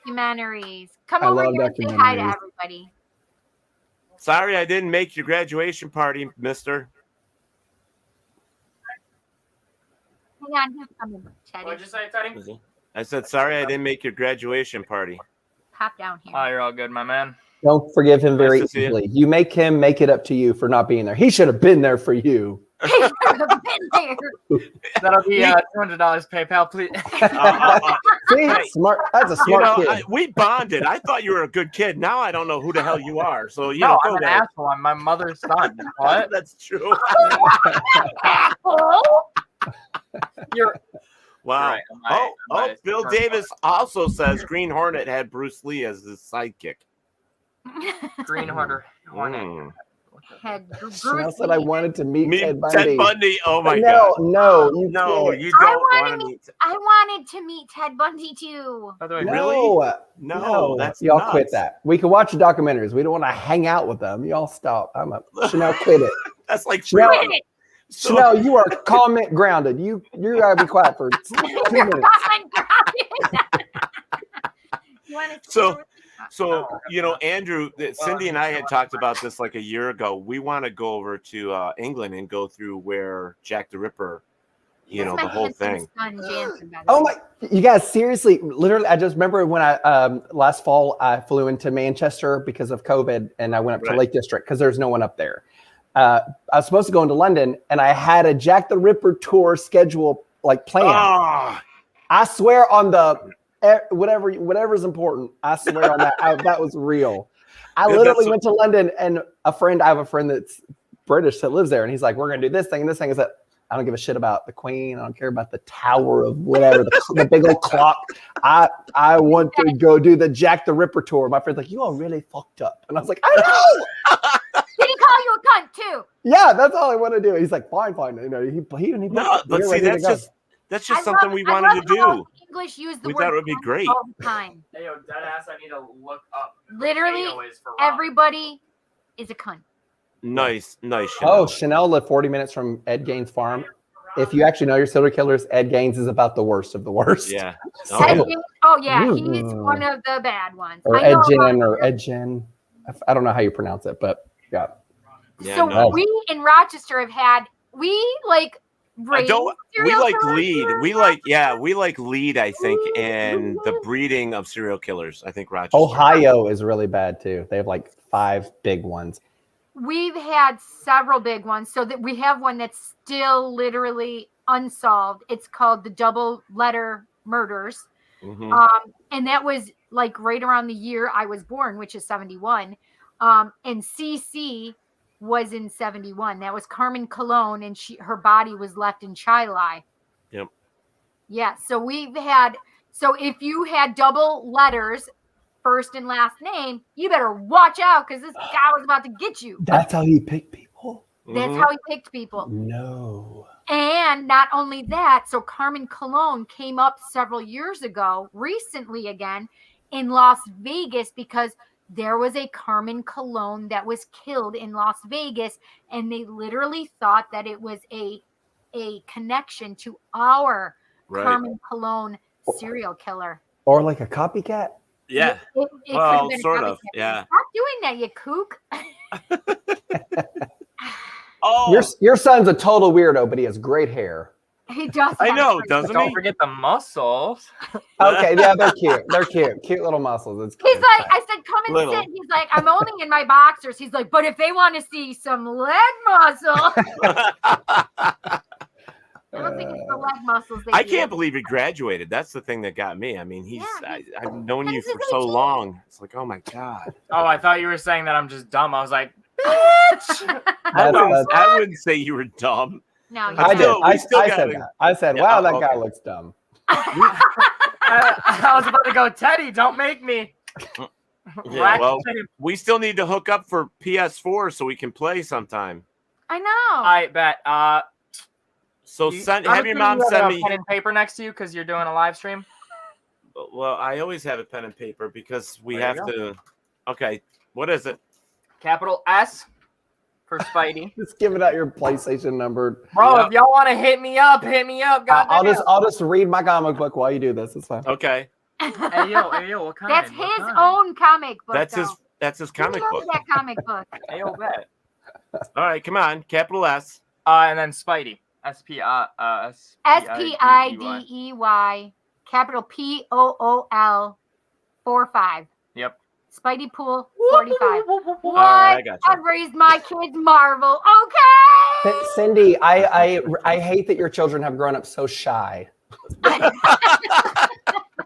documentaries. Come over here and say hi to everybody. Sorry, I didn't make your graduation party, mister. Hang on, he's coming, Teddy. What'd you say, Teddy? I said, sorry, I didn't make your graduation party. Pop down here. Oh, you're all good, my man. Don't forgive him very easily. You make him make it up to you for not being there. He should have been there for you. He should have been there. That'll be $200 PayPal, please. See, smart. That's a smart kid. We bonded. I thought you were a good kid. Now I don't know who the hell you are. So I'm an asshole. I'm my mother's son. What? That's true. You're wow. Right. Bill Davis also says Green Hornet had Bruce Lee as his sidekick. Green Hornet. Chanel said I wanted to meet Ted Bundy. Ted Bundy. Oh my God. No, you don't want to meet. I wanted to meet Ted Bundy too. By the way, really? No, that's y'all nuts. quit that. We can watch the documentaries. We don't want to hang out with them. Y'all stop. Chanel, quit it. That's like Chanel, you are comment grounded. You gotta be quiet for 2 minutes. So Andrew, Cindy and I had talked about this like a year ago. We want to go over to England and go through where Jack the Ripper, the whole thing. Oh my! You guys, seriously, literally, I just remember when I last fall I flew into Manchester because of COVID, and I went up to Lake District because there's no one up there. I was supposed to go into London, and I had a Jack the Ripper tour schedule planned. I swear on the whatever's important. I swear on that. That was real. I literally went to London, and I have a friend that's British that lives there, and he's like, we're going to do this thing and this thing. Is that I don't give a shit about the Queen. I don't care about the Tower of whatever, the big old clock. I want to go do the Jack the Ripper tour. My friend's like, you all really fucked up. And I was like, I know. Did he call you a cunt too? Yeah, that's all I want to do. He's like, fine. You know, but see, that's just something we wanted to do. English use the we word thought it would be great all the time. Hey, yo, deadass, I need to look up. Literally, everybody is a cunt. Nice. Chanel. Oh, Chanel lived 40 minutes from Ed Gaines' farm. If you actually know your serial killers, Ed Gaines is about the worst of the worst. Yeah. He's one of the bad ones. Or Ed Gen. I don't know how you pronounce it, but yeah. We in Rochester have had raised serial like killers. we like lead, I think, in the breeding of serial killers. I think Rochester. Ohio is really bad too. They have like 5 big ones. We've had several big ones. So that we have one that's still literally unsolved. It's called the double letter murders. Mm-hmm. And that was like right around the year I was born, which is 71. And CC was in 71. That was Carmen Colon, and her body was left in Chili. Yep. Yeah. So if you had double letters, first and last name, you better watch out because this guy was about to get you. That's how he picked people? That's how he picked people. No. And not only that, so Carmen Colon came up several years ago, recently again, in Las Vegas because there was a Carmen Colon that was killed in Las Vegas, and they literally thought that it was a connection to our Carmen Colon serial killer. Or like a copycat? Yeah. It sort of. Yeah. Stop doing that, you kook. Your son's a total weirdo, but he has great hair. He does. I know, doesn't he? Don't forget the muscles. Okay, yeah, they're cute. They're cute. Cute little muscles. It's cute. He's like, I said, come and sit. He's like, I'm only in my boxers. He's like, but if they want to see some leg muscle. I don't think it's the leg muscles. I can't believe he graduated. That's the thing that got me. I mean, I've known you for so long. It's like, oh my God. Oh, I thought you were saying that I'm just dumb. I was like, bitch. I wouldn't say you were dumb. No, I did. I said that. I said, wow, that guy looks dumb. I was about to go, Teddy, don't make me. Yeah, well, we still need to hook up for PS4 so we can play sometime. I know. I bet. So have your mom send me pen and paper next to you because you're doing a live stream. Well, I always have a pen and paper because we have to. Okay, what is it? Capital S for Spidey. Just giving out your PlayStation number, bro. If y'all want to hit me up, hit me up. I'll just read my comic book while you do this. It's fine. Okay. Hey yo, what kind? That's his own comic book. That's his comic book. That comic book. Hey yo, bet. All right, come on, capital S. And then Spidey. Spidey. Capital POOL 45. Yep. Spidey Pool 45. What? Right, I got you. I've raised my kids Marvel. Okay. Cindy, I hate that your children have grown up so shy.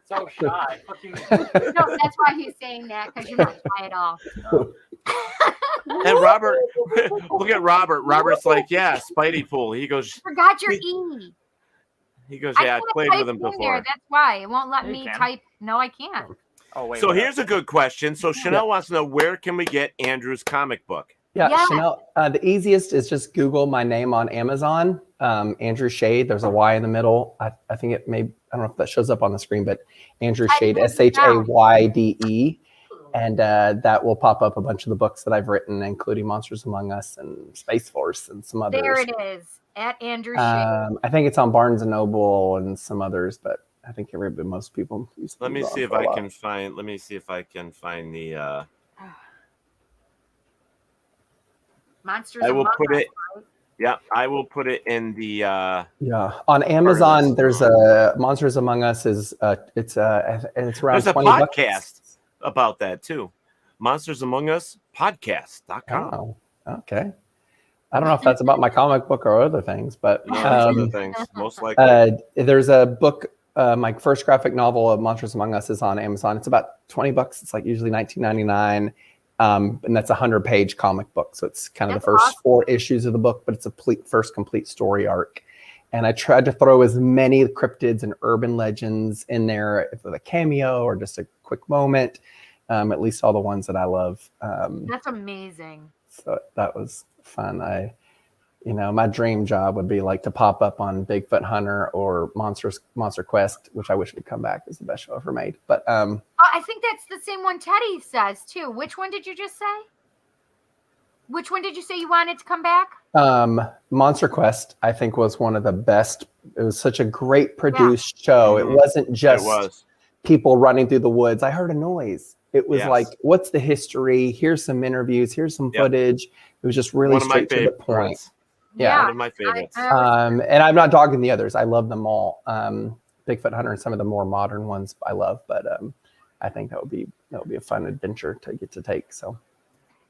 So shy. No, that's why he's saying that, because you're not shy at all. And Robert, look at Robert. Robert's like, yeah, Spidey Pool. He goes, forgot your E. He goes, yeah, I played with him before. That's why it won't let me type. No, I can't. Oh wait. So here's a good question. So Chanel wants to know, where can we get Andrew's comic book? Yeah. Chanel. The easiest is just Google my name on Amazon. Andrew Shayde. There's a Y in the middle. I think it may. I don't know if that shows up on the screen, but Andrew Shayde, SHAYDE. And that will pop up a bunch of the books that I've written, including Monsters Among Us and Space Force and some others. There it is, at Andrew Shayde. I think it's on Barnes & Noble and some others, but I think most people. Let me see if I can find. Let me see if I can find the. Monsters. I will put it. Yeah, I will put it in the. On Amazon, there's a Monsters Among Us is it's around. There's a podcast about that too. Monsters Among Us podcast.com. Oh, okay. I don't know if that's about my comic book or other things, but other things, most likely. There's a book. My first graphic novel of Monsters Among Us is on Amazon. It's about $20. It's like usually $19.99. And that's a 100-page comic book. So it's kind of the first 4 issues of the book, but it's a first complete story arc. And I tried to throw as many cryptids and urban legends in there with a cameo or just a quick moment. At least all the ones that I love. That's amazing. So that was fun. My dream job would be like to pop up on Bigfoot Hunter or Monster Quest, which I wish would come back as the best show ever made. But I think that's the same one Teddy says too. Which one did you just say? Which one did you say you wanted to come back? Monster Quest, I think, was one of the best. It was such a great produced show. Mm-hmm. It wasn't just people running through the woods. I heard a noise. It was like, what's the history? Here's some interviews. Here's some footage. It was just really straight to the point. Yeah, one of my favorites. And I'm not dogging the others. I love them all. Bigfoot Hunter and some of the more modern ones I love, but I think that would be a fun adventure to get to take. So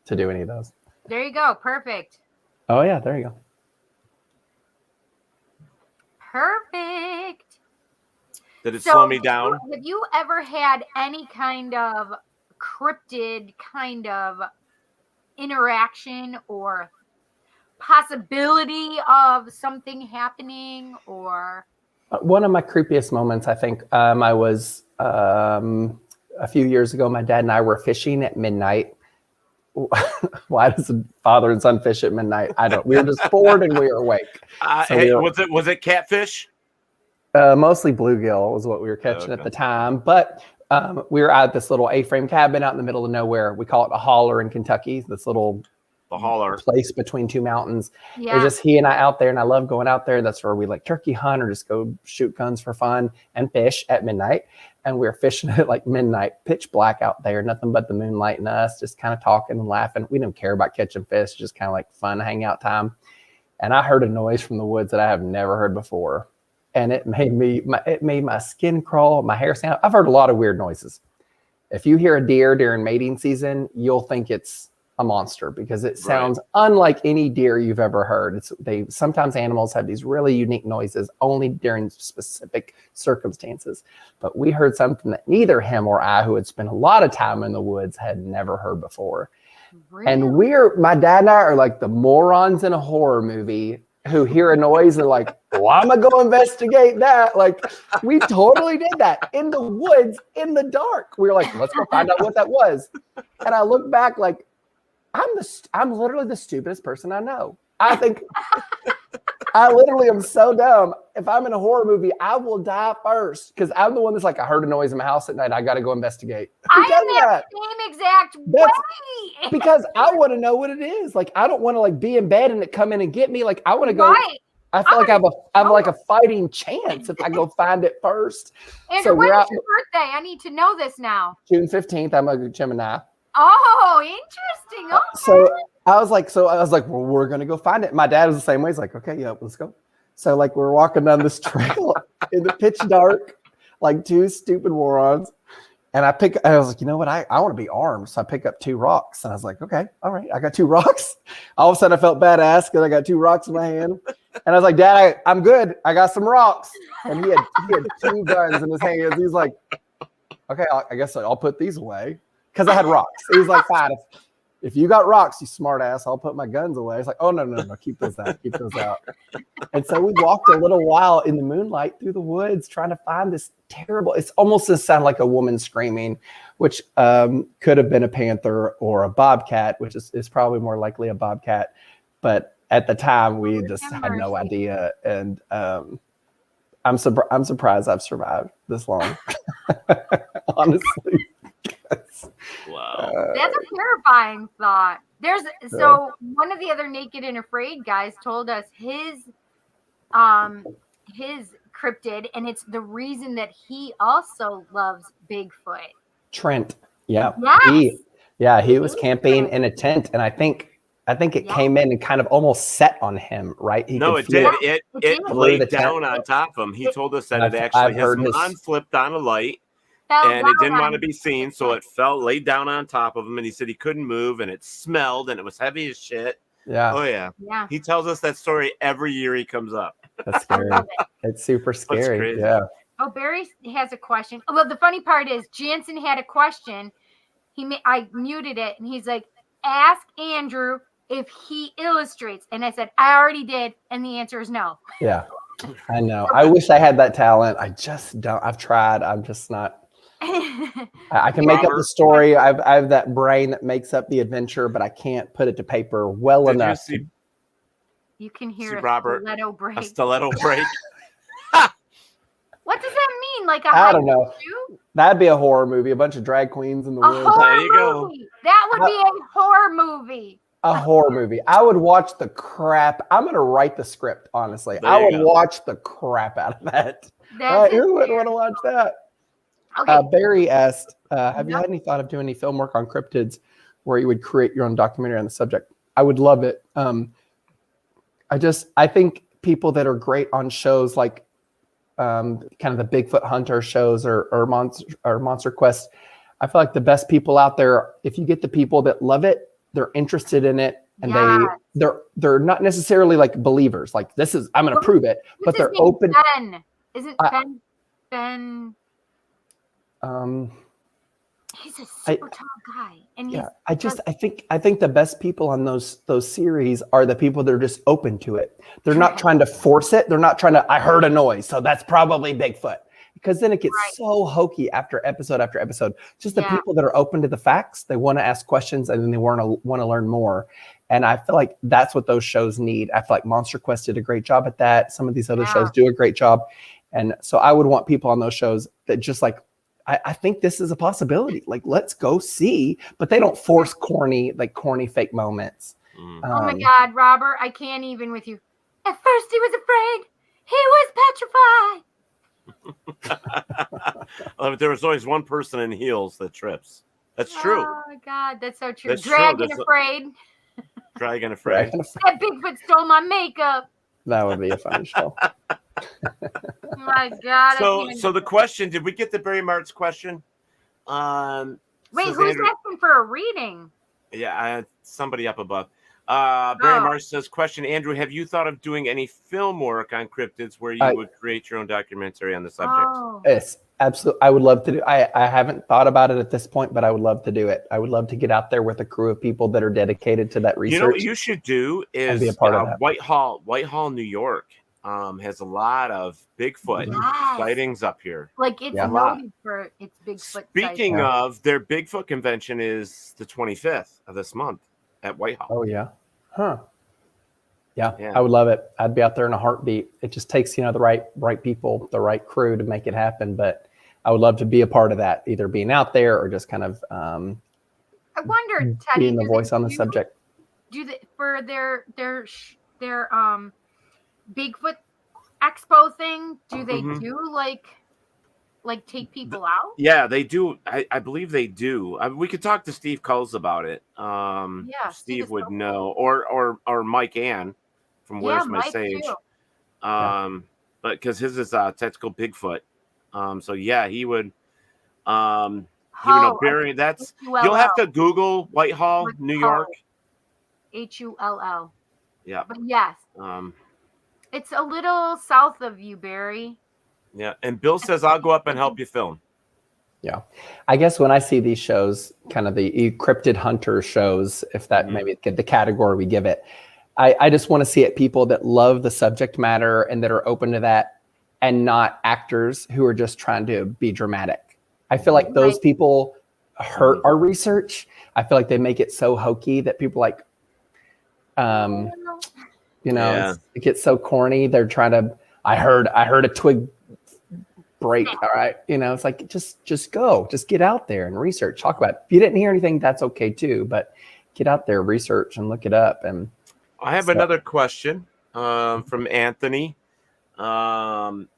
to do any of those. There you go. Perfect. Oh yeah, there you go. Perfect. Did it slow me down? Have you ever had any kind of cryptid kind of interaction or possibility of something happening? Or one of my creepiest moments, I think, I was a few years ago, my dad and I were fishing at midnight. Why does a father and son fish at midnight? I don't. We were just bored and we were awake. Was it catfish? Mostly bluegill was what we were catching at the time. But we were at this little A-frame cabin out in the middle of nowhere. We call it a holler in Kentucky. This little place between 2 mountains. Yeah. It was just he and I out there, and I love going out there. That's where we like turkey hunt or just go shoot guns for fun and fish at midnight. And we were fishing at like midnight, pitch black out there, nothing but the moonlight and us, just kind of talking and laughing. We didn't care about catching fish, just kind of like fun hangout time. And I heard a noise from the woods that I have never heard before. And it made my skin crawl, my hair stand up. I've heard a lot of weird noises. If you hear a deer during mating season, you'll think it's a monster because it sounds unlike any deer you've ever heard. Sometimes animals have these really unique noises only during specific circumstances. But we heard something that neither him or I, who had spent a lot of time in the woods, had never heard before. Really? And my dad and I are like the morons in a horror movie who hear a noise and like, well, I'm gonna go investigate that. Like, we totally did that in the woods in the dark. We were like, let's go find out what that was. And I look back like, I'm literally the stupidest person I know. I think I literally am so dumb. If I'm in a horror movie, I will die first because I'm the one that's like, I heard a noise in my house at night. I got to go investigate. I am that same exact way. Because I want to know what it is. Like, I don't want to like be in bed and it come in and get me. Like, I want to go. Right. I feel like I have like a fighting chance if I go find it first. And so when is your birthday? I need to know this now. June 15th. I'm a Gemini. Oh, interesting. Okay. So I was like, well, we're going to go find it. My dad was the same way. He's like, okay, yeah, let's go. So like we're walking down this trail in the pitch dark, like 2 stupid morons. And I was like, you know what? I want to be armed. So I pick up 2 rocks. And I was like, okay, all right. I got 2 rocks. All of a sudden I felt badass because I got 2 rocks in my hand. And I was like, Dad, I'm good. I got some rocks. And he had 2 guns in his hands. He's like, okay, I guess I'll put these away. Because I had rocks. He was like, fine. If you got rocks, you smart ass, I'll put my guns away. It's like, oh, no, keep those out. Keep those out. And so we walked a little while in the moonlight through the woods trying to find this terrible, it's almost to sound like a woman screaming, which could have been a panther or a bobcat, which is probably more likely a bobcat. But at the time, we just had no idea. And I'm surprised I've survived this long, honestly. Wow. That's a terrifying thought. So one of the other Naked and Afraid guys told us his cryptid, and it's the reason that he also loves Bigfoot. Trent. Yeah. Yes. He was camping in a tent, and I think it came in and kind of almost set on him, right? It did. It laid down on top of him. He told us that his mom flipped on a light. And it didn't want to be seen, so it laid down on top of him, and he said he couldn't move, and it smelled, and it was heavy as shit. Yeah. Oh, yeah. He tells us that story every year he comes up. That's scary. It's super scary. Yeah. Oh, Barry has a question. Well, the funny part is Jansen had a question. I muted it, and he's like, ask Andrew if he illustrates. And I said, I already did. And the answer is no. Yeah, I know. I wish I had that talent. I just don't. I've tried. I'm just not. I can make up the story. I have that brain that makes up the adventure, but I can't put it to paper well enough. You can hear a Robert, stiletto break. A stiletto break. What does that mean? Like I don't know. That'd be a horror movie. A bunch of drag queens in the woods. There you go. That would be a horror movie. A horror movie. I would watch the crap. I'm going to write the script, honestly. I would watch the crap out of that. Who would want to watch that? Okay. Barry asked, have you had any thought of doing any film work on cryptids where you would create your own documentary on the subject? I would love it. I think people that are great on shows like kind of the Bigfoot hunter shows or Monster Quest, I feel like the best people out there, if you get the people that love it, they're interested in it, and they're not necessarily like believers. Like I'm going to prove it, but they're open. Ben? Isn't Ben? He's a super tall guy, and I think the best people on those series are the people that are just open to it. They're not trying to force it. They're not trying to. I heard a noise, so that's probably Bigfoot. Because then it gets so hokey after episode after episode. Just the people that are open to the facts, they want to ask questions, and then they want to learn more. And I feel like that's what those shows need. I feel like Monster Quest did a great job at that. Some of these other shows do a great job. And so I would want people on those shows that just like, I think this is a possibility. Like, let's go see. But they don't force corny fake moments. Oh my God, Robert, I can't even with you. At first he was afraid. He was petrified. There was always one person in heels that trips. That's true. Oh my God, that's so true. That's Dragon true. Afraid. Dragon Afraid. That Bigfoot stole my makeup. That would be a fun show. Oh my God. So the question, did we get the Barry Mart's question? Wait, who's asking for a reading? Yeah, somebody up above. Barry Mars says, question, Andrew, have you thought of doing any film work on cryptids where you would create your own documentary on the subject? Yes, absolutely. I would love to do. I haven't thought about it at this point, but I would love to do it. I would love to get out there with a crew of people that are dedicated to that research. You know what you should do is be a part of that. Whitehall, New York has a lot of Bigfoot sightings up here. Like it's noted for its Bigfoot. Speaking of, their Bigfoot convention is the 25th of this month at Whitehall. Oh yeah. Huh. Yeah, I would love it. I'd be out there in a heartbeat. It just takes, the right people, the right crew to make it happen. But I would love to be a part of that, either being out there or just kind of I wonder, Teddy, being the voice on the subject. Do they for their Bigfoot expo thing? Do they do like take people out? Yeah, they do. I believe they do. We could talk to Steve Culls about it. Steve would know, or Mike Ann from Where's My Sage. But because his is Tactical Bigfoot. So yeah, he would. Barry. That's Hull. You'll have to Google Whitehall, New York. Hull. Yeah. But yes. It's a little south of you, Barry. Yeah, and Bill says I'll go up and help you film. Yeah, I guess when I see these shows, kind of the cryptid hunter shows, if that maybe the category we give it, I just want to see it people that love the subject matter and that are open to that, and not actors who are just trying to be dramatic. I feel like those people hurt our research. I feel like they make it so hokey that people like, it gets so corny. They're trying to. I heard a twig break. All right. It's like, just go, just get out there and research, talk about it. If you didn't hear anything, that's okay too, but get out there, research and look it up. And I have another question from Anthony.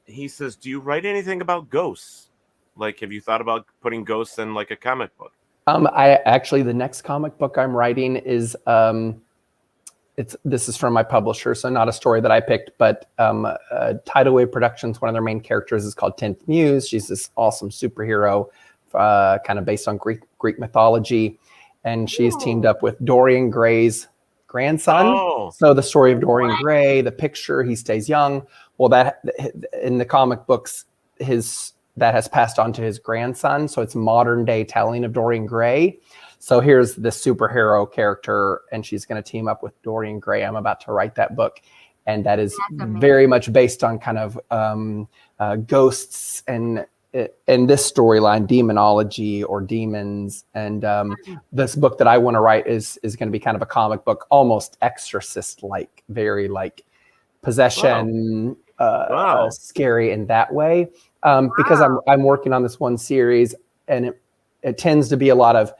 He says, do you write anything about ghosts? Like, have you thought about putting ghosts in like a comic book? The next comic book I'm writing is, this is from my publisher, so not a story that I picked, but Tidal Wave Productions, one of their main characters is called 10th Muse. She's this awesome superhero, kind of based on Greek mythology, and she's teamed up with Dorian Gray's grandson. So the story of Dorian Gray, the picture, he stays young. Well, that in the comic books, that has passed on to his grandson. So it's modern day telling of Dorian Gray. So here's this superhero character, and she's going to team up with Dorian Gray. I'm about to write that book, and that is very much based on kind of ghosts and this storyline, demonology or demons. And this book that I want to write is going to be kind of a comic book, almost Exorcist-like, very like possession, scary in that way. Because I'm working on this one series, and it tends to be a lot of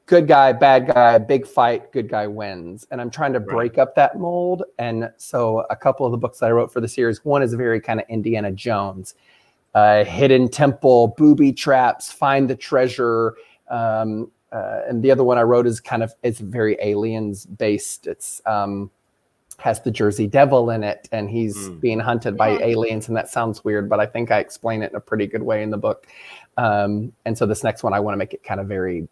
good guy, bad guy, big fight, good guy wins. And I'm trying to break up that mold. And so a couple of the books that I wrote for the series, one is very kind of Indiana Jones, hidden temple, booby traps, find the treasure. And the other one I wrote is it's very aliens based. It's has the Jersey Devil in it, and he's being hunted by aliens. And that sounds weird, but I think I explain it in a pretty good way in the book. And so this next one, I want to make it kind of very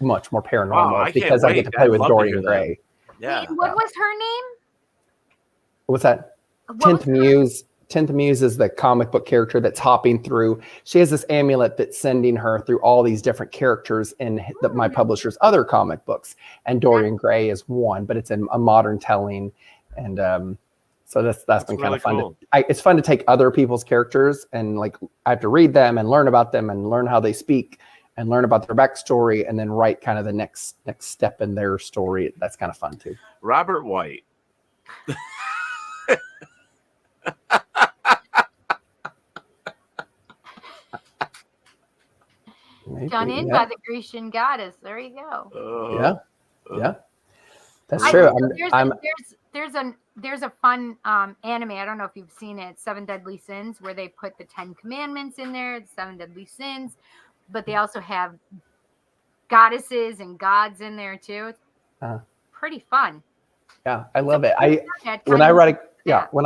much more paranormal because I get to play with Dorian Gray. Yeah. Wait, what was her name? What's that? Tenth Muse. Tenth Muse is the comic book character that's hopping through. She has this amulet that's sending her through all these different characters in my publisher's other comic books. And Dorian Gray is one, but it's a modern telling. And so that's been kind of fun. Cool. It's fun to take other people's characters and like I have to read them and learn about them and learn how they speak and learn about their backstory and then write kind of the next step in their story. That's kind of fun too. Robert White. Maybe, done in by the Grecian goddess. There you go. Yeah, that's true. There's a fun anime. I don't know if you've seen it. 7 Deadly Sins, where they put the 10 Commandments in there. The 7 Deadly Sins, but they also have goddesses and gods in there too. It's pretty fun. Yeah, I love it. When I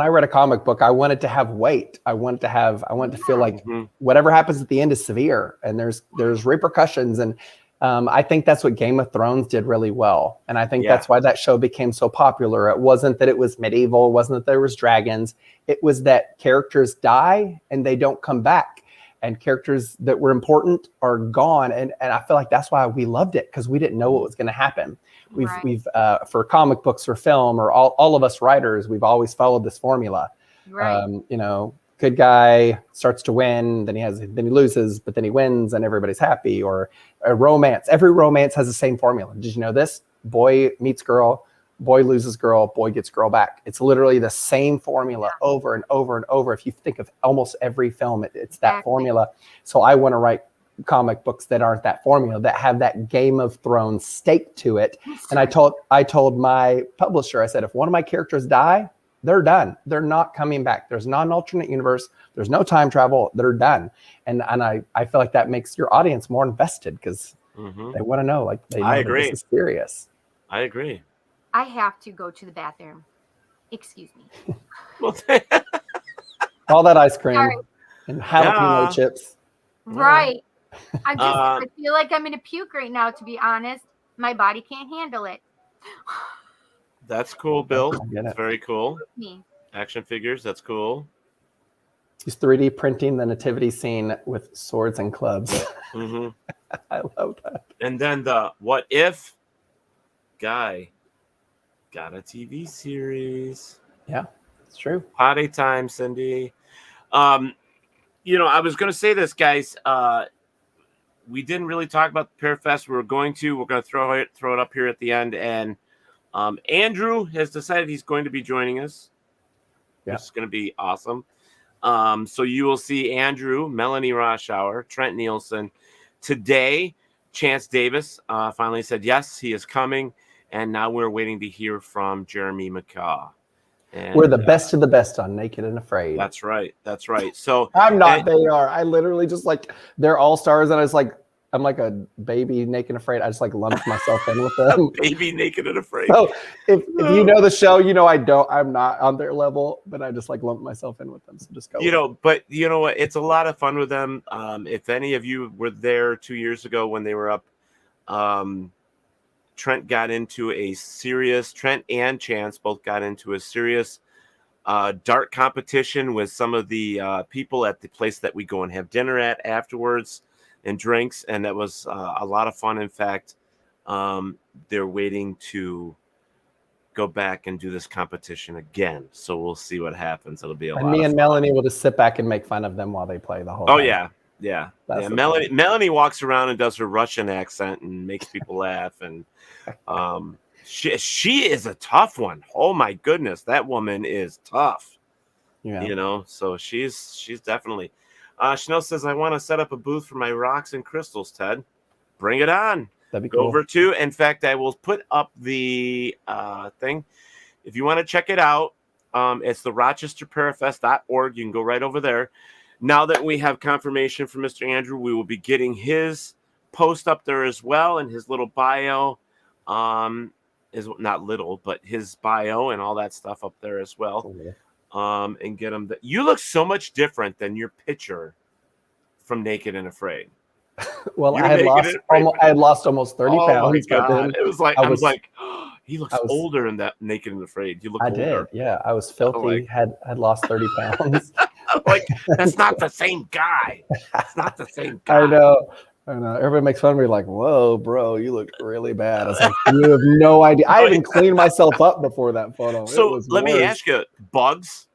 read a comic book, I wanted to have weight. I wanted to feel like whatever happens at the end is severe, and there's repercussions. And I think that's what Game of Thrones did really well. And I think that's why that show became so popular. It wasn't that it was medieval, it wasn't that there was dragons. It was that characters die and they don't come back. And characters that were important are gone. And I feel like that's why we loved it, because we didn't know what was going to happen. We've for comic books or film or all of us writers, we've always followed this formula. Right. Good guy starts to win, then he loses, but then he wins and everybody's happy. Or a romance. Every romance has the same formula. Did you know this? Boy meets girl, boy loses girl, boy gets girl back. It's literally the same formula over and over and over. If you think of almost every film, it's that formula. So I want to write comic books that aren't that formula, that have that Game of Thrones stake to it. And I told my publisher, I said, if one of my characters die, they're done. They're not coming back. There's not an alternate universe. There's no time travel. They're done. And I feel like that makes your audience more invested, because they want to know, like, they know that this is serious. I agree. I have to go to the bathroom. Excuse me. All that ice cream and jalapeno chips. Right. I feel like I'm going to puke right now, to be honest. My body can't handle it. That's cool, Bill. That's very cool. Action figures, that's cool. He's 3D printing the nativity scene with swords and clubs. I love that. And then the what if guy got a TV series. Yeah, it's true. Potty time, Cindy. I was going to say this, guys. We didn't really talk about the Parafest. We're going to throw it up here at the end. And Andrew has decided he's going to be joining us. Yeah. It's going to be awesome. So you will see Andrew, Melanie Roshauer, Trent Nielsen. Today, Chance Davis finally said yes, he is coming. And now we're waiting to hear from Jeremy McCaw. And, we're the best of the best on Naked and Afraid. That's right. So I'm not. They are. I literally just they're all stars, and I'm like a baby Naked and Afraid. I just lumped myself in with them. Baby Naked and Afraid. So if you know the show, I'm not on their level, but I just lumped myself in with them. So just go. But you know what? It's a lot of fun with them. If any of you were there 2 years ago when they were up, Trent and Chance both got into a serious dart competition with some of the people at the place that we go and have dinner at afterwards and drinks. And that was a lot of fun. In fact, they're waiting to go back and do this competition again. So we'll see what happens. It'll be a lot And me of and fun. Melanie will just sit back and make fun of them while they play the whole Oh, time. yeah. That's the Melanie walks around and does her Russian accent and makes people laugh. And she is a tough one. Oh my goodness, that woman is tough. Yeah. You know, so she's definitely. Chanel says, I want to set up a booth for my rocks and crystals, Ted. Bring it on. That'd be Go cool. over to. In fact, I will put up the thing. If you want to check it out, it's the rochesterparafest.org. You can go right over there. Now that we have confirmation from Mr. Andrew, we will be getting his post up there as well, and his little bio is not little, but his bio and all that stuff up there as well. And get him. You look so much different than your picture from Naked and Afraid. Well, I had lost almost 30 pounds. Oh my God. It was like I was like, he looks older in that Naked and Afraid. You look older. Did, yeah. I was filthy. Had lost 30 pounds. Like, that's not the same guy. It's not the same guy. I know. Everybody makes fun of me, like, "Whoa, bro, you look really bad." I was like, "You have no idea." I even cleaned myself up before that photo. So let me ask you, bugs?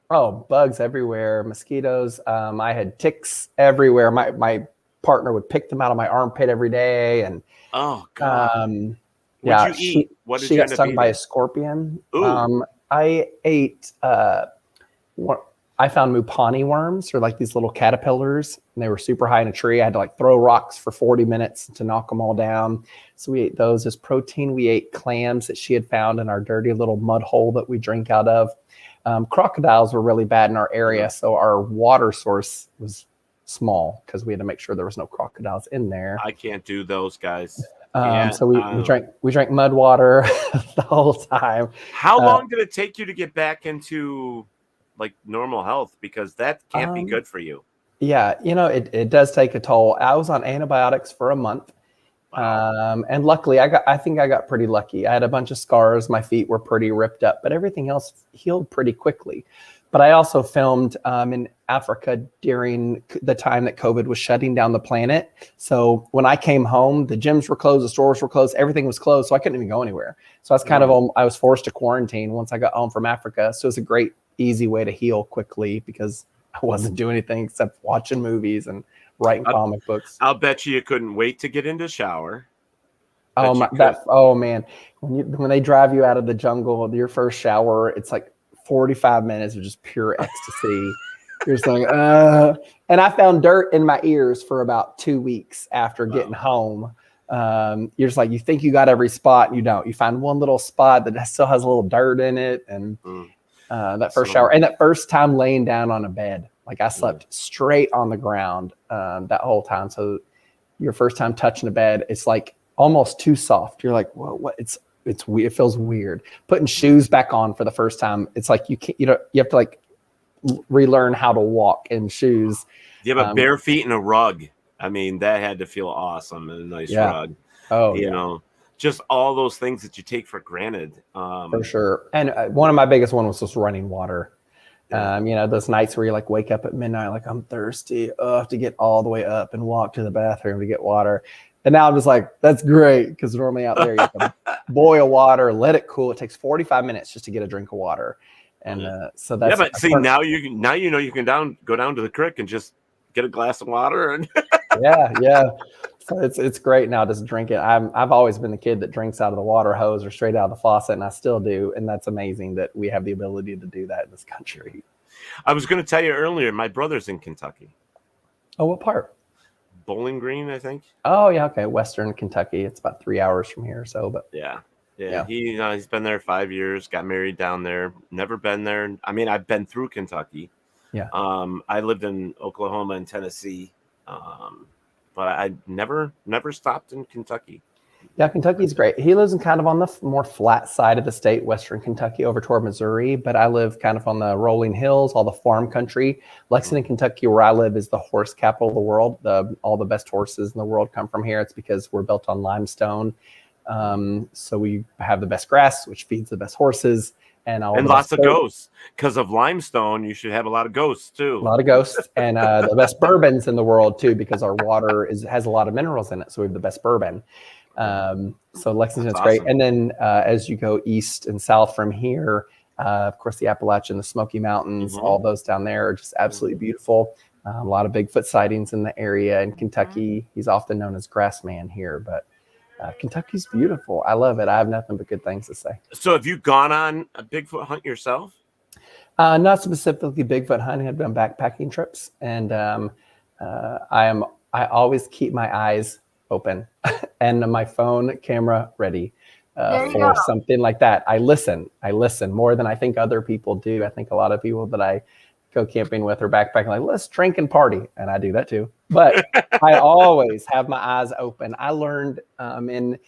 Oh, bugs everywhere, mosquitoes. I had ticks everywhere. My partner would pick them out of my armpit every day, and oh God, yeah, she got stung by a scorpion. I ate. I found Mupani worms, or like these little caterpillars, and they were super high in a tree. I had to like throw rocks for 40 minutes to knock them all down. So we ate those as protein. We ate clams that she had found in our dirty little mud hole that we drink out of. Crocodiles were really bad in our area, so our water source was small because we had to make sure there was no crocodiles in there. I can't do those, guys. So we drank mud water the whole time. How long did it take you to get back into like normal health? Because that can't be good for you. Yeah, it does take a toll. I was on antibiotics for a month. Wow. And luckily I think I got pretty lucky. I had a bunch of scars. My feet were pretty ripped up, but everything else healed pretty quickly. But I also filmed in Africa during the time that COVID was shutting down the planet. So when I came home, the gyms were closed, the stores were closed, everything was closed. So I couldn't even go anywhere. So I was I was forced to quarantine once I got home from Africa. So it was a great, easy way to heal quickly because I wasn't doing anything except watching movies and writing comic books. I'll bet you couldn't wait to get into the shower. Oh man, when they drive you out of the jungle, your first shower, it's like 45 minutes of just pure ecstasy. You're just like, and I found dirt in my ears for about 2 weeks after getting home. You're just like, you think you got every spot, and you don't. You find one little spot that still has a little dirt in it, and that first shower, and that first time laying down on a bed, like I slept straight on the ground that whole time. So your first time touching a bed, it's like almost too soft. You're like, whoa, what? It's weird. It feels weird. Putting shoes back on for the first time, it's like you have to like relearn how to walk in shoes. You have bare feet and a rug. I mean, that had to feel awesome, and a nice rug. Oh, you know, just all those things that you take for granted. For sure. And one of my biggest one was just running water. Those nights where you like wake up at midnight, like I'm thirsty, I have to get all the way up and walk to the bathroom to get water. And now I'm just like, that's great, because normally out there you have to boil water, let it cool. It takes 45 minutes just to get a drink of water, and so that's but see, now you can go down to the creek and just get a glass of water and yeah. So it's great now just drink it. I've always been the kid that drinks out of the water hose or straight out of the faucet, and I still do, and that's amazing that we have the ability to do that in this country. I was going to tell you earlier, my brother's in Kentucky. Oh, what part? Bowling Green, I think. Oh yeah, okay, Western Kentucky. It's about 3 hours from here, so but yeah. He's been there 5 years. Got married down there. Never been there. I mean, I've been through Kentucky. Yeah. I lived in Oklahoma and Tennessee, but I never stopped in Kentucky. Yeah, Kentucky's great. He lives in kind of on the more flat side of the state, Western Kentucky, over toward Missouri. But I live kind of on the rolling hills, all the farm country. Lexington, Kentucky, where I live, is the horse capital of the world. All the best horses in the world come from here. It's because we're built on limestone. So we have the best grass, which feeds the best horses. And lots of ghosts. Because of limestone, you should have a lot of ghosts too. A lot of ghosts, and the best bourbons in the world too, because our water has a lot of minerals in it. So we have the best bourbon. So Lexington's That's great. awesome. And then as you go east and south from here, of course, the Appalachian, the Smoky Mountains, all those down there are just absolutely beautiful. A lot of Bigfoot sightings in the area. In Kentucky, he's often known as Grassman here, but Kentucky's beautiful. I love it. I have nothing but good things to say. So have you gone on a Bigfoot hunt yourself? Not specifically Bigfoot hunting. I've been backpacking trips, and I always keep my eyes open and my phone camera ready for something like that. I listen more than I think other people do. I think a lot of people that I go camping with or backpacking like, let's drink and party, and I do that too. But I always have my eyes open. I learned in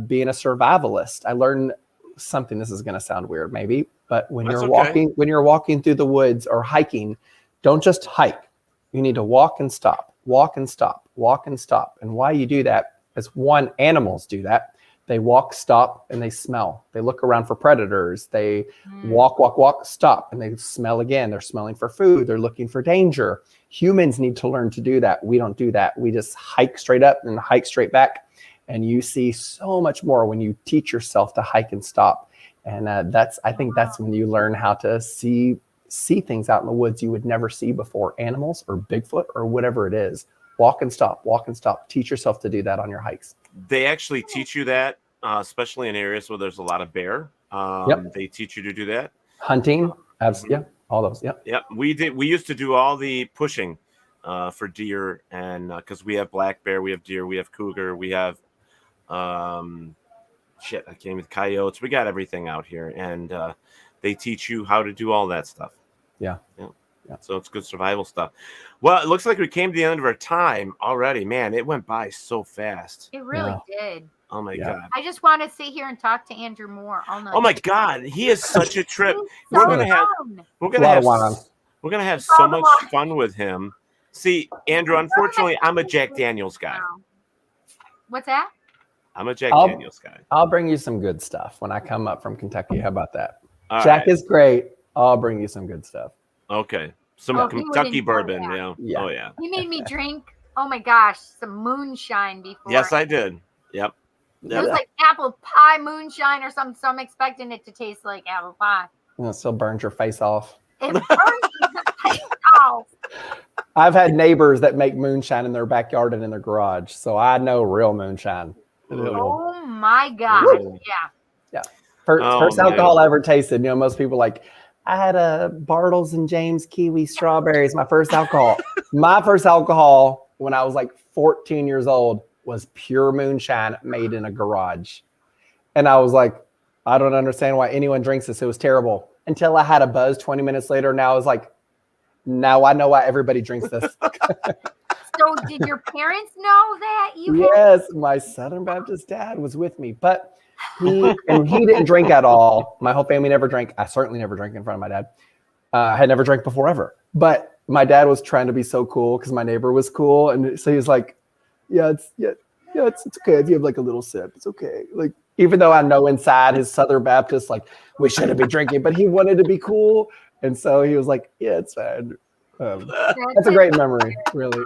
being a survivalist. I learned something. This is going to sound weird, maybe, but when you're walking through the woods or hiking, don't just hike. You need to walk and stop, walk and stop, walk and stop. And why you do that is, one, animals do that. They walk, stop, and they smell. They look around for predators. They walk, stop, and they smell again. They're smelling for food. They're looking for danger. Humans need to learn to do that. We don't do that. We just hike straight up and hike straight back. And you see so much more when you teach yourself to hike and stop. And I think that's when you learn how to see things out in the woods you would never see before, animals or Bigfoot or whatever it is. Walk and stop, walk and stop. Teach yourself to do that on your hikes. They actually teach you that, especially in areas where there's a lot of bear. They teach you to do that. Hunting, absolutely, all those. Yep. We used to do all the pushing for deer, and because we have black bear, we have deer, we have cougar, we have I came with coyotes. We got everything out here, and they teach you how to do all that stuff. Yeah. So it's good survival stuff. Well, it looks like we came to the end of our time already. Man, it went by so fast. It really did. Oh my God. I just want to sit here and talk to Andrew more all night. Oh my God, he is such a trip. We're gonna have so much fun with him. See, Andrew, unfortunately, I'm a Jack Daniels guy. What's that? I'm a Jack Daniels guy. I'll bring you some good stuff when I come up from Kentucky. How about that? Jack is great. I'll bring you some good stuff. Okay. Some Kentucky bourbon. Yeah. Oh, yeah. You made me drink, oh my gosh, some moonshine before. Yes, I did. Yep. It was like apple pie moonshine or something, so I'm expecting it to taste like apple pie. It still burns your face off. It burns the face off. I've had neighbors that make moonshine in their backyard and in their garage, so I know real moonshine. Oh my God. Yeah. First alcohol I ever tasted. You know, most people like, I had a Bartles and James kiwi strawberries. My first alcohol. My first alcohol when I was like 14 years old was pure moonshine made in a garage. And I was like, I don't understand why anyone drinks this. It was terrible. Until I had a buzz 20 minutes later. Now I was like, now I know why everybody drinks this. So did your parents know that you Yes, my Southern Baptist dad was with me, but he didn't drink at all. My whole family never drank. I certainly never drank in front of my dad. I had never drank before ever. But my dad was trying to be so cool because my neighbor was cool, and so he was like, it's okay if you have like a little sip. It's okay. Like, even though I know inside his Southern Baptist, like, we shouldn't be drinking, but he wanted to be cool, and so he was like, yeah, it's fine. That's a great memory, really.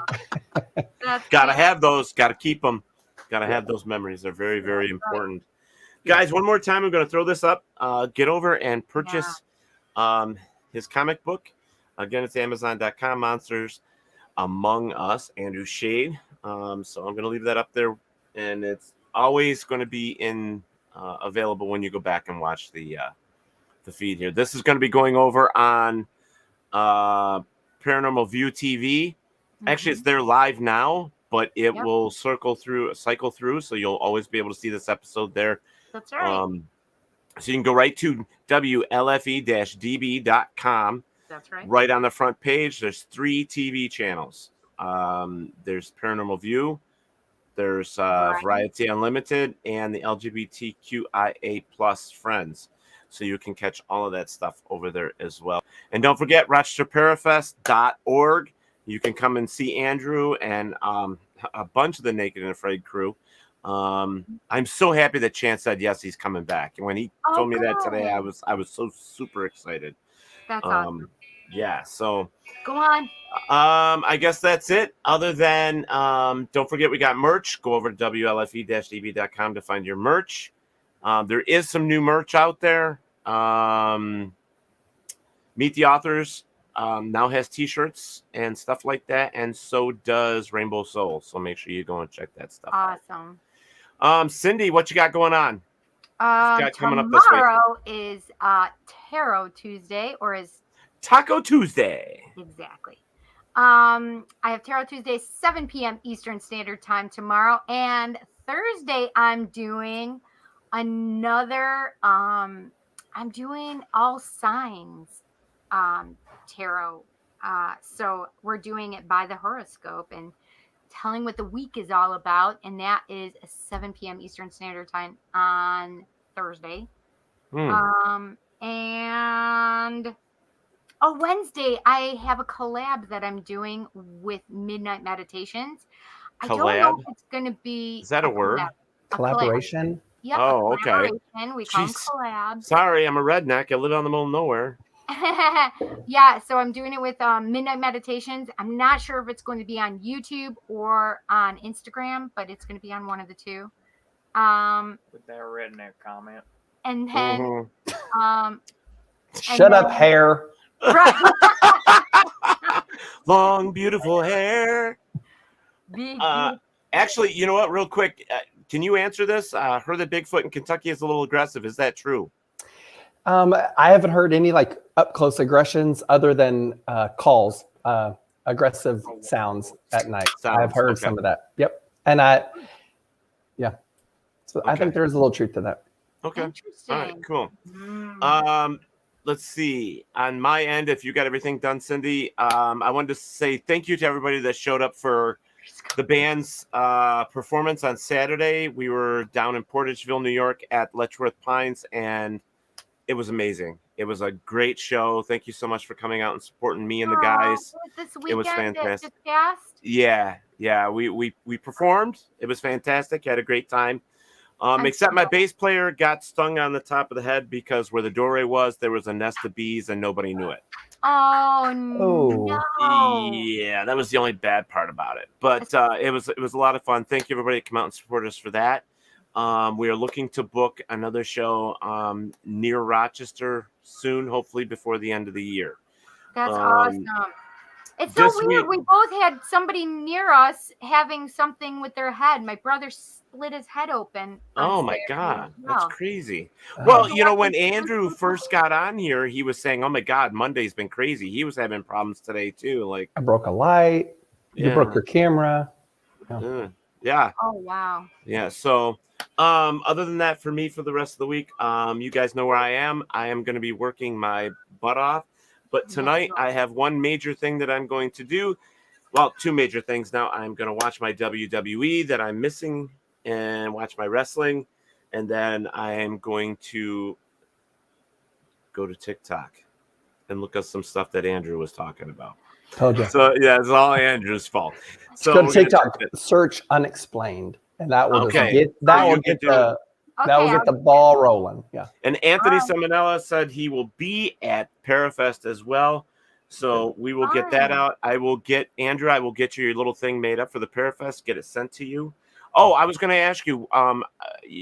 Gotta have those. Gotta keep them. Gotta have those memories. They're very, very important. Guys, one more time, I'm going to throw this up. Get over and purchase his comic book. Again, it's Amazon.com, Monsters Among Us, Andrew Shayde. So I'm going to leave that up there, and it's always going to be available when you go back and watch the feed here. This is going to be going over on Paranormal View TV. Actually, it's there live now, but it will cycle through, so you'll always be able to see this episode there. That's right. So you can go right to WLFE-DB.com. That's right. Right on the front page, there's 3 TV channels. There's Paranormal View, there's Variety Unlimited, and the LGBTQIA+ Friends. So you can catch all of that stuff over there as well. And don't forget, RochesterParafest.org. You can come and see Andrew and a bunch of the Naked and Afraid crew I'm so happy that Chance said yes, he's coming back. And when he told me that today, I was so super excited. That's awesome. Yeah, so Go on. I guess that's it. Other than don't forget we got merch. Go over to WLFE-DB.com to find your merch. There is some new merch out there. Meet the Authors now has t-shirts and stuff like that, and so does Rainbow Soul. So make sure you go and check that stuff out. Awesome. Cindy, what you got going on? Coming up this week? Tomorrow is Tarot Tuesday, or is Taco Tuesday. Exactly. I have Tarot Tuesday, 7 p.m. Eastern Standard Time tomorrow, and Thursday I'm doing another. I'm doing All Signs tarot. So we're doing it by the horoscope and telling what the week is all about, and that is 7 p.m. Eastern Standard Time on Thursday. And Wednesday I have a collab that I'm doing with Midnight Meditations. I don't know if it's going to be. Is that a word? Collaboration? Yep. Oh, okay. We call them collabs. Sorry, I'm a redneck. I live out in the middle of nowhere. Yeah, so I'm doing it with Midnight Meditations. I'm not sure if it's going to be on YouTube or on Instagram, but it's going to be on one of the two. With that redneck comment. And then shut up, hair. Right. Long, beautiful hair. Actually, you know what? Real quick, can you answer this? Heard that Bigfoot in Kentucky is a little aggressive. Is that true? I haven't heard any like up close aggressions other than calls, aggressive sounds at night. I've heard some of that. Yep. And so I think there's a little truth to that. Okay. All right, cool. Let's see. On my end, if you got everything done, Cindy, I wanted to say thank you to everybody that showed up for the band's performance on Saturday. We were down in Portageville, New York at Letchworth Pines, and it was amazing. It was a great show. Thank you so much for coming out and supporting me and the guys. It was fantastic. Yeah. We performed. It was fantastic. Had a great time. Except my bass player got stung on the top of the head because where the doorway was, there was a nest of bees and nobody knew it. Oh no! Yeah, that was the only bad part about it. But it was a lot of fun. Thank you everybody that came out and supported us for that. We are looking to book another show near Rochester soon, hopefully before the end of the year. That's awesome. It's so weird. We both had somebody near us having something with their head. My brother split his head open. Oh my God. That's crazy. Well, you know, when Andrew first got on here, he was saying, oh my God, Monday's been crazy. He was having problems today too. Like I broke a light. You broke your camera. Yeah. Oh, wow. Yeah. So other than that, for me, for the rest of the week, you guys know where I am. I am going to be working my butt off. But tonight I have one major thing that I'm going to do. Well, two major things now. I'm going to watch my WWE that I'm missing and watch my wrestling. And then I am going to go to TikTok and look at some stuff that Andrew was talking about. Told you. So, yeah, it's all Andrew's fault. So go to TikTok, search unexplained. And that will get the ball rolling. Yeah. And Anthony Seminella said he will be at Parafest as well. So we will get that out. I will get you your little thing made up for the Parafest, get it sent to you. Oh, I was going to ask you,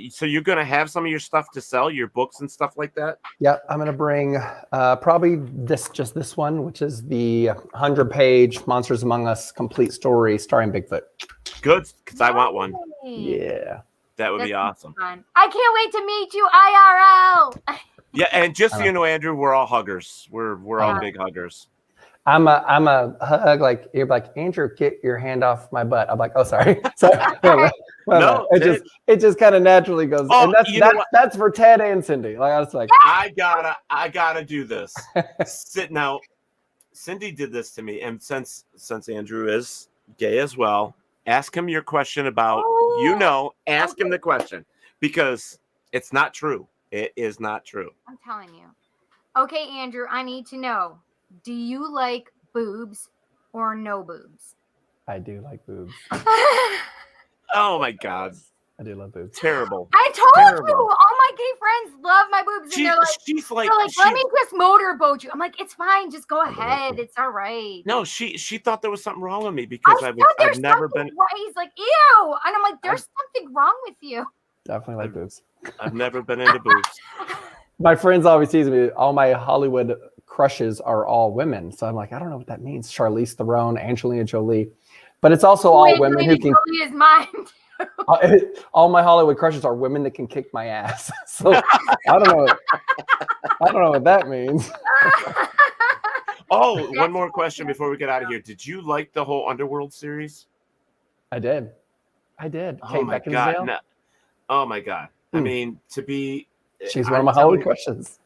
so you're going to have some of your stuff to sell, your books and stuff like that? Yeah, I'm going to bring probably this one, which is the 100-page Monsters Among Us complete story starring Bigfoot. Good, because I want one. Yeah. That would be awesome. Fun. I can't wait to meet you IRL. Yeah, and just so you know, Andrew, we're all huggers. We're all big huggers. I'm a hug, like you're like, Andrew, get your hand off my butt. I'm like, oh, sorry. No, it just kind of naturally goes. Oh, and that's for Ted and Cindy. Like I was like, I gotta do this. Sitting out. Cindy did this to me, and since Andrew is gay as well, ask him your question about ask him the question because it's not true. It is not true. I'm telling you. Okay, Andrew, I need to know. Do you like boobs or no boobs? I do like boobs. Oh my God. I do love boobs. Terrible. I told Terrible. you, all my gay friends love my boobs, and they're like, she's like, let me just motorboat you. I'm like, it's fine, just go ahead, it's all right. No, she thought there was something wrong with me because I've never been. He's like, ew, and I'm like, there's something wrong with you. Definitely like boobs. I've never been into boobs. My friends always tease me. All my Hollywood crushes are all women, so I'm like, I don't know what that means. Charlize Theron, Angelina Jolie, but it's also all women who can. Jolie is mine. All my Hollywood crushes are women that can kick my ass. So I don't know. I don't know what that means. Oh, one more question before we get out of here. Did you like the whole Underworld series? I did. Oh Kate my Beckinsale. God. No. Oh my God. I mean, to be. She's one of my Hollywood crushes.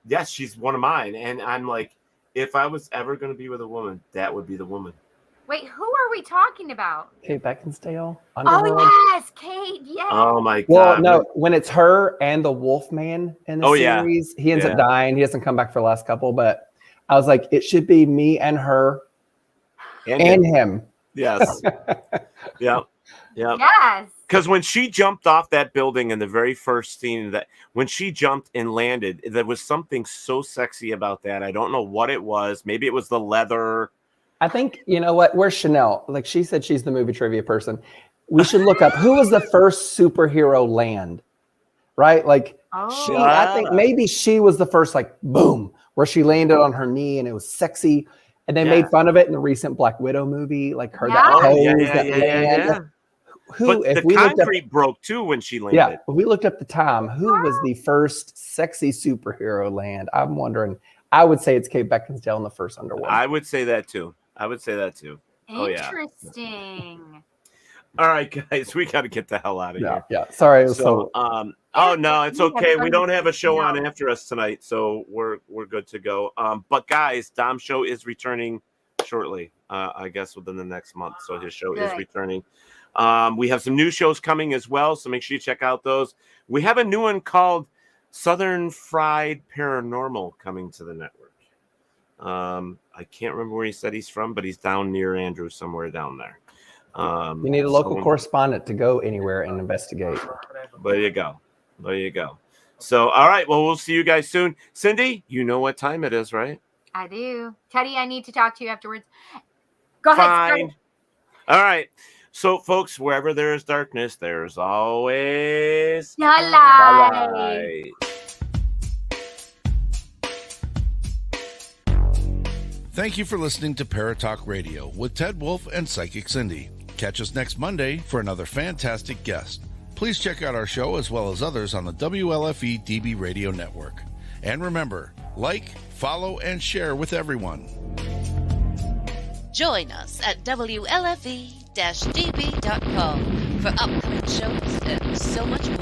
Yes, she's one of mine, and I'm like, if I was ever going to be with a woman, that would be the woman. Wait, who are we talking about? Kate Beckinsale. Underworld. Oh yes, Kate. Yes. Oh my God. Well, no, when it's her and the Wolfman in the series, he ends up dying. He doesn't come back for the last couple, but I was like, it should be me and her and him. Yes. Yeah. Yes. Because when she jumped off that building in the very first scene, when she jumped and landed, there was something so sexy about that. I don't know what it was. Maybe it was the leather. I think, you know what? Where's Chanel? Like she said, she's the movie trivia person. We should look up who was the first superhero land, right? Like I think maybe she was the first, like, boom, where she landed on her knee and it was sexy. And they made fun of it in the recent Black Widow movie, like her that pose. Yeah. Who, but the concrete broke too when she landed. Yeah, if we looked up the time, who was the first sexy superhero land? I'm wondering. I would say it's Kate Beckinsale in the first Underworld. I would say that too. Interesting. All right, guys, we got to get the hell out of here. Yeah. Sorry. Oh no, it's okay. We don't have a show on after us tonight, so we're good to go. But guys, Dom's show is returning shortly. I guess within the next month. So his show is returning. We have some new shows coming as well, so make sure you check out those. We have a new one called Southern Fried Paranormal coming to the network. I can't remember where he said he's from, but he's down near Andrew, somewhere down there. You need a local correspondent to go anywhere and investigate. There you go. So, all right. Well, we'll see you guys soon. Cindy, you know what time it is, right? I do. Teddy, I need to talk to you afterwards. Go ahead. Fine. All right. So, folks, wherever there is darkness, there's always a light. Thank you for listening to Paratalk Radio with Ted Wolf and Psychic Cindy. Catch us next Monday for another fantastic guest. Please check out our show as well as others on the WLFE DB Radio Network. And remember, like, follow, and share with everyone. Join us at WLFE-DB.com for upcoming shows and so much more.